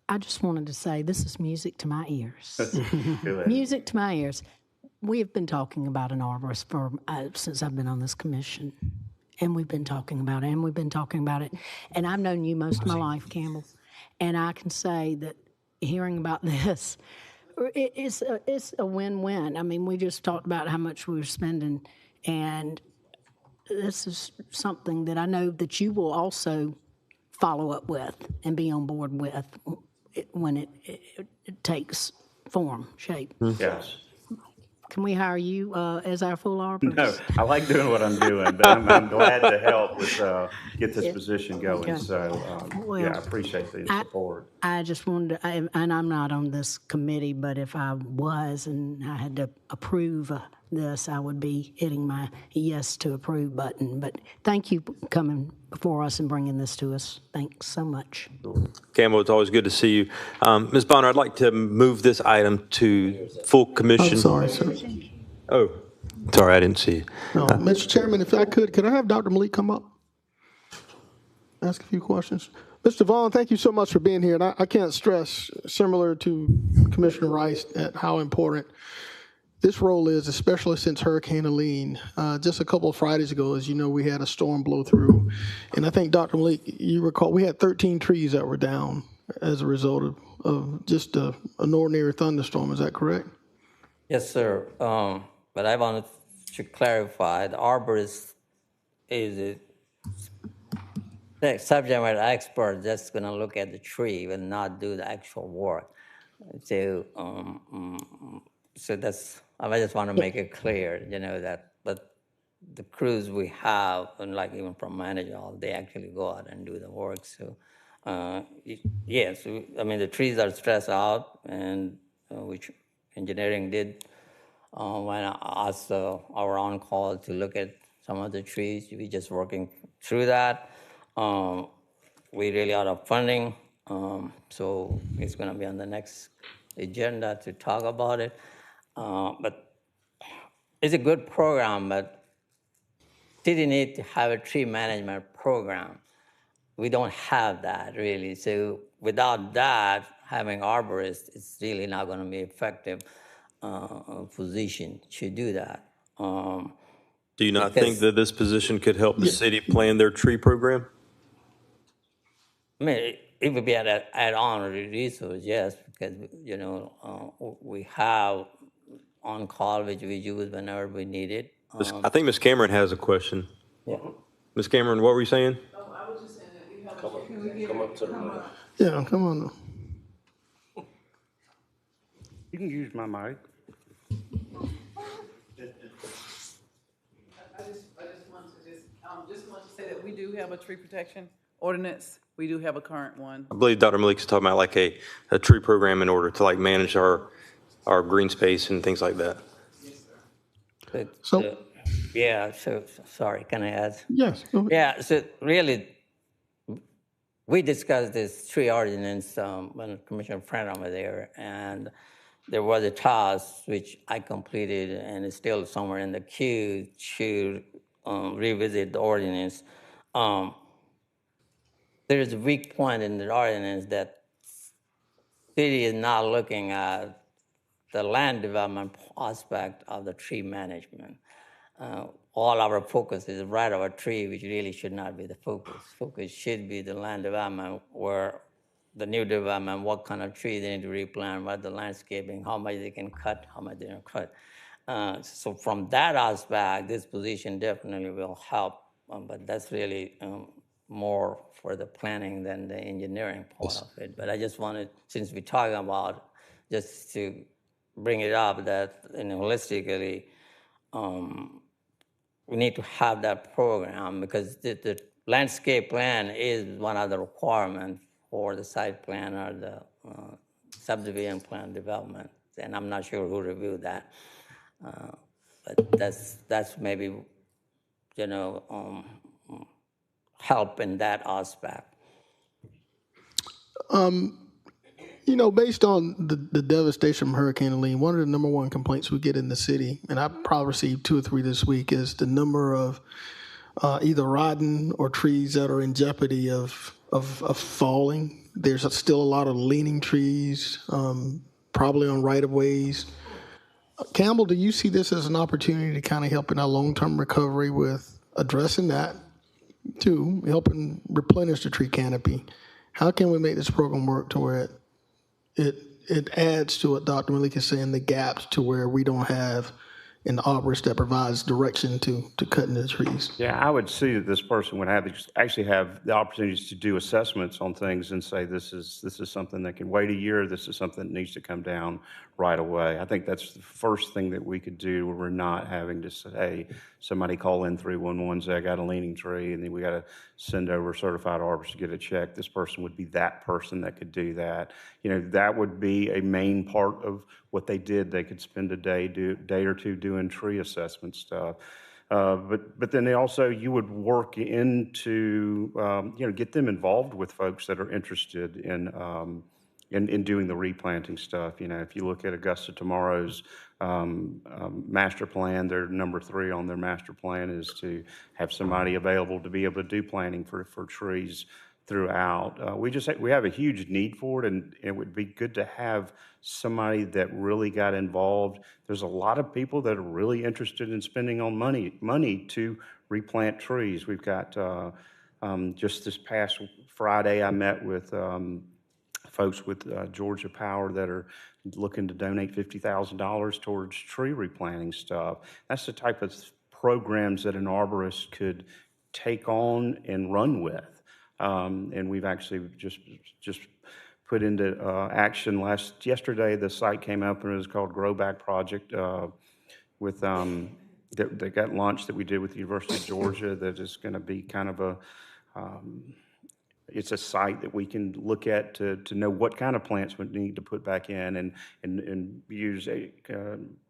I just wanted to say this is music to my ears. Music to my ears. We have been talking about an arborist since I've been on this commission. And we've been talking about it, And I've known you most of my life, Campbell. And I can say that hearing about this, it's a win-win. I mean, we just talked about how much we were spending. And this is something that I know that you will also follow up with and be on board with when it takes form, shape. Yes. Can we hire you as our full arborist? No, I like doing what I'm doing, but I'm glad to help with get this position going. Okay. So, Well, I appreciate the support. I just wanted to, and I'm not on this committee, but if I was and I had to approve this, I would be hitting my yes to approve button. But thank you for coming before us and bringing this to us. Thanks so much. Campbell, it's always good to see you. Ms. Bonner, I'd like to move this item to full commission. I'm sorry, sir. Oh, sorry, I didn't see you. No, Mr. Chairman, if I could I have Dr. Malik come up? Ask a few questions. Mr. Vaughn, thank you so much for being here. And I can't stress, similar to Commissioner Rice, at how important this role is, especially since Hurricane Helene. Just a couple of Fridays ago, as you know, we had a storm blow through. And I think, Dr. Malik, you recall, we had 13 trees that were down as a result of just an ordinary thunderstorm. Is that correct? Yes, sir. But I wanted to clarify, the arborist is the subject matter expert just going to look at the tree and not do the actual work. So, so that's, I just want to make it clear, that, but the crews we have, and like even from manager, they actually go out and do the work. So, yes, I mean, the trees are stressed out, and which engineering did when I asked our on-call to look at some of the trees. We're just working through that. We really out of funding, so it's going to be on the next agenda to talk about it. But it's a good program, but city need to have a tree management program. We don't have that really. So without that, having arborists, it's really not going to be effective position to do that. Do you not think that this position could help the city plan their tree program? I mean, it would be an add-on resource, yes, because, we have on-call, which we use whenever we need it. I think Ms. Cameron has a question. Yeah. Ms. Cameron, what were you saying? Oh, I was just saying that we have. Come up to the mic. Yeah, come on. You can use my mic. I just want to say that we do have a tree protection ordinance. We do have a current one. I believe Dr. Malik's talking about like a tree program in order to like manage our green space and things like that. So, yeah, so, sorry, can I add? Yes. Go ahead. Yeah, so really, we discussed this tree ordinance when Commissioner Franklin was there, and there was a task which I completed, and it's still somewhere in the queue to revisit the ordinance. There is a weak point in the ordinance that city is not looking at the land development aspect of the tree management. All our focus is right of a tree, which really should not be the focus. Focus should be the land development, where the new development, what kind of trees they need to replant, what the landscaping, how much they can cut, how much they don't cut. So from that aspect, this position definitely will help, but that's really more for the planning than the engineering part of it. But I just wanted, since we're talking about, just to bring it up that, holistically, we need to have that program because the landscape plan is one of the requirements for the site plan or the subdivision plan development. And I'm not sure who reviewed that. But that's maybe, help in that aspect. Based on the devastation from Hurricane Helene, one of the number one complaints we get in the city, and I've probably received 2 or 3 this week, is the number of either rotten or trees that are in jeopardy of falling. There's still a lot of leaning trees, probably on right-of-ways. Campbell, do you see this as an opportunity to kind of help in our long-term recovery with addressing that, too, helping replenish the tree canopy? How can we make this program work to where it adds to what Dr. Malik is saying, the gaps to where we don't have an arborist that provides direction to cutting the trees? Yeah, I would see that this person would actually have the opportunities to do assessments on things and say, this is something that can wait a year, this is something that needs to come down right away. I think that's the first thing that we could do where we're not having to say, somebody call in 311, say, I got a leaning tree, and then we got to send over a certified arborist to get it checked. This person would be that person that could do that. That would be a main part of what they did. They could spend a day or two doing tree assessment stuff. But then you would work into, get them involved with folks that are interested in doing the replanting stuff. If you look at Augusta tomorrow's master plan, their number 3 on their master plan is to have somebody available to be able to do planting for trees throughout. We have a huge need for it, and it would be good to have somebody that really got involved. There's a lot of people that are really interested in spending on money to replant trees. We've got just this past Friday, I met with folks with Georgia Power that are looking to donate $50,000 towards tree replanting stuff. That's the type of programs that an arborist could take on and run with. And we've actually just put into action yesterday. The site came up and it was called Grow Back Project with that got launched that we did with the University of Georgia. That is going to be kind of it's a site that we can look at to know what kind of plants we need to put back in and use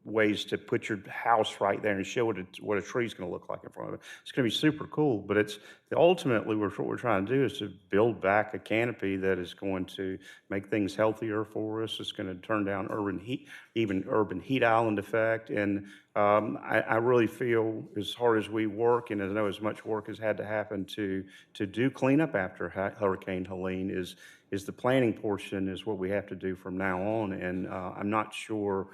ways to put your house right there and show what a tree's going to look like in front of it. It's going to be super cool, but ultimately what we're trying to do is to build back a canopy that is going to make things healthier for us. It's going to turn down urban heat island effect. And I really feel, as hard as we work, and I know as much work has had to happen to do cleanup after Hurricane Helene, is the planning portion is what we have to do from now on. And I'm not sure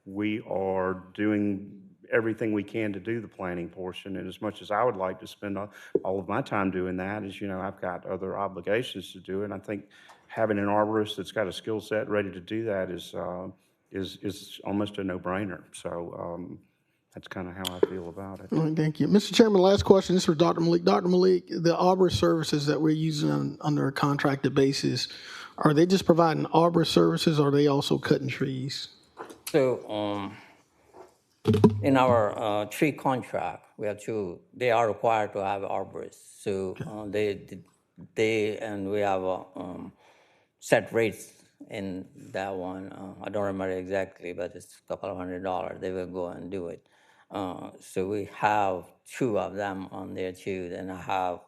we are doing everything we can to do the planning portion. And as much as I would like to spend all of my time doing that, I've got other obligations to do. And I think having an arborist that's got a skill set ready to do that is almost a no-brainer. So that's kind of how I feel about it. All right, thank you. Mr. Chairman, last question. This is for Dr. Malik. Dr. Malik, the arborist services that we're using under a contracted basis, are they just providing arborist services, or are they also cutting trees? So in our tree contract, they are required to have arborists. So and we have set rates in that one. I don't remember exactly, but it's a couple of $100. They will go and do it. So we have 2 of them on there too. Then I have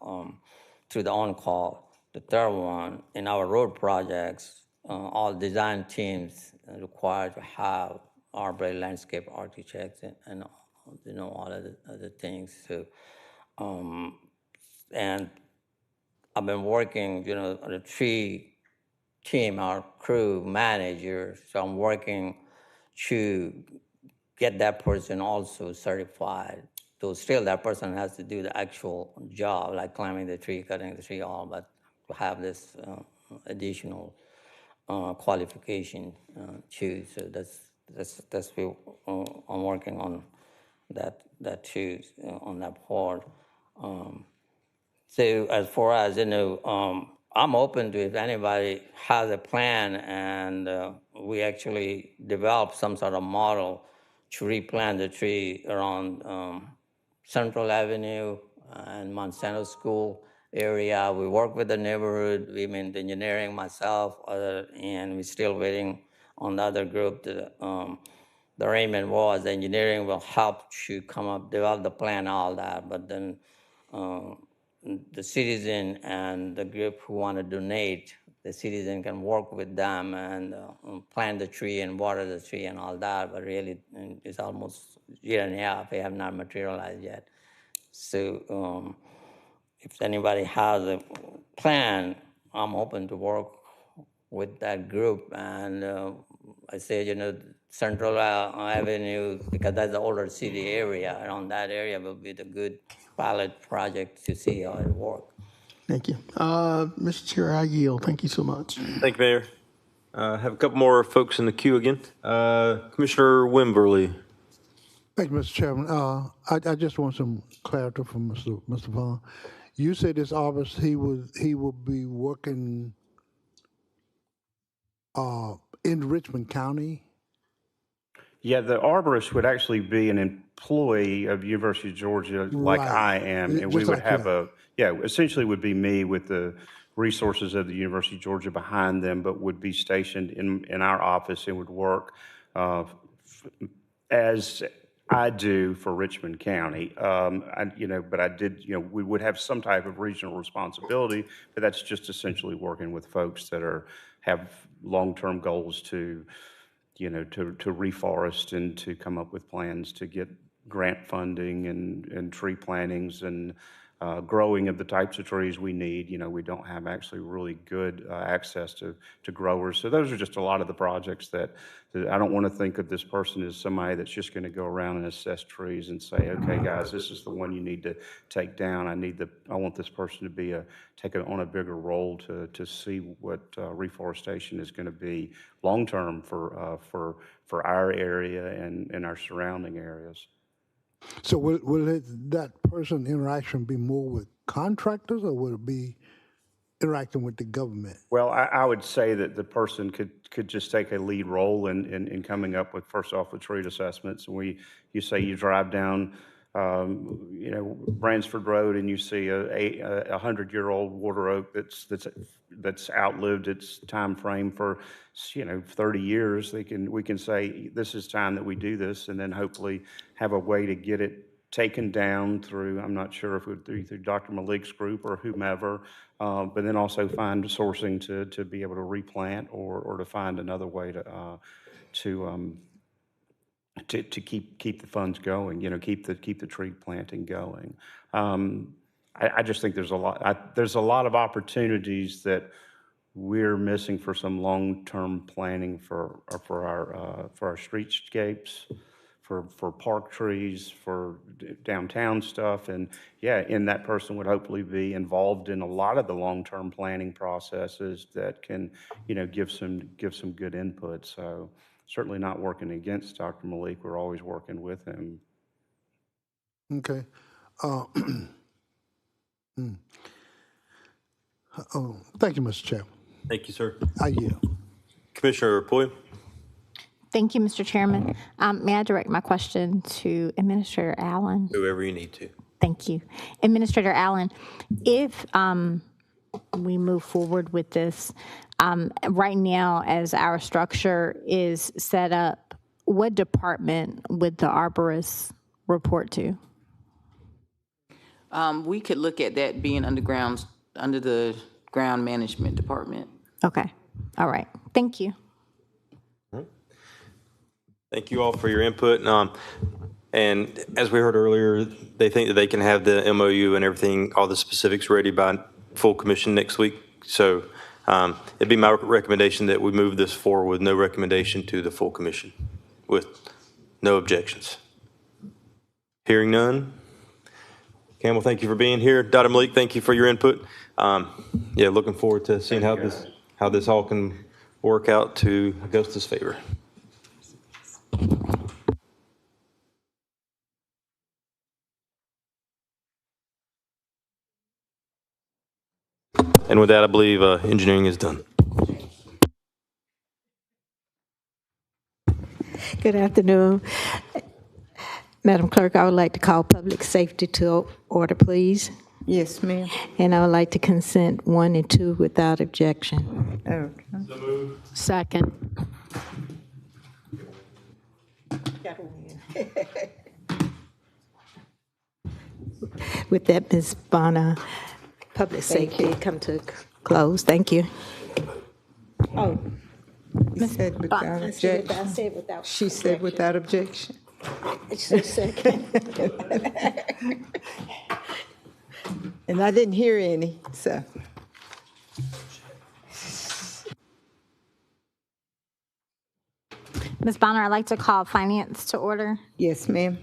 through the on-call, the third one. In our road projects, all design teams required to have arborist, landscape architects, and all of the other things. So, and I've been working, on a tree team, our crew manager. So I'm working to get that person also certified. So still that person has to do the actual job, like climbing the tree, cutting the tree, all, but to have this additional qualification too. So that's I'm working on that too, on that part. So as far as I'm open to if anybody has a plan and we actually develop some sort of model to replant the tree around Central Avenue and Monsanto School area. We work with the neighborhood. We mean the engineering, myself, and we're still waiting on the other group. The arrangement was the engineering will help to come up, develop the plan, all that, but then the citizen and the group who want to donate, the citizen can work with them and plant the tree and water the tree and all that, but really it's almost a year and a half, they have not materialized yet. So if anybody has a plan, I'm open to work with that group. And I say, Central Avenue, because that's the older city area, around that area will be the good pilot project to see how it works. Thank you. Mr. Chair, I yield. Thank you so much. Thank you, Mayor. Have a couple more folks in the queue again. Commissioner Wimberly. Thank you, Mr. Chairman. I just want some clarity from Mr. Vaughn. You said this arborist, he will be working in Richmond County? Yeah, the arborist would actually be an employee of University of Georgia, like Right. I am, and we Just would like have essentially would be me with the resources of the University of Georgia behind them, but would be stationed in our office and would work as I do for Richmond County. But I did, we would have some type of regional responsibility, but that's just essentially working with folks that have long-term goals to reforest and to come up with plans to get grant funding and tree plantings and growing of the types of trees we need. We don't have actually really good access to growers. So those are just a lot of the projects that I don't want to think of this person as somebody that's just going to go around and assess trees and say, okay, guys, this is the one you need to take down. I want this person to take on a bigger role to see what reforestation is going to be long-term for our area and our surrounding areas. So will that person interaction be more with contractors, or will it be interacting with the government? Well, I would say that the person could just take a lead role in coming up with, first off, the tree assessments. And you say you drive down, Bransford Road, and you see a 100-year-old water oak that's outlived its time frame for 30 years. We can say this is time that we do this, and then hopefully have a way to get it taken down through, I'm not sure if it would be through Dr. Malik's group or whomever, but then also find sourcing to be able to replant or to find another way to keep the funds going, keep the tree planting going. I just think there's a lot of opportunities that we're missing for some long-term planning for our streetscapes, for park trees, for downtown stuff. And and that person would hopefully be involved in a lot of the long-term planning processes that can, give some good input. So certainly not working against Dr. Malik. We're always working with him. Okay. Thank you, Mr. Chairman. Thank you, sir. I yield. Commissioner Poyle. Thank you, Mr. Chairman. May I direct my question to Administrator Allen? Whoever you need to. Thank you. Administrator Allen, if we move forward with this, right now as our structure is set up, what department would the arborist report to? We could look at that being under the ground management department. Okay. All right. Thank you. Thank you all for your input. And as we heard earlier, they think that they can have the MOU and everything, all the specifics ready by full commission next week. So it'd be my recommendation that we move this forward with no recommendation to the full commission with no objections. Hearing none. Campbell, thank you for being here. Dr. Malik, thank you for your input. Looking forward to seeing how this all can work out to Augusta's favor. And with that, I believe engineering is done. Good afternoon. Madam Clerk, I would like to call public safety to order, please. Yes, ma'am. And I would like to consent 1 and 2 without objection. Okay. Second. With that, Ms. Bonner, public safety come to close. Thank you. Oh, you said without objection. She said without objection. Second. And I didn't hear any, so. Ms. Bonner, I'd like to call finance to order. Yes, ma'am.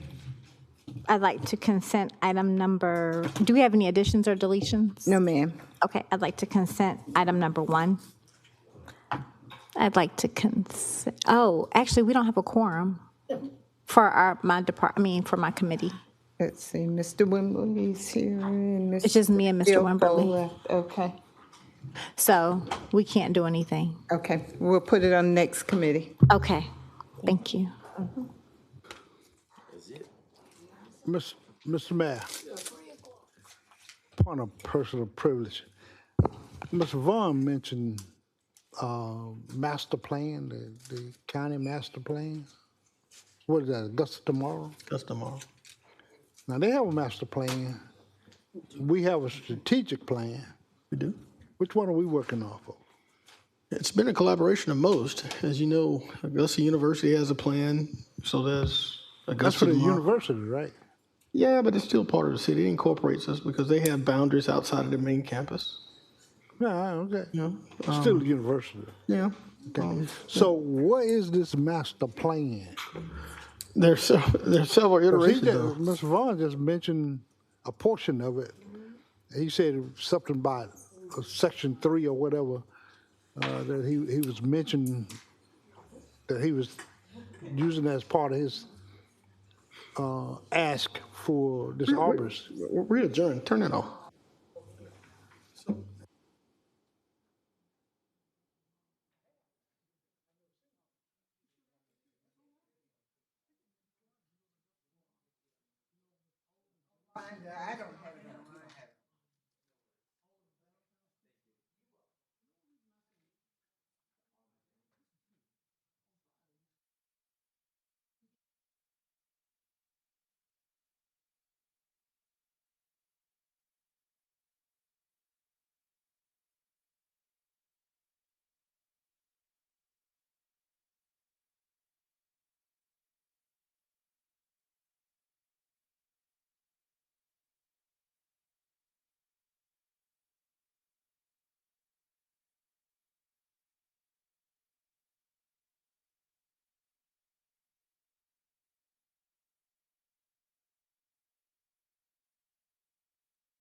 I'd like to consent item number, do we have any additions or deletions? No, ma'am. Okay, I'd like to consent item number 1. I'd like to consent, oh, actually, we don't have a quorum for for my committee. Let's see, Mr. Wimberly's here and Mr. It's just me and Mr. Gilbo Wimberly. left. Okay, So we can't do anything. okay. We'll put it on the next committee. Okay, thank you. Mr. Mayor, point of personal privilege. Mr. Vaughn mentioned master plan, the county master plan. What is that, Augusta tomorrow? That's tomorrow. Now, they have a master plan. We have a strategic plan. We do. Which one are we working off of? It's been a collaboration of most. As you know, Augusta University has a plan, so does That's Augusta for the tomorrow. university, right? Yeah, but it's still part of the city. It incorporates us because they have boundaries outside of the main campus. Yeah, okay. Yeah. Still the university. Yeah. Okay. So what is this master plan? There's several iterations of it. Mr. Vaughn just mentioned a portion of it. He said something about Section 3 or whatever, that he was mentioning that he was using as part of his ask for this arborist. We adjourn. Turn it off. I don't